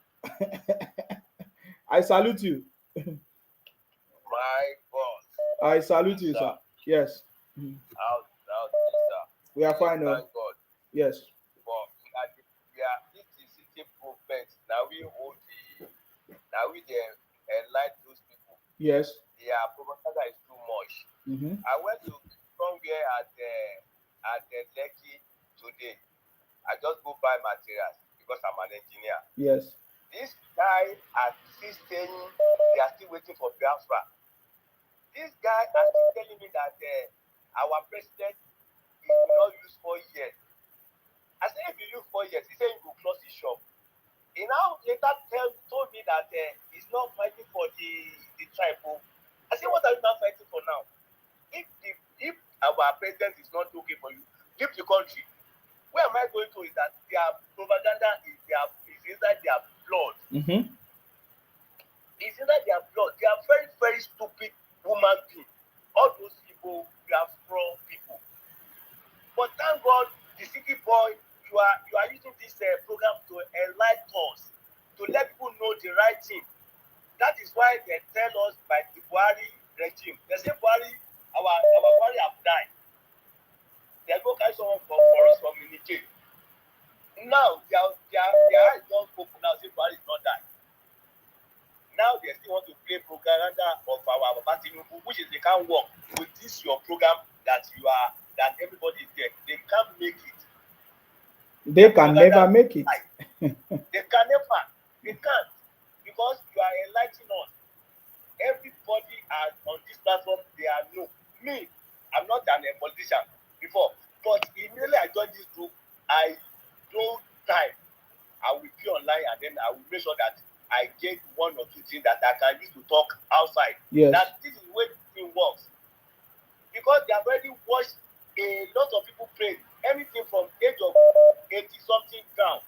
I salute you. My boss. I salute you, sir. Yes. How sir? We are fine now. Thank God. Yes. But this is city movement. Now we enlighten those people. Yes. Their propaganda is too much. I went to somewhere at Lekki today. I just go buy materials because I'm an engineer. Yes. This guy are still saying they are still waiting for Biafra. This guy are still telling me that our president will not use 4 years. I said, if you use 4 years, he said he will close his shop. He now later told me that he's not fighting for the tribe. I said, what are you now fighting for now? If our president is not okay for you, leave the country. Where am I going to is that their propaganda is inside their blood. It's inside their blood. They are very, very stupid human beings. All those people, they are from people. But thank God, the city boy, you are using this program to enlighten us, to let people know the right thing. That is why they tell us by the Buhari regime. They say Buhari, our Buhari have died. They go carry someone for us from Niger. Now their eyes don't open now. Say Buhari is not dying. Now they still want to play propaganda of our Tinubu, which is they can't work with this your program that everybody is there. They can't make it. They can never make it. They can never. They can't, because you are enlightening us. Everybody on this platform, they are no. Me, I'm not a politician before, but immediately I joined this group, I don't time. I will be online and then I will make sure that I get 1 or 2 things that I can use to talk outside. Yes. That this is the way the thing works. Because they have already watched a lot of people pray, anything from age of 80-something down.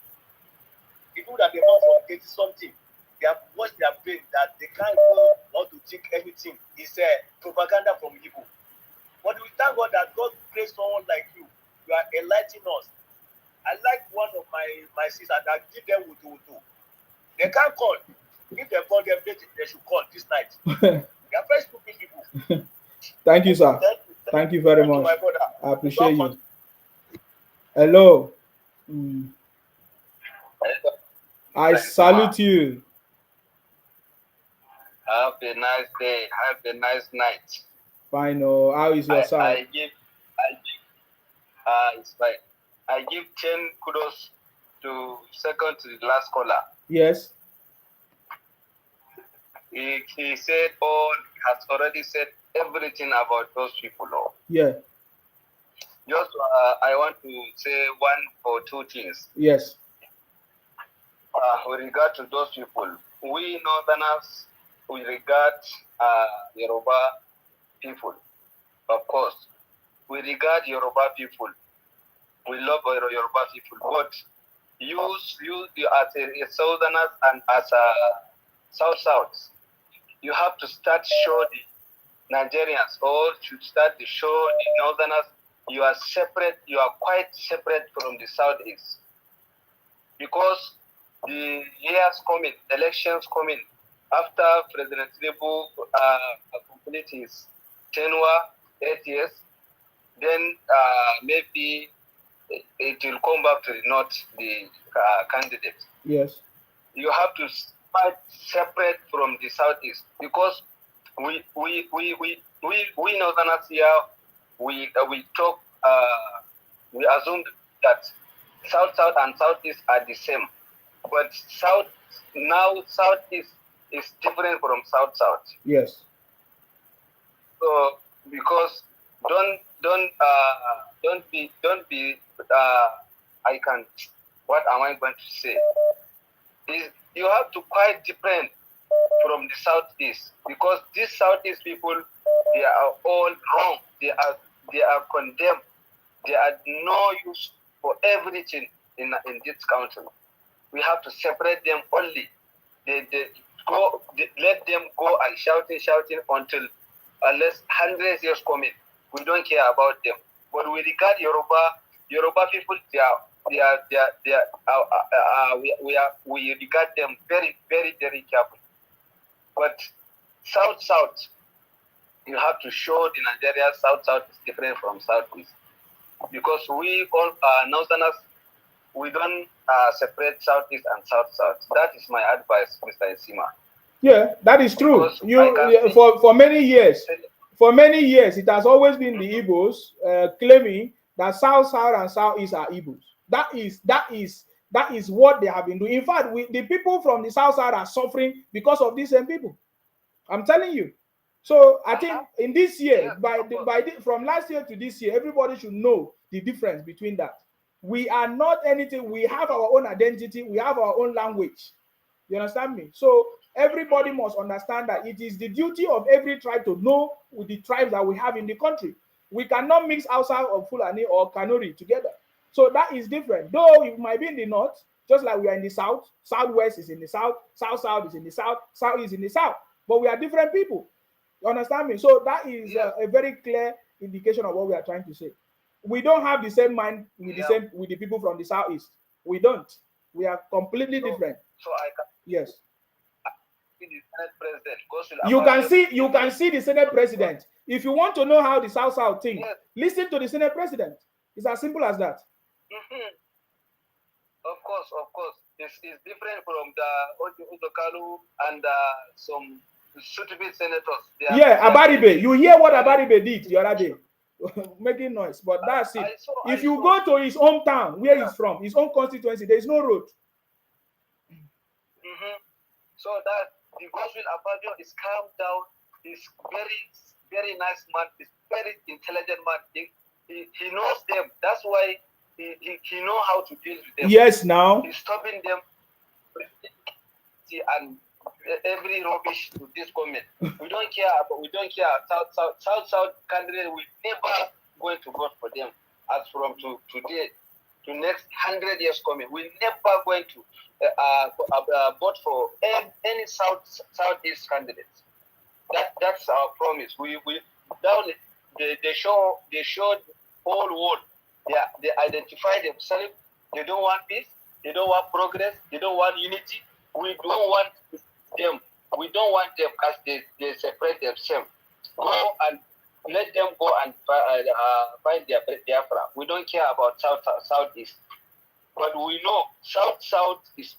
People that they born from 80-something, they have watched their brain that they can't go not to think anything. It's propaganda from evil. But we thank God that God placed someone like you. You are enlightening us. I like one of my sisters that give them wudu. They can't call. If they call them, they should call this night. They are very stupid people. Thank you, sir. Thank you very much. I appreciate you. Hello. I salute you. Have a nice day. Have a nice night. Fine. How is your side? It's fine. I give 10 kudos to the last caller. Yes. He said has already said everything about those people. Yeah. Just I want to say 1 or 2 things. Yes. With regard to those people, we Northerners, we regard Yoruba people, of course. We regard Yoruba people. We love Yoruba people. But you as a Southerners and as a South, you have to start show the Nigerians, or to start to show the Northerners you are separate. You are quite separate from the Southeast, because the years coming, elections coming, after President Tinubu complete his tenure, 8 years, then maybe it will come back to not the candidate. Yes. You have to fight separate from the Southeast, because we Northerners here, we talk, we assume that South and Southeast are the same, but Southeast is different from South. Yes. So because don't be I can, what am I going to say? Is you have to quite different from the Southeast, because these Southeast people, they are all wrong. They are condemned. They are no use for everything in this country. We have to separate them only. Let them go and shouting until unless 100 years coming. We don't care about them. But we regard Yoruba people. We regard them very, very, very carefully. But South, you have to show the Nigeria South is different from Southeast, because we all Northerners, we don't separate Southeast and South. That is my advice, Mr. Isima. Yeah, that is true. For many years, it has always been the Igbos claiming that South and Southeast are Igbos. That is what they have been doing. In fact, the people from the South side are suffering because of these same people. I'm telling you. So I think in this year, from last year to this year, everybody should know the difference between that. We are not anything. We have our own identity. We have our own language. You understand me? So everybody must understand that it is the duty of every tribe to know with the tribes that we have in the country. We cannot mix outside of Fulani or Kanuri together. So that is different. Though it might be in the north, just like we are in the south, southwest is in the south, south is in the south, south is in the south. But we are different people. You understand me? So that is a very clear indication of what we are trying to say. We don't have the same mind with the people from the southeast. We don't. We are completely different. So I can. Yes. The Senate president you can see the Senate president. If you want to know how the South think, listen to the Senate president. It's as simple as that. Of course. It's different from the Okonjo-Iweala and some stupid senators. Abaribe. You hear what Abaribe did the other day? Making noise, but that's it. If you go to his hometown, where he's from, his own constituency, there is no road. So that the Godswill Ababio is calm down. He's very, very nice man. He's very intelligent man. He knows them. That's why he knows how to deal with them. Yes, now he's stopping them and every rubbish to this comment. We don't care. South candidate, we never going to vote for them. As from today to next 100 years coming, we never going to vote for any Southeast candidates. That's our promise. They showed whole world. They identify themselves. They don't want peace. They don't want progress. They don't want unity. We don't want them. We don't want them because they separate themselves. Go and let them go and find their Biafra. We don't care about Southeast. But we know South is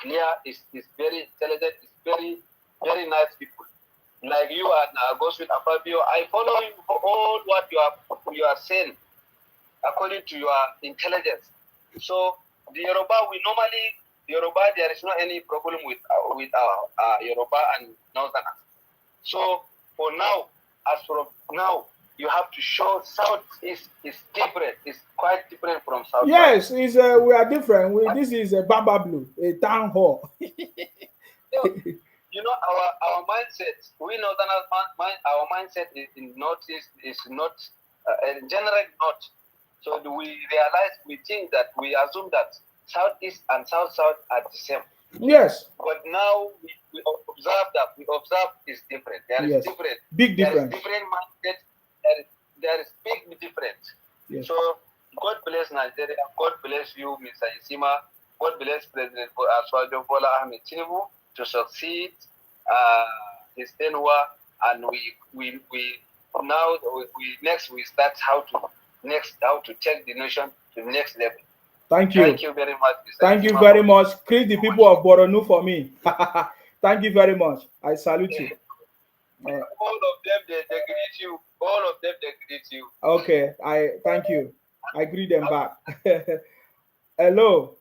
clear, is very intelligent, is very, very nice people. Like you and Godswill Ababio, I follow you for all what you are saying according to your intelligence. So the Yoruba, there is not any problem with Yoruba and Northerners. So for now, as from now, you have to show South is different. It's quite different from South. Yes, we are different. This is a Baba Blue, a town hall. You know, our mindset, we Northerners, our mindset in Northeast is not, in general, not. So we realize, we think that, we assume that Southeast and South are the same. Yes. But now we observe is different. There is different. Big difference. There is different mindset. There is big difference. Yes. So God bless Nigeria. God bless you, Mr. Isima. God bless President Bola Ahmed Tinubu to succeed his tenure, and we start how to take the nation to the next level. Thank you. Thank you very much. Thank you very much. Greet the people of Boronu for me. Thank you very much. I salute you. All of them, they greet you. All of them, they greet you. Okay, I thank you. I greet them back. Hello.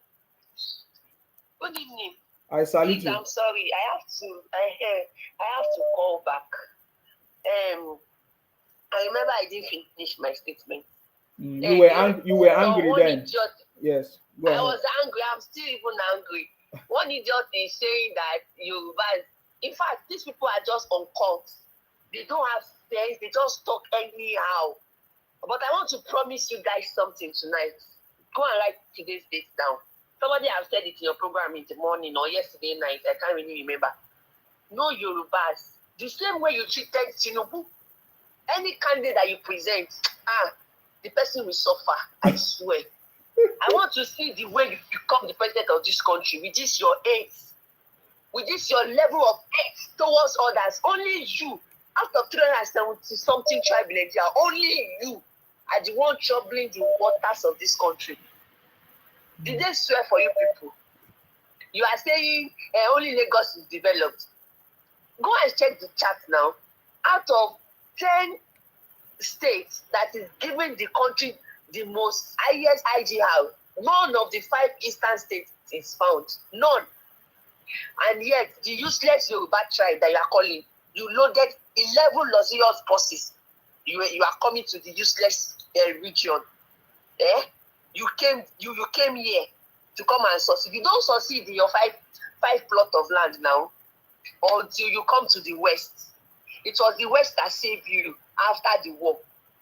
Good evening. I salute you. I'm sorry. I have to call back. I remember I didn't finish my statement. You were angry then. Idiot, yes. I was angry. I'm still even angry. One idiot is saying that Yorubas. In fact, these people are just on cult. They don't have sense. They just talk anyhow. But I want to promise you guys something tonight. Go and write today's date down. Somebody have said it in your program in the morning or yesterday night. I can't really remember. No Yorubas. The same way you treated Tinubu, any candidate that you present, the person will suffer. I swear. I want to see the way you become the president of this country with this your hate, with this your level of hate towards others. Only you, out of 370 something tribal Nigeria, only you are the one troubling the waters of this country. Did they swear for you people? You are saying only Lagos is developed. Go and check the chart now. Out of 10 states that is giving the country the most highest IGR, none of the 5 eastern states is found. None. And yet, the useless Yoruba tribe that you are calling, you loaded 11 luxurious buses. You are coming to the useless region. You came here to come and succeed. You don't succeed in your five plot of land now until you come to the West. It was the West that saved you after the war.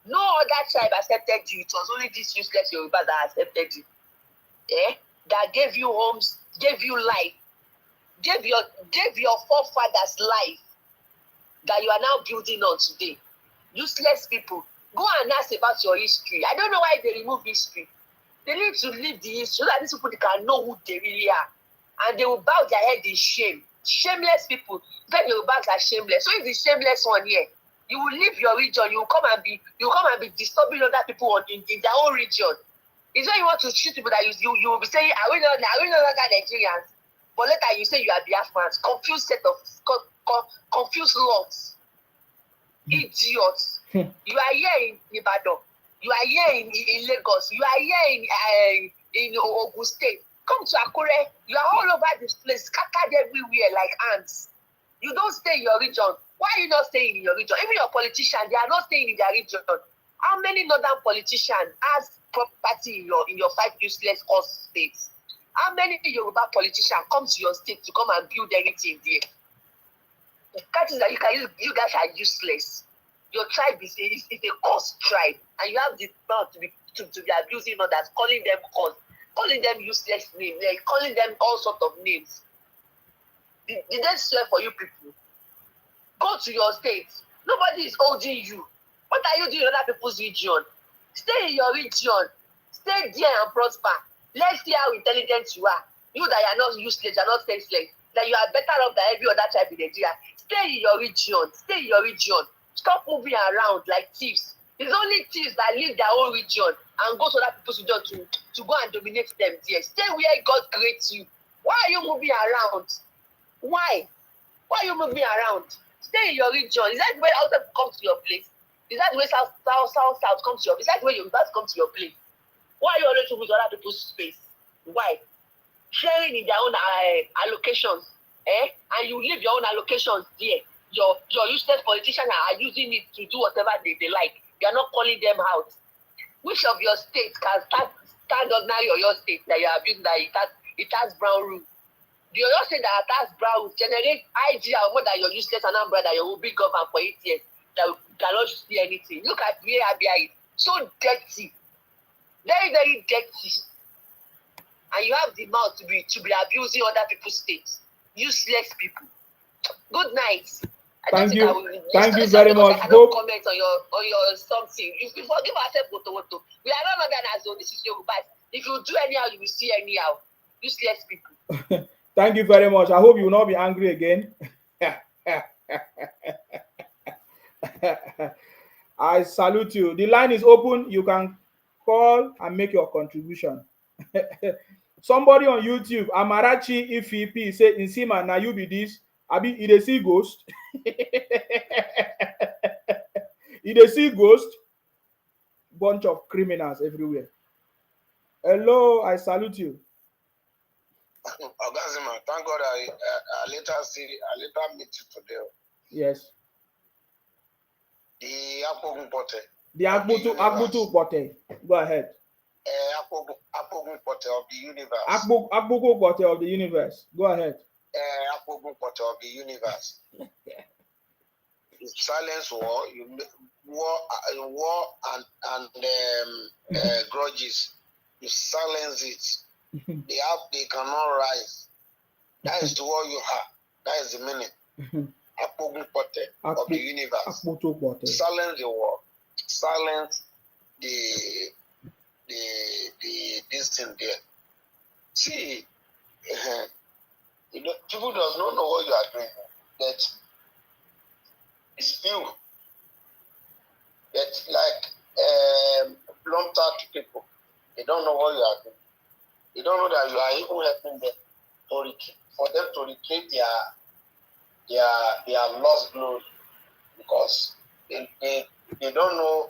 No other tribe accepted you. It was only this useless Yoruba that accepted you. That gave you homes, gave you life, gave your forefathers life that you are now building on today. Useless people. Go and ask about your history. I don't know why they remove history. They need to leave the history so that these people can know who they really are. And they will bow their head in shame. Shameless people. Then your bags are shameless. So if the shameless one here, you will leave your region, you will come and be disturbing other people in their own region. It's when you want to treat people that you will be saying, are we no longer Nigerians? But later you say you are Biafrans. Confused set of confused lots. Idiots. You are here in Ibadan. You are here in Lagos. You are here in Ogun State. Come to Akure. You are all over this place, scattered everywhere like ants. You don't stay in your region. Why are you not staying in your region? Even your politicians, they are not staying in their region. How many northern politicians has property in your 5 useless cost states? How many Yoruba politicians come to your state to come and build anything there? The fact is that you guys are useless. Your tribe is a cost tribe, and you have the power to be abusing others, calling them cost, calling them useless names, like calling them all sorts of names. Did they swear for you people? Go to your state. Nobody is holding you. What are you doing in other people's region? Stay in your region. Stay there and prosper. Let's see how intelligent you are. You that you are not useless, you are not senseless, that you are better off than every other tribe in Nigeria. Stay in your region. Stay in your region. Stop moving around like thieves. It's only thieves that leave their own region and go to other people's region to go and dominate them there. Stay where God creates you. Why are you moving around? Why? Why are you moving around? Stay in your region. Is that the way outside come to your place? Is that the way south comes to your place? Is that the way your bus come to your place? Why are you always moving to other people's space? Why? Sharing in their own allocations, and you leave your own allocations there. Your useless politicians are using it to do whatever they like. You are not calling them out. Which of your states can stand ordinary or your state that you are abusing that it has brown rule? The other state that has brown rule generate IGR more than your useless and umbrella that you will be governed for 8 years that cannot see anything. Look at where Abia is. So dirty. Very, very dirty. And you have the mouth to be abusing other people's states. Useless people. Good night. Thank you very much. I don't comment on your something. If you forgive ourselves, we are not organized. This is Yoruba. If you do anyhow, you will see anyhow. Useless people. Thank you very much. I hope you will not be angry again. I salute you. The line is open. You can call and make your contribution. Somebody on YouTube, Amarachi IFP, say, Insima, now you be this. Abi, you dey see ghost? You dey see ghost? Bunch of criminals everywhere. Hello, I salute you. Ogazima, thank God I later meet you today. Yes. The Apogun Pote. The Akbutu Pote. Go ahead. Apogun Pote of the universe. Akbuku Pote of the universe. Go ahead. Apogun Pote of the universe. You silence war, war and grudges. You silence it. They cannot rise. That is the war you have. That is the meaning. Apogun Pote of the universe. Silence the war. Silence the this thing there. See, people does not know what you are doing. That it's few. That like long-term people, they don't know what you are doing. They don't know that you are even helping them for them to retrieve their lost glory, because they don't know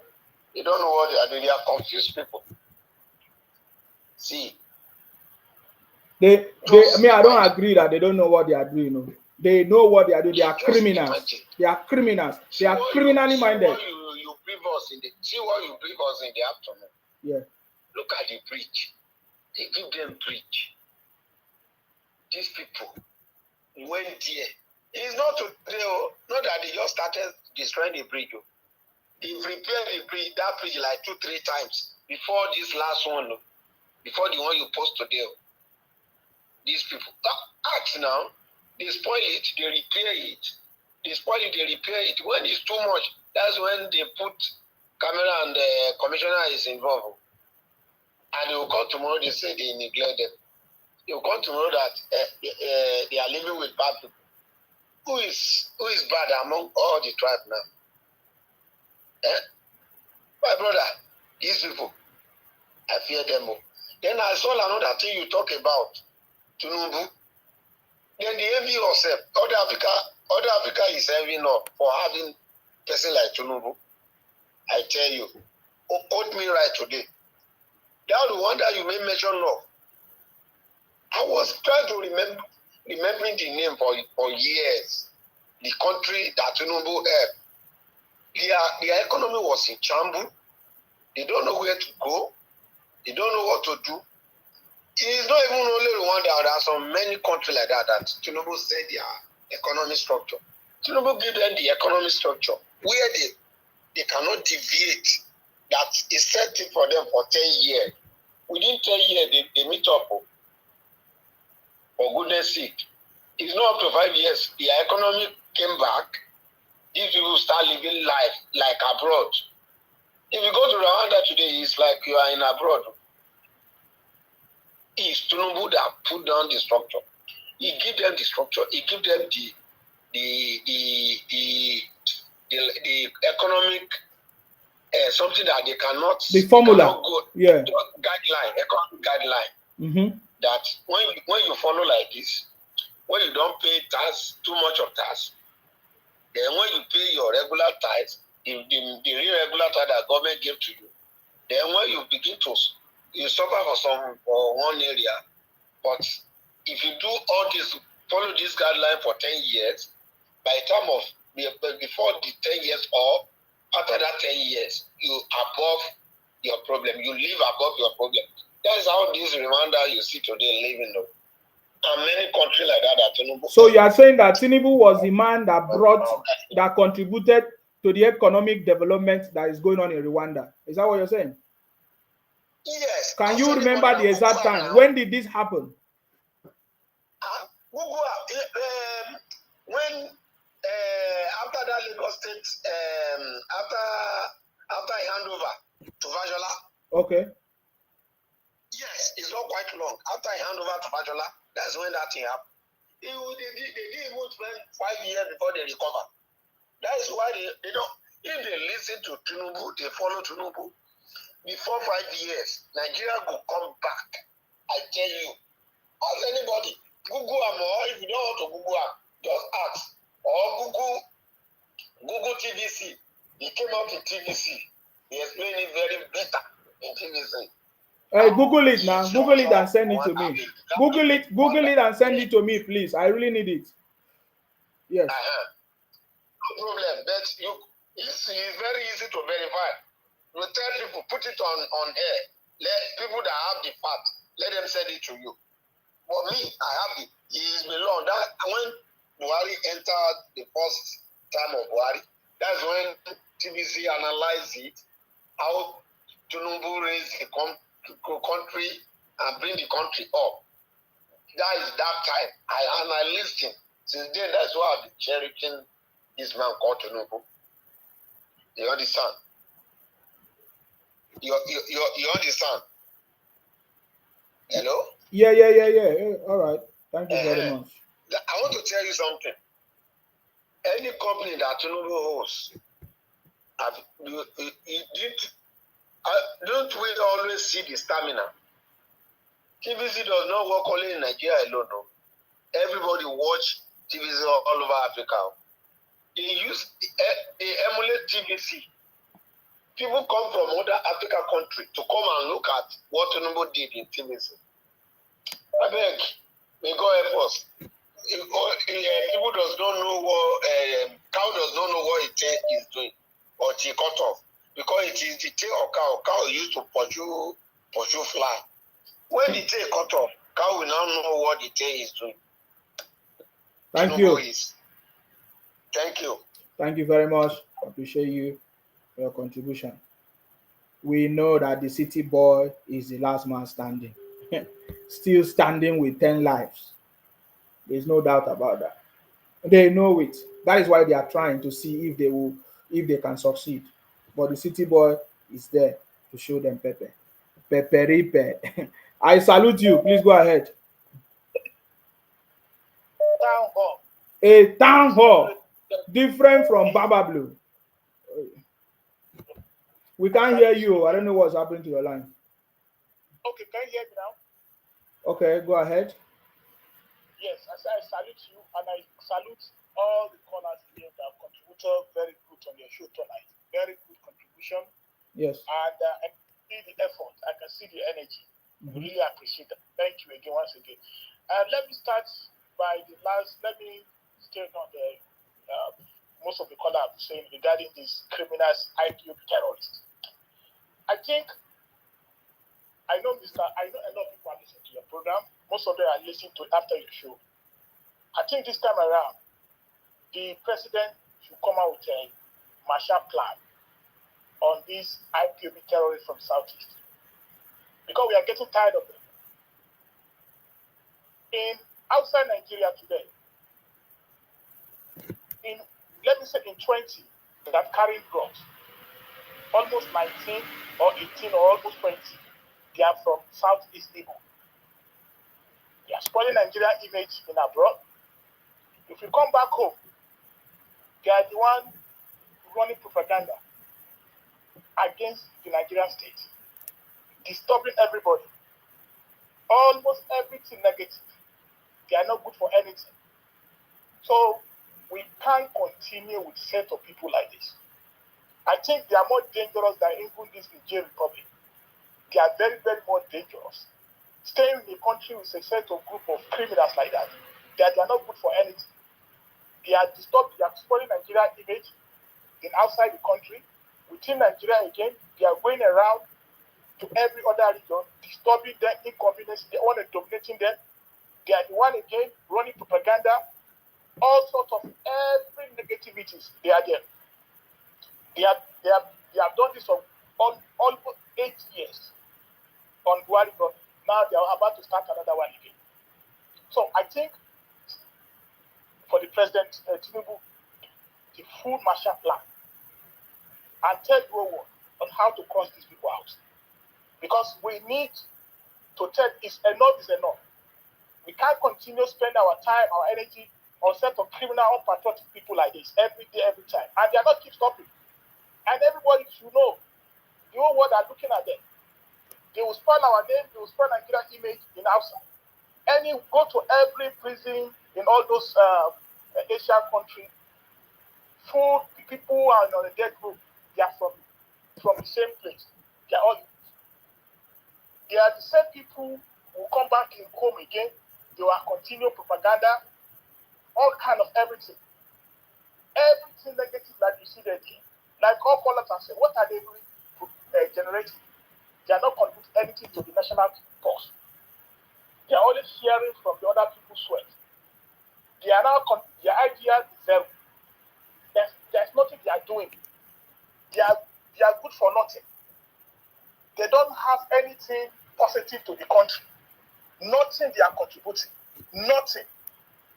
what they are doing. They are confused people. See, I don't agree that they don't know what they are doing. No. They know what they are doing. They are criminals. Imagine. They are criminals. They are criminally minded. See what you bring us in the afternoon. Yeah. Look at the bridge. They give them bridge. These people went there. It's not today, not that they just started destroying the bridge. They've repaired that bridge like 2-3 times before this last one. Before the one you post today. These people act now, they spoil it, they repair it. They spoil it, they repair it. When it's too much, that's when they put camera and the commissioner is involved. And they will come tomorrow, they say they neglect them. They will come tomorrow that they are living with bad people. Who is bad among all the tribe now? My brother, these people, I fear them more. Then I saw another thing you talk about, Tinubu. Then they envy yourself. Other Africa is envying up for having person like Tinubu. I tell you, quote me right today. That the one that you made mention of. I was trying to remembering the name for years. The country that Tinubu helped. Their economy was in shambles. They don't know where to go. They don't know what to do. It's not even only Rwanda. There are so many countries like that Tinubu said their economic structure. Tinubu give them the economic structure where they cannot deviate. That is set it for them for 10 years. Within 10 years, they meet up. For goodness sake. It's not up to 5 years. Their economy came back. These people start living life like abroad. If you go to Rwanda today, it's like you are in abroad. It's Tinubu that put down the structure. He give them the structure. He give them the economic something that they cannot. The formula. Cannot go, yeah. Economic guideline. Mm-hmm. That when you follow like this, when you don't pay tax, too much of tax, then when you pay your regular tax, the real regular tax that government gave to you, then when you begin to you suffer for one area, but if you do all this, follow this guideline for 10 years, by the time of before the 10 years or after that 10 years, you above your problem. You live above your problem. That's how this Rwanda you see today living though. And many countries like that Tinubu. So you are saying that Tinubu was the man that contributed to the economic development that is going on in Rwanda. Is that what you're saying? Yes. Can you remember the exact time? When did this happen? When after that Lagos State, after I hand over to Vajola. Okay. Yes. It's not quite long. After I hand over to Bajola, that's when that thing happened. They didn't even spend 5 years before they recover. That is why they don't. If they listen to Tinubu, they follow Tinubu. Before 5 years, Nigeria will come back. I tell you. Ask anybody. Google them, or if you don't want to Google them, just ask. Or Google TVC. He came out in TVC. He explained it very better in TVC. Google it now. Google it and send it to me. Google it and send it to me, please. I really need it. Yes. No problem. But it's very easy to verify. You tell people, put it on air. Let people that have the part, let them send it to you. But me, I have it. It's been long. That when Buhari entered the first time of Buhari, that's when TBC analyzed it, how Tinubu raised the country and bring the country up. That is that time. I listened. Since then, that's why I've been cherishing this man called Tinubu. You understand? You understand? Hello? Yeah. All right. Thank you very much. I want to tell you something. Any company that Tinubu holds, don't we always see the stamina? TVC does not work only in Nigeria alone. No. Everybody watch TVC all over Africa. They emulate TVC. People come from other African countries to come and look at what Tinubu did in TVC. I beg, may God help us. People does not know what cow does not know what it is doing or it cut off because it is the tail of cow. Cow used to pursue fly. When the tail cut off, cow will now know what the tail is doing. Thank you. Thank you. Thank you very much. I appreciate you for your contribution. We know that the city boy is the last man standing. Still standing with 10 lives. There's no doubt about that. They know it. That is why they are trying to see if they can succeed. But the city boy is there to show them Pepe. Peperipe. I salute you. Please go ahead. Town hall. A town hall. Different from Baba Blue. We can't hear you. I don't know what's happening to your line. Okay, can you hear me now? Okay, go ahead. Yes, I salute you and I salute all the callers here that have contributed very good on your show tonight. Very good contribution. Yes. And I see the effort. I can see the energy. Really appreciate that. Thank you again, once again. Let me start by let me state on the most of the callers have been saying regarding these criminals, IPOB terrorists. I know a lot of people are listening to your program. Most of them are listening to it after your show. I think this time around, the president should come out with a Marshall Plan on these IPOB terrorists from Southeast. Because we are getting tired of them. Outside Nigeria today, let me say in 20 that carrying drugs, almost 19 or 18 or almost 20, they are from Southeast Igbo. They are spoiling Nigeria image in abroad. If you come back home, they are the one running propaganda against the Nigerian state, disturbing everybody. Almost everything negative. They are not good for anything. So we can't continue with set of people like this. I think they are more dangerous than even this Niger Republic. They are very, very more dangerous. Staying in the country with a set of group of criminals like that, they are not good for anything. They are spoiling Nigeria's image in outside the country. Within Nigeria again, they are going around to every other region, disturbing them, inconveniencing them, dominating them. They are the one again running propaganda, all sorts of every negativities. They are there. They have done this for almost 8 years on Buhari, but now they are about to start another one again. So I think for the president Tinubu, the full Marshall Plan and tell the world on how to cross these people out, because we need to tell is enough is enough. We can't continue spending our time, our energy on set of criminal, unpatriotic people like this every day, every time. And they are not keep stopping. And everybody should know, the whole world are looking at them. They will spoil our name, they will spoil Nigeria's image in outside. Go to every prison in all those Asian countries, full people who are on the death row, they are from the same place. They are the same people who come back in home again. They will continue propaganda, all kind of everything. Everything negative that you see there, like all callers have said, what are they doing generating? They are not contributing anything to the national pulse. They are only sharing from the other people's sweat. They are now their ideas is zero. There's nothing they are doing. They are good for nothing. They don't have anything positive to the country. Nothing they are contributing. Nothing.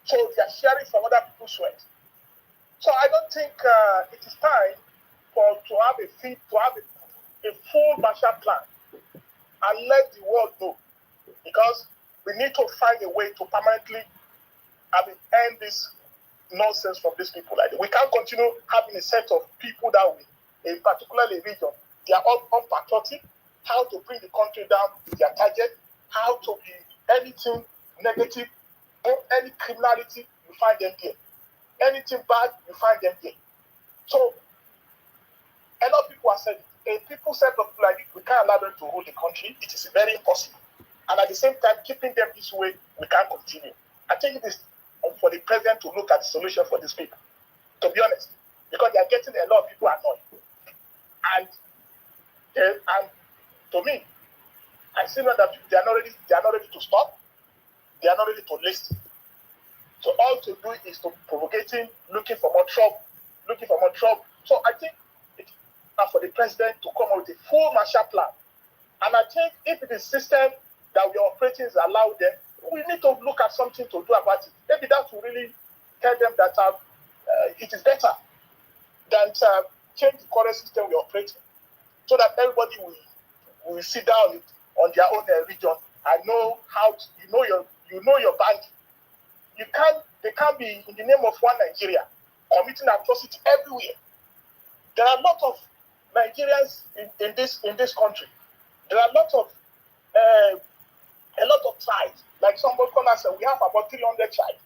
So they are sharing from other people's sweat. So I don't think it is time to have a full Marshall Plan and let the world know, because we need to find a way to permanently end this nonsense from these people. Like we can't continue having a set of people that way, particularly a region. They are all unpatriotic. How to bring the country down to their target, how to be anything negative, any criminality, you find them there. Anything bad, you find them there. So, a lot of people are saying, people said like we can't allow them to rule the country. It is very impossible. And at the same time, keeping them this way, we can't continue. I think it is for the president to look at the solution for these people, to be honest, because they are getting a lot of people annoyed. And to me, I see that they are not ready to stop. They are not ready to listen. So all to do is to provocating, looking for more trouble. So I think it's for the president to come up with a full Marshall Plan. And I think if the system that we are operating is allowed them, we need to look at something to do about it. Maybe that will really tell them that it is better than change the current system we operate in, so that everybody will sit down on their own region and know how you know your band. They can't be in the name of one Nigeria committing atrocity everywhere. There are a lot of Nigerians in this country. There are a lot of tribes. Like somebody called us, we have about 300 tribes.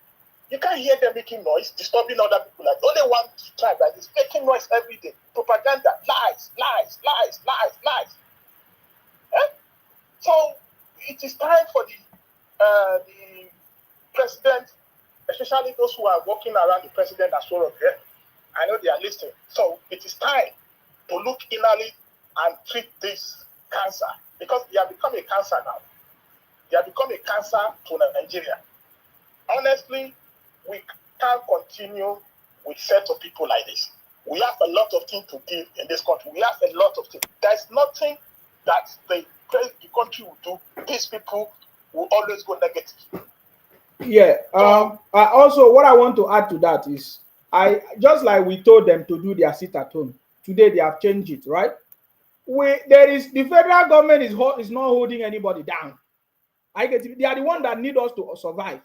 You can't hear them making noise, disturbing other people. Like only one tribe that is making noise every day. Propaganda, lies. So it is time for the president, especially those who are walking around the president as well. Okay? I know they are listening. So it is time to look inwardly and treat this cancer, because they have become a cancer now. They have become a cancer to Nigeria. Honestly, we can't continue with set of people like this. We have a lot of things to do in this country. We have a lot of things. There's nothing that the country will do. These people will always go negative. Yeah. Also, what I want to add to that is, just like we told them to do their sit at home, today they have changed it, right? The federal government is not holding anybody down. I get it. They are the one that need us to survive.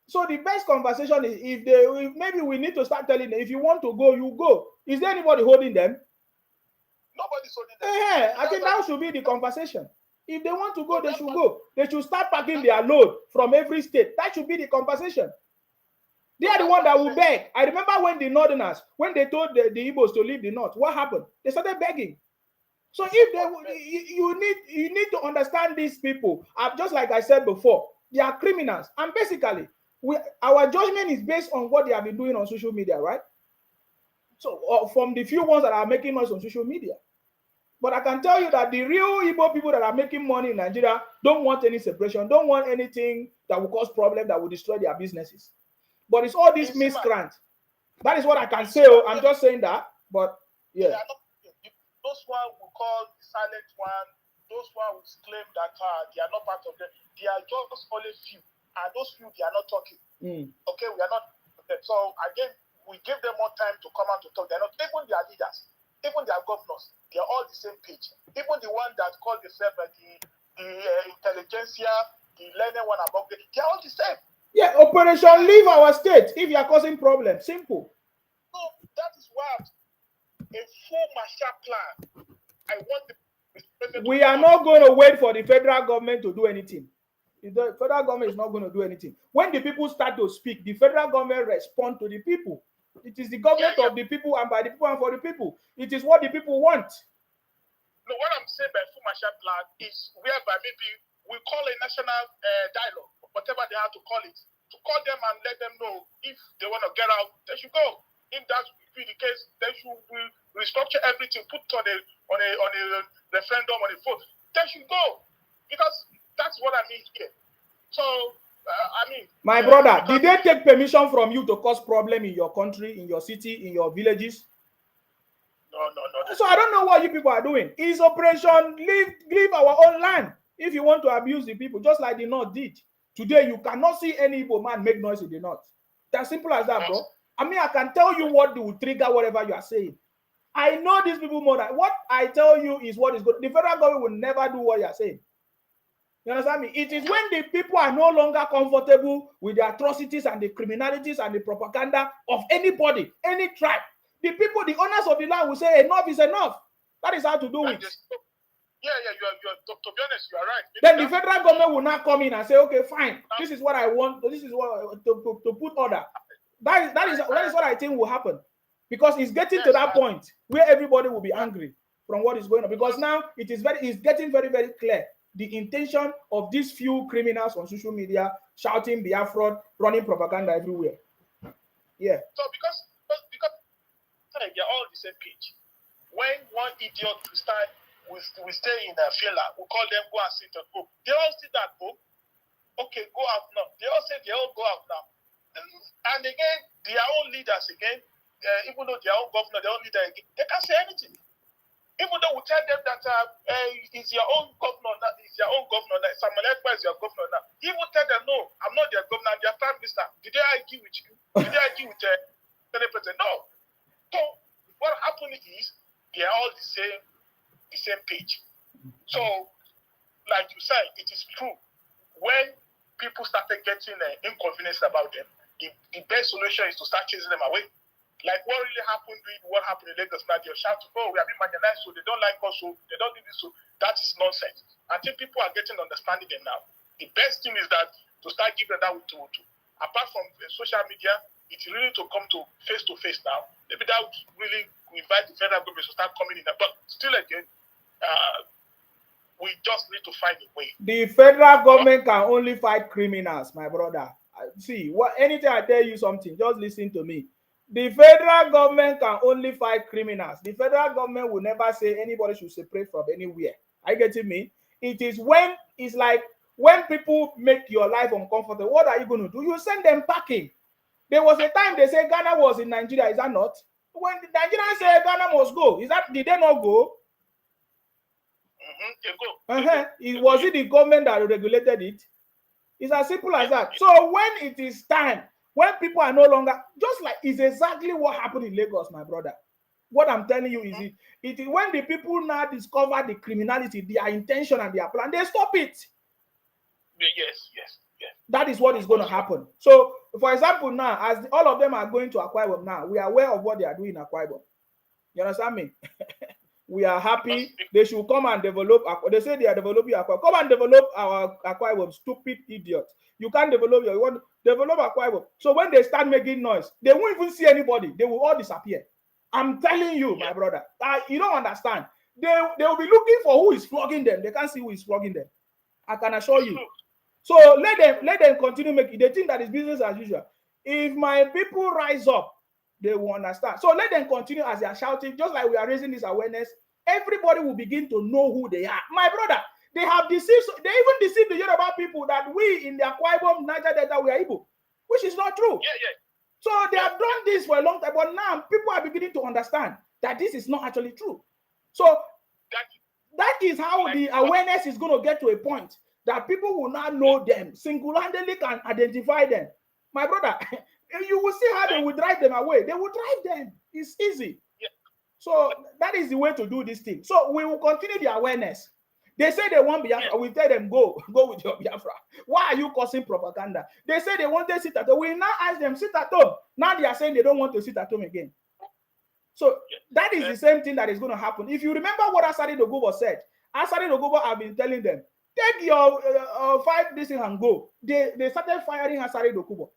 So the best conversation is if maybe we need to start telling them, if you want to go, you go. Is there anybody holding them? Nobody's holding them. I think that should be the conversation. If they want to go, they should go. They should start packing their load from every state. That should be the conversation. They are the one that will beg. I remember when the Northerners, when they told the Igbos to leave the North, what happened? They started begging. So if you need to understand these people. Just like I said before, they are criminals, and basically, our judgment is based on what they have been doing on social media, right? So from the few ones that are making noise on social media. But I can tell you that the real Igbo people that are making money in Nigeria don't want any separation, don't want anything that will cause problems, that will destroy their businesses. But it's all this miscreant. That is what I can say. I'm just saying that. But yeah. Those one will call the silent one, those one will claim that they are not part of them. They are just only few. And those few, they are not talking. Okay, we are not. So again, we give them more time to come out to talk. They're not, even their leaders, even their governors, they are all the same page. Even the one that called themselves the the intelligentsia, the learning one among them, they are all the same. Yeah, Operation Leave Our State if you are causing problems. Simple. So that is why a full Marshall plan. I want the we are not going to wait for the federal government to do anything. The federal government is not going to do anything. When the people start to speak, the federal government respond to the people. It is the government of the people and by the people and for the people. It is what the people want. No, what I'm saying by full Marshall plan is whereby maybe we call a national dialogue, whatever they have to call it, to call them and let them know if they want to get out, they should go. If that be the case, they should restructure everything, put on a referendum, on a vote. They should go, because that's what I mean here. So I mean, my brother, did they take permission from you to cause problem in your country, in your city, in your villages? No. So I don't know what you people are doing. It's Operation Leave Our Own Land. If you want to abuse the people, just like the North did. Today, you cannot see any Igbo man make noise in the North. That's simple as that, bro. I mean, I can tell you what will trigger whatever you are saying. I know these people more than what I tell you is what is good. The federal government will never do what you are saying. You understand me? It is when the people are no longer comfortable with the atrocities and the criminalities and the propaganda of anybody, any tribe. The people, the owners of the land will say enough is enough. That is how to do it. Yeah, you're to be honest, you are right. Then the federal government will now come in and say, okay, fine, this is what I want, this is what to put order. That is what I think will happen. Because it's getting to that point where everybody will be angry from what is going on. Because now it's getting very, very clear the intention of these few criminals on social media shouting Biafra, running propaganda everywhere. Yeah. So because they're all on the same page. When one idiot we stay in a filler, we call them go and sit and go. They all sit and go. Okay, go out now. They all say they all go out now. And again, their own leaders again, even though their own governor, their own leader again, they can't say anything. Even though we tell them that it's your own governor, it's your own governor, Samuel Ekpa is your governor now. He will tell them, no, I'm not their governor, I'm their prime minister. Did they argue with you? Did they argue with the president? No. So what happened is they are all the same page. So, like you said, it is true. When people started getting inconvenienced about them, the best solution is to start chasing them away. Like what really happened in Lagos now, they're shouting, oh, we are being marginalized, so they don't like us, so they don't do this, so that is nonsense. I think people are getting understanding them now. The best thing is that to start giving that to apart from social media, it's really to come to face now. Maybe that would really invite the federal government to start coming in there. But still again, we just need to find a way. The federal government can only fight criminals, my brother. See, anytime I tell you something, just listen to me. The federal government can only fight criminals. The federal government will never say anybody should separate from anywhere. Are you getting me? It is it's like when people make your life uncomfortable, what are you going to do? You send them packing. There was a time they said Ghana was in Nigeria, is that not? When the Nigerians said Ghana must go, did they not go? They go. Was it the government that regulated it? It's as simple as that. So when it is time, when people are no longer, just like it's exactly what happened in Lagos, my brother. What I'm telling you is it is when the people now discover the criminality, their intention and their plan, they stop it. Yes. That is what is going to happen. So, for example, now, as all of them are going to Akwa Ibom now, we are aware of what they are doing in Akwa Ibom. You understand me? We are happy. They should come and develop. They say they are developing Akwa Ibom. Come and develop our Akwa Ibom, stupid idiot. You can't develop you want to develop Akwa Ibom. So when they start making noise, they won't even see anybody. They will all disappear. I'm telling you, my brother. You don't understand. They will be looking for who is flogging them. They can't see who is flogging them. I can assure you. So let them continue making. They think that is business as usual. If my people rise up, they will understand. So let them continue as they are shouting, just like we are raising this awareness. Everybody will begin to know who they are. My brother, they have deceived. They even deceived the Yoruba people that we in the Akwa Ibom, Niger Delta, we are Igbo, which is not true. Yeah. So they have done this for a long time, but now people are beginning to understand that this is not actually true. So that is how the awareness is going to get to a point that people will now know them, single-handedly can identify them. My brother, you will see how they will drive them away. They will drive them. It's easy. Yeah. So that is the way to do this thing. So we will continue the awareness. They say they want Biafra. We tell them, go with your Biafra. Why are you causing propaganda? They say they want to sit at home. We now ask them, sit at home. Now they are saying they don't want to sit at home again. So that is the same thing that is going to happen. If you remember what Asari Dogobo said, Asari Dogobo have been telling them, take your 5 this thing and go. They started firing Asari Dogobo.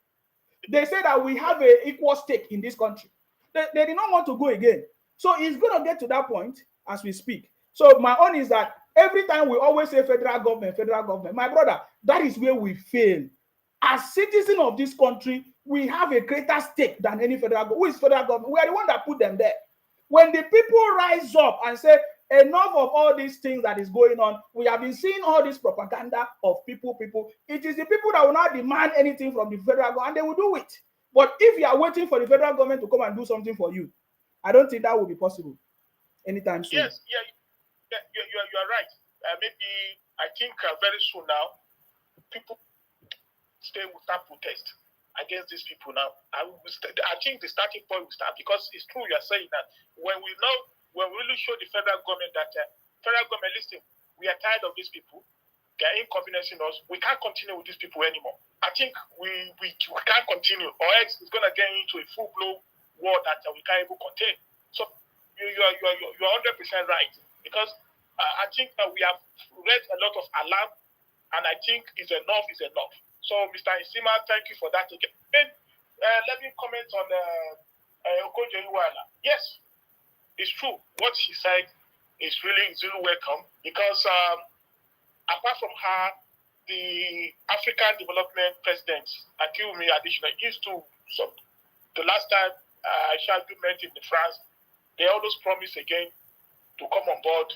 They say that we have an equal stake in this country. They did not want to go again. So it's going to get to that point as we speak. So my own is that every time we always say federal government, my brother, that is where we fail. As citizens of this country, we have a greater stake than any federal government. Who is federal government? We are the one that put them there. When the people rise up and say, enough of all these things that is going on, we have been seeing all this propaganda of people. It is the people that will not demand anything from the federal government, and they will do it. But if you are waiting for the federal government to come and do something for you, I don't think that will be possible anytime soon. Yes, you're right. Maybe I think very soon now, people will start protest against these people now. I think the starting point will start, because it's true you are saying that when we really show the federal government that federal government, listen, we are tired of these people. They are inconveniencing us. We can't continue with these people anymore. I think we can't continue, or else it's going to get into a full-blown war that we can't even contain. So you're 100% right, because I think that we have read a lot of alarm, and I think enough is enough. So, Mr. Isima, thank you for that again. And let me comment on Okonjo-Iweala. Yes, it's true. What she said is really welcome, because apart from her, the African Development President, Akiwumi Additional, used to, the last time Charles met in France, they always promise again to come on board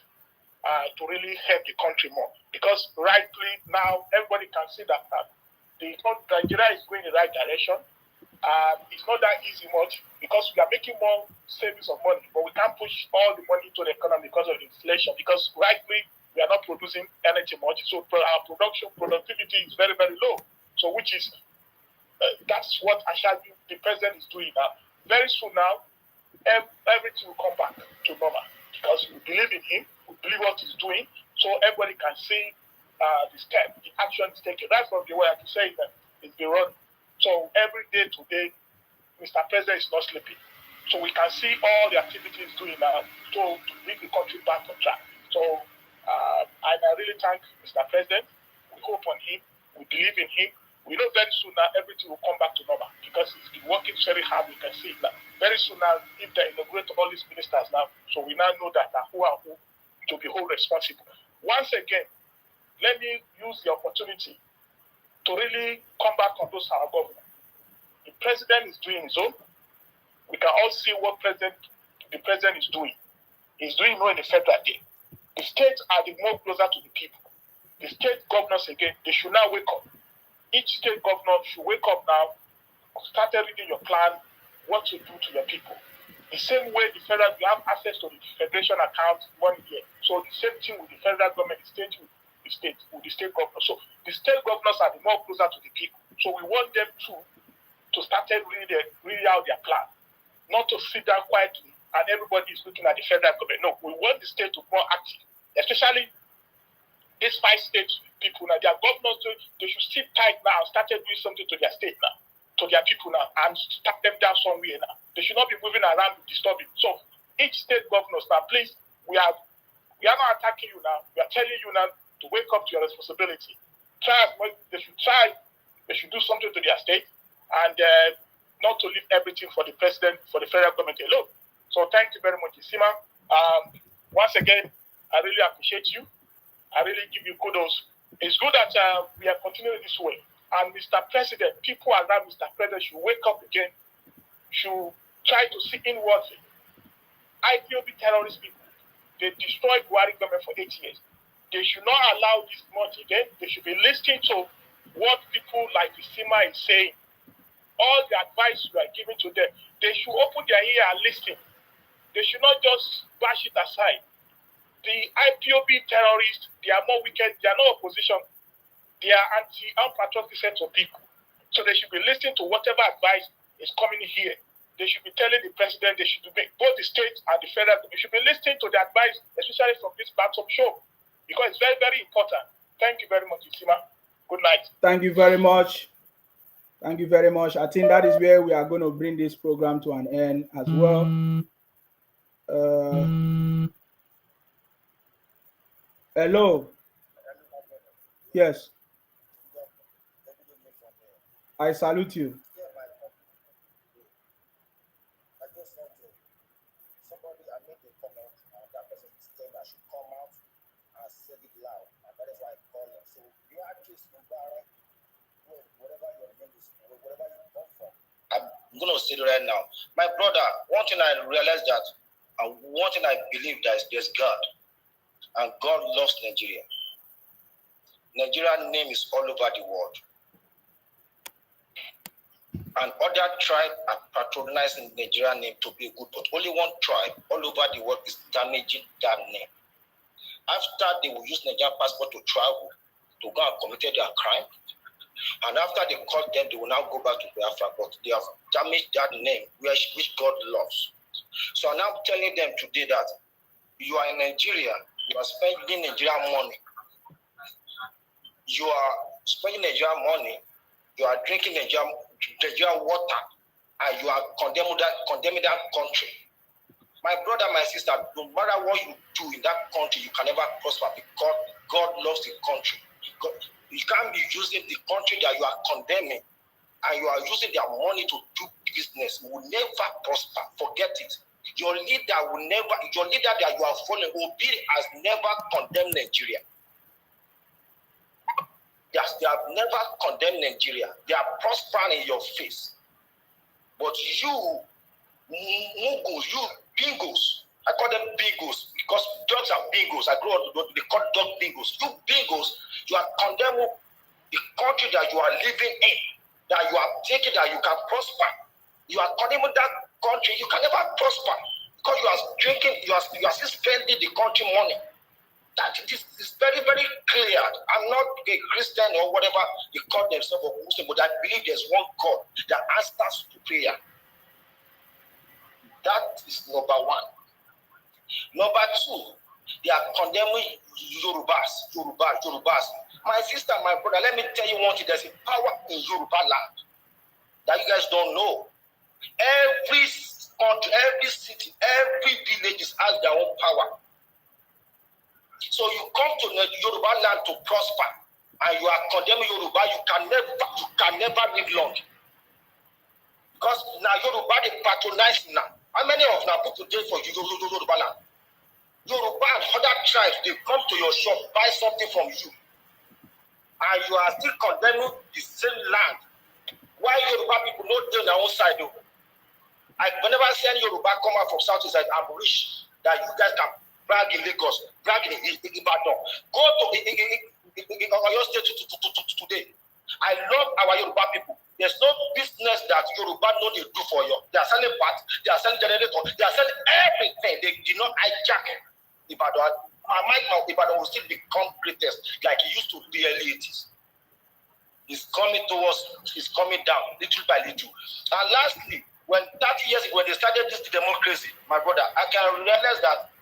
to really help the country more. Because rightly now, everybody can see that Nigeria is going in the right direction. It's not that easy much, because we are making more savings of money, but we can't push all the money to the economy because of inflation, because rightly we are not producing energy much. So our productivity is very, very low. So which is, that's what Ashadu, the president, is doing now. Very soon now, everything will come back to normal, because we believe in him, we believe what he's doing, so everybody can see the step, the action is taken. Right from the way I can say that it's been run. So every day today, Mr. President is not sleeping. So we can see all the activities doing now to bring the country back on track. So and I really thank Mr. President. We hope on him. We believe in him. We know very soon now everything will come back to normal, because he's been working very hard. We can see it now. Very soon now, if they inaugurate all these ministers now, so we now know that who are who to be held responsible. Once again, let me use the opportunity to really come back on those our government. The president is doing his own. We can all see what the president is doing. He's doing more in the federal day. The states are the more closer to the people. The state governors, again, they should now wake up. Each state governor should wake up now, start reading your plan, what to do to your people. The same way the federal, you have access to the federation account money here. So the same thing with the federal government, the state with the state governors. So the state governors are the more closer to the people. So we want them to start reading out their plan, not to sit down quietly and everybody is looking at the federal government. No, we want the state to be more active, especially these 5 states people now. Their governors, they should sit tight now and start doing something to their state now, to their people now, and start them down somewhere now. They should not be moving around disturbing. So each state governors now, please, we are not attacking you now. We are telling you now to wake up to your responsibility. They should do something to their state, and not to leave everything for the president, for the federal government alone. So thank you very much, Isima. Once again, I really appreciate you. I really give you kudos. It's good that we are continuing this way. And Mr. President, people around Mr. President should wake up again, should try to see inwardly. IPOB terrorist people, they destroyed Buhari government for 8 years. They should not allow this much again. They should be listening to what people like Isima is saying. All the advice you are giving to them, they should open their ear and listen. They should not just brush it aside. The IPOB terrorists, they are more wicked. They are not opposition. They are unpatriotic sets of people. So they should be listening to whatever advice is coming here. They should be telling the president, they should be both the state and the federal. They should be listening to the advice, especially from this platform show. because it's very, very important. Thank you very much, Isima. Good night. Thank you very much. Thank you very much. I think that is where we are going to bring this program to an end as well. Hello. Yes. I salute you. Somebody I made a comment and that person said I should come out and say it loud, and that is why I call him. So Beatrice Mubarak, whatever your name is, whatever you come from. I'm gonna say it right now. My brother, one thing I realized that, and one thing I believe that there's God, and God loves Nigeria. Nigerian name is all over the world. And other tribes are patronizing Nigerian name to be good, but only one tribe all over the world is damaging that name. After they will use Nigerian passport to travel, to go and commit their crime, and after they caught them, they will now go back to Biafra, but they have damaged that name, which God loves. So I'm now telling them today that you are in Nigeria, you are spending Nigerian money, you are spending Nigerian money, you are drinking Nigerian water, and you are condemning that country. My brother, my sister, no matter what you do in that country, you can never prosper because God loves the country. You can't be using the country that you are condemning and you are using their money to do business. You will never prosper. Forget it. Your leader that you are following, Obi, has never condemned Nigeria. Yes, they have never condemned Nigeria. They are prospering in your face. But you, Mugos, you bingos, I call them bingos because dogs are bingos. I grew up, they call dog bingos. You bingos, you are condemning the country that you are living in, that you are taking, that you can prosper. You are condemning that country, you can never prosper because you are drinking, you are still spending the country money. That is very, very clear. I'm not a Christian or whatever they call themselves or Muslim, but I believe there's one God that answers to prayer. That is number one. Number two, they are condemning Yorubas. My sister, my brother, let me tell you one thing. There's a power in Yoruba land that you guys don't know. Every country, every city, every village has their own power. So you come to Yoruba land to prosper, and you are condemning Yoruba. You can never live long. Because now Yoruba they patronize now. How many of now people there for Yoruba land? Yoruba and other tribes, they come to your shop, buy something from you, and you are still condemning the same land. Why Yoruba people not do their own side though? I whenever see any Yoruba come out from Southeast, I'm rich that you guys can brag in Lagos, brag in Ibadan. Go to Oyo State today. I love our Yoruba people. There's no business that Yoruba know they do for you. They are selling parts, they are selling generator, they are selling everything. They did not hijack Ibadan. My mind now, Ibadan will still become greatest like it used to be early 80s. It's coming towards, it's coming down little by little. And lastly, when 30 years ago, when they started this democracy, my brother, I can realize that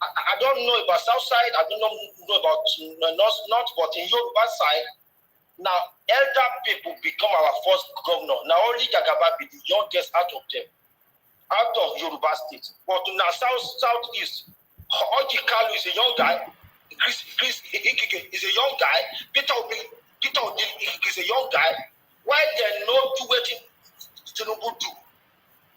I don't know about South side, I don't know about North, but in Yoruba side, now elder people become our first governor. Now only Jagaba be the youngest out of them, out of Yoruba state. But now southeast, Oji Kalu is a young guy, Chris is a young guy, Peter is a young guy. Why they not do what Tinubu do?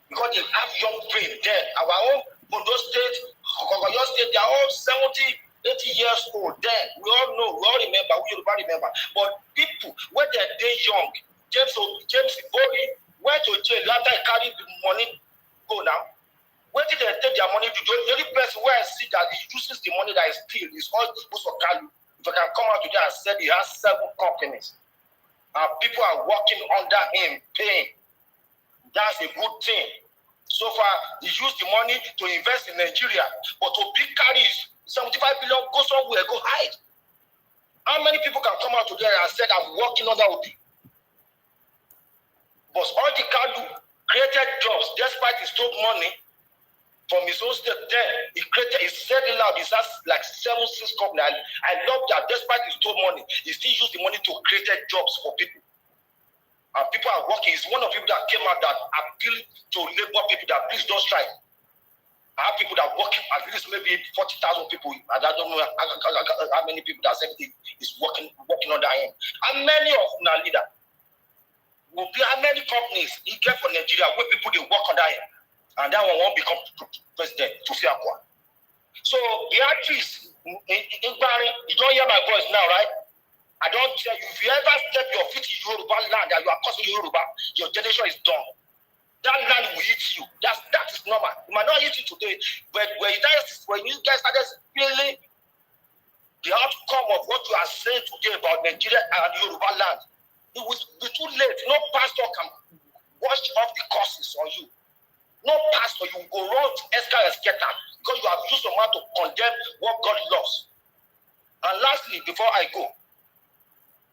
Because they have young brain then. Our own Ondo State, Oyo State, they are all 70, 80 years old. Then we all know, we all remember, we Yoruba remember. But people, when they're young, James Ibori went to jail after he carried the money go now. Where did they take their money to? The only person where I see that he uses the money that is steal is all the for Kalu. If I can come out today and say he has 7 companies, and people are working under him, paying. That's a good thing. So far, he used the money to invest in Nigeria, but to big carries 75 billion, go somewhere, go hide. How many people can come out today and say I'm working under Obi? But all the Kalu created jobs despite he stole money. from his own state. Then he said it loud. He has like 7-6 companies. I love that. Despite his own money, he still used the money to create jobs for people. And people are working. He's one of the people that came out that appealed to labor people that please don't strike. I have people that work, at least maybe 40,000 people. I don't know how many people that said is working under him. And many of our leaders will be how many companies he get for Nigeria where people they work under him. And that one won't become president to Fiakwa. So the artists in Barry, you don't hear my voice now, right? I don't tell you, if you ever step your feet in Yoruba land and you are causing Yoruba, your generation is done. That land will eat you. That is normal. It might not eat you today, but when you guys started feeling the outcome of what you are saying today about Nigeria and Yoruba land, it will be too late. No pastor can wash off the curses on you. No pastor, you go run Esca and Sketa because you have used your mouth to condemn what God loves. And lastly, before I go,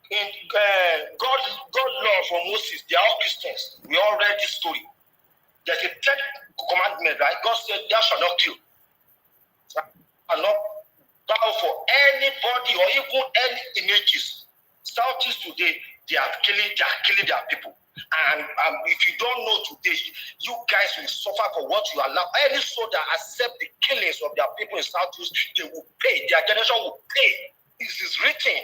in God law for Moses, they are all Christians. We all read this story. There's a 10th commandment, right? God said, "Thou shalt not kill." And not bow for anybody or even any images. Southeast today, they are killing their people. And if you don't know today, you guys will suffer for what you allow. Any soul that accept the killings of their people in Southeast, they will pay. Their generation will pay. This is written.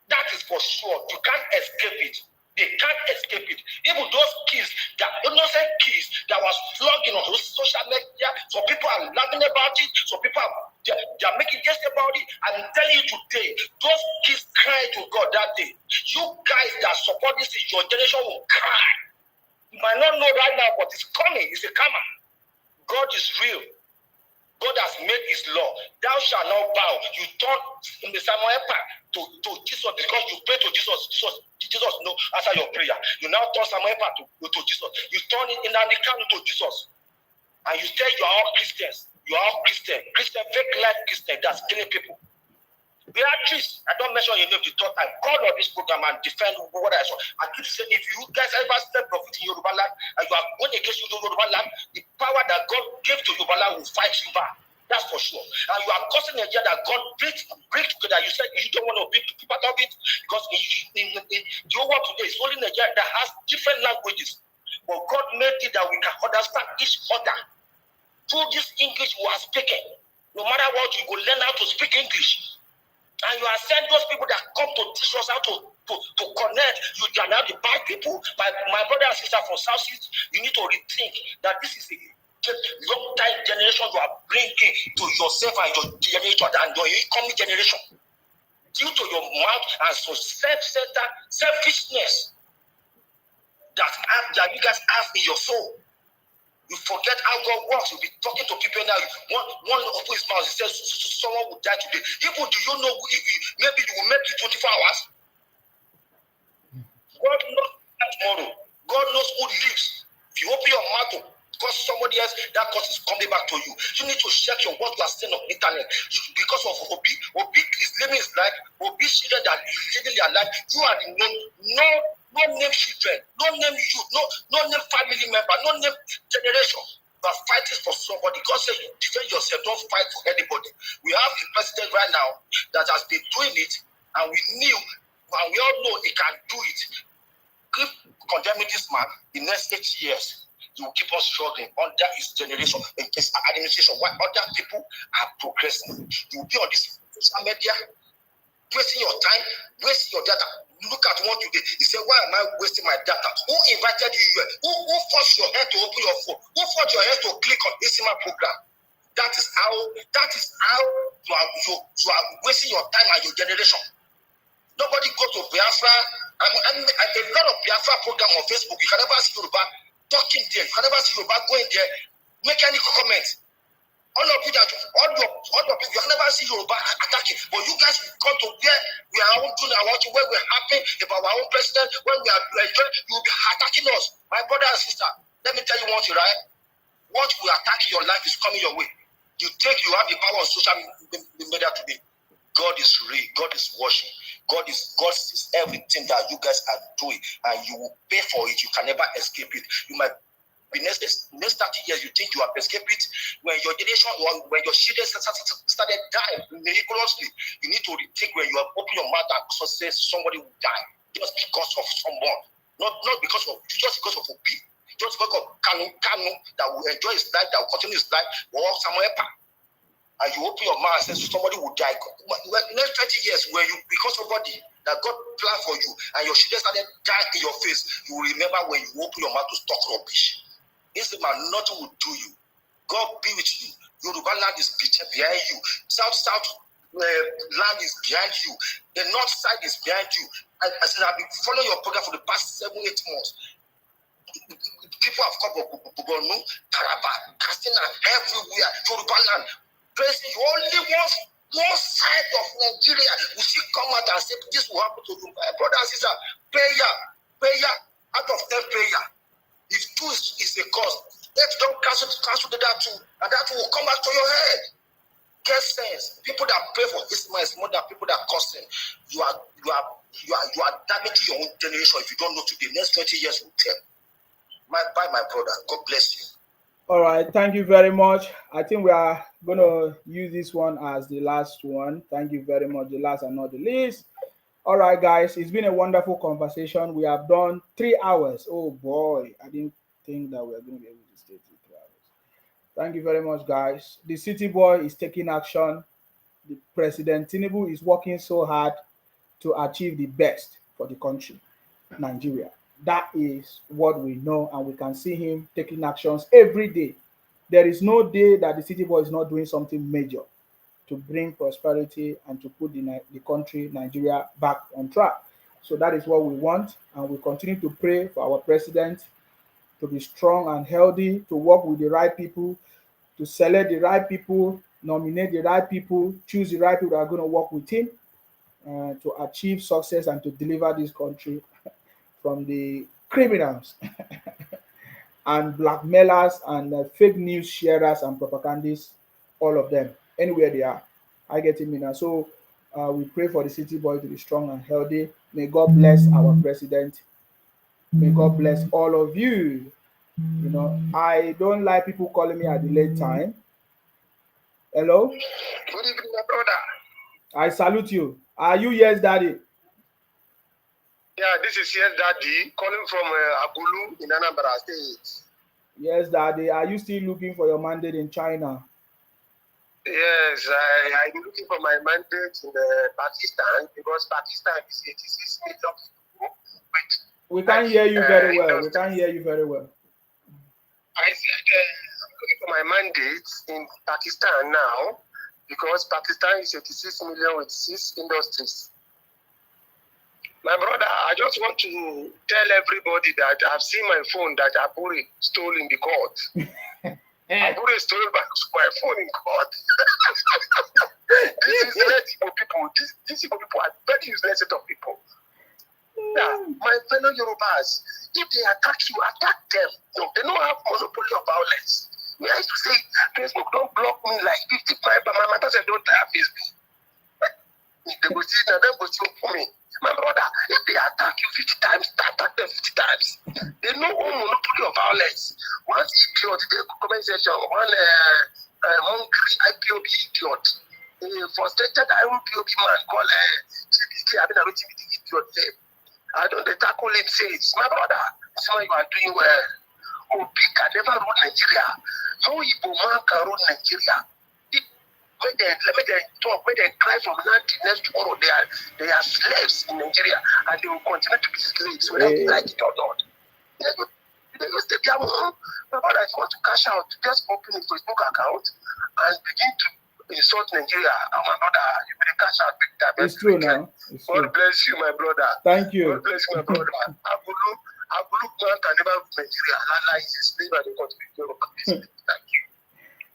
That is for sure. You can't escape it. They can't escape it. Even those kids, that innocent kids that was flogging on social media, some people are laughing about it, some people are making jest about it. I'm telling you today, those kids cried to God that day. You guys that support this, your generation will cry. You might not know right now, but it's coming. It's a karma. God is real. God has made his law. Thou shalt not bow. You turn in the Samuel to Jesus because you pray to Jesus. Jesus no answer your prayer. You now turn Samuel to Jesus. You turn in an account to Jesus. And you say you are all Christians. You are all Christian. Christian, fake life Christian that's killing people. Beatrice, I don't mention your name the third time. Call on this program and defend what I saw. I keep saying, if you guys ever step profit in Yoruba land and you are going against Yoruba land, the power that God gave to Yoruba land will fight you back. That's for sure. And you are causing a year that God bring together. You said you don't want to be part of it because in your world today, it's only Nigeria that has different languages. But God made it that we can understand each other. Through this English we are speaking. No matter what, you go learn how to speak English. And you are sending those people that come to teach us how to connect. You are now the bad people. My brother and sister from South East, you need to rethink that this is a long time generation you are bringing to yourself and your generation and your incoming generation. Due to your mouth and so self-centered selfishness that you guys have in your soul. You forget how God works. You'll be talking to people now. One open his mouth, he says someone will die today. Even do you know maybe you will make it 24 hours? God knows that tomorrow. God knows who lives. If you open your mouth to cause somebody else, that cause is coming back to you. You need to check your what you are saying on the internet. Because of Obi is living his life. Obi children that is living their life. You are the no name children, no name youth, no name family member, no name generation. You are fighting for somebody. God said, defend yourself, don't fight for anybody. We have the president right now that has been doing it, and we knew, and we all know he can do it. Keep condemning this man the next 8 years. You will keep on struggling under his generation, in his administration, while other people are progressing. You will be on this social media, wasting your time, wasting your data. Look at one today. He said, why am I wasting my data? Who invited you here? Who forced your head to open your phone? Who forced your head to click on this program? That is how you are wasting your time and your generation. Nobody go to Biafra. And a lot of Biafra program on Facebook. You can never see Yoruba talking there. You can never see Yoruba going there, make any comment. All of you all your people, you can never see Yoruba attacking. But you guys will come to where we are all doing our watching, where we're happy about our own president, when we are enjoying, you will be attacking us. My brother and sister, let me tell you one thing, right? What will attack your life is coming your way. You think you have the power of social media today. God is real. God is watching. God sees everything that you guys are doing, and you will pay for it. You can never escape it. You might The next 30 years, you think you have escaped it. When your generation, or when your children started dying miraculously, you need to rethink when you have opened your mouth and say somebody will die just because of someone. Not because of, just because of Obi, just because of Kanu that will enjoy his life, that will continue his life, or somewhere. And you open your mouth and say somebody will die. Next 20 years, when you become somebody that God planned for you, and your children started dying in your face, you will remember when you open your mouth to talk rubbish. This man, nothing will do you. God be with you. Yoruba land is behind you. South land is behind you. The north side is behind you. I said I've been following your program for the past 7-8 months. People have come from Borno, Taraba, Katsina, everywhere. Yoruba land. President, you only want one side of Nigeria. You should come out and say this will happen to you. Brother and sister, prayer out of 10 prayer. If 2 is a cause, let's don't cancel that too, and that will come back to your head. Get sense. People that pray for this man is more than people that curse him. You are damaging your own generation if you don't know today. Next 20 years will tell. My brother. God bless you. All right, thank you very much. I think we are going to use this one as the last one. Thank you very much. The last and not the least. All right, guys, it's been a wonderful conversation. We have done 3 hours. Oh boy, I didn't think that we were going to be able to stay 3 hours. Thank you very much, guys. The city boy is taking action. The President Tinubu is working so hard to achieve the best for the country, Nigeria. That is what we know, and we can see him taking actions every day. There is no day that the city boy is not doing something major to bring prosperity and to put the country, Nigeria, back on track. So that is what we want, and we continue to pray for our president to be strong and healthy, to work with the right people, to select the right people, nominate the right people, choose the right people that are going to work with him to achieve success and to deliver this country from the criminals and blackmailers and fake news sharers and propagandists, all of them, anywhere they are. I get it, Mina. So we pray for the city boy to be strong and healthy. May God bless our president. May God bless all of you. You know, I don't like people calling me at the late time. Hello? Good evening, my brother. I salute you. Are you Yes Daddy? Yeah, this is Yes Daddy calling from Agulu in Anambra State. Yes, Daddy. Are you still looking for your mandate in China? Yes, I'm looking for my mandate in Pakistan because Pakistan is 86 million people. We can't hear you very well. We can't hear you very well. I said I'm looking for my mandate in Pakistan now because Pakistan is 86 million with 6 industries. My brother, I just want to tell everybody that I've seen my phone that Aburi stole in the court. Aburi stole my phone in court. This is legible people. These people are very useless set of people. Yeah, my fellow Yorubas, if they attack you, attack them. No, they don't have monopoly of violence. Me, I used to say, Facebook, don't block me like 50 my mother said, don't have Facebook. They go see, now they go see for me. My brother, if they attack you 50 times, attack them 50 times. They know all monopoly of violence. Once idiot, they comment section, one hungry IPOB idiot. Frustrated IPOB man call CBK, I mean, I'm the idiot name. I don't tackle him, says, my brother, so you are doing well. Obi can never rule Nigeria. How Igbo man can rule Nigeria? When they talk, when they cry from now to next tomorrow, they are slaves in Nigeria and they will continue to be slaves whether you like it or not. They will stay there. My brother, if you want to cash out, just open a Facebook account and begin to insult Nigeria. Oh, my brother, you will cash out big time. It's true now. God bless you, my brother. Thank you. God bless you, my brother. Agulu man can never rule Nigeria. Allah is a slave and they continue to Thank you.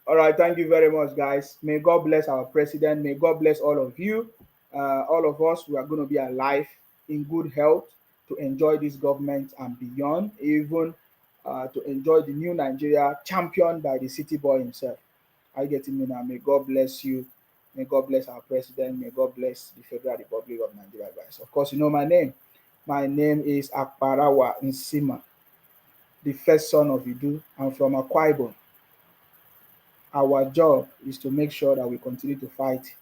All right, thank you very much, guys. May God bless our president. May God bless all of you. All of us, we are going to be alive in good health to enjoy this government and beyond, even to enjoy the new Nigeria championed by the city boy himself. I get him now. May God bless you. May God bless our president. May God bless the Federal Republic of Nigeria, guys. Of course, you know my name. My name is Akparawa Nsima, the first son of Idu. I'm from Akwa Ibom. Our job is to make sure that we continue to fight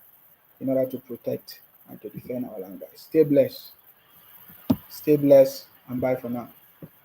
in order to protect and to defend our land, guys. Stay blessed, and bye for now.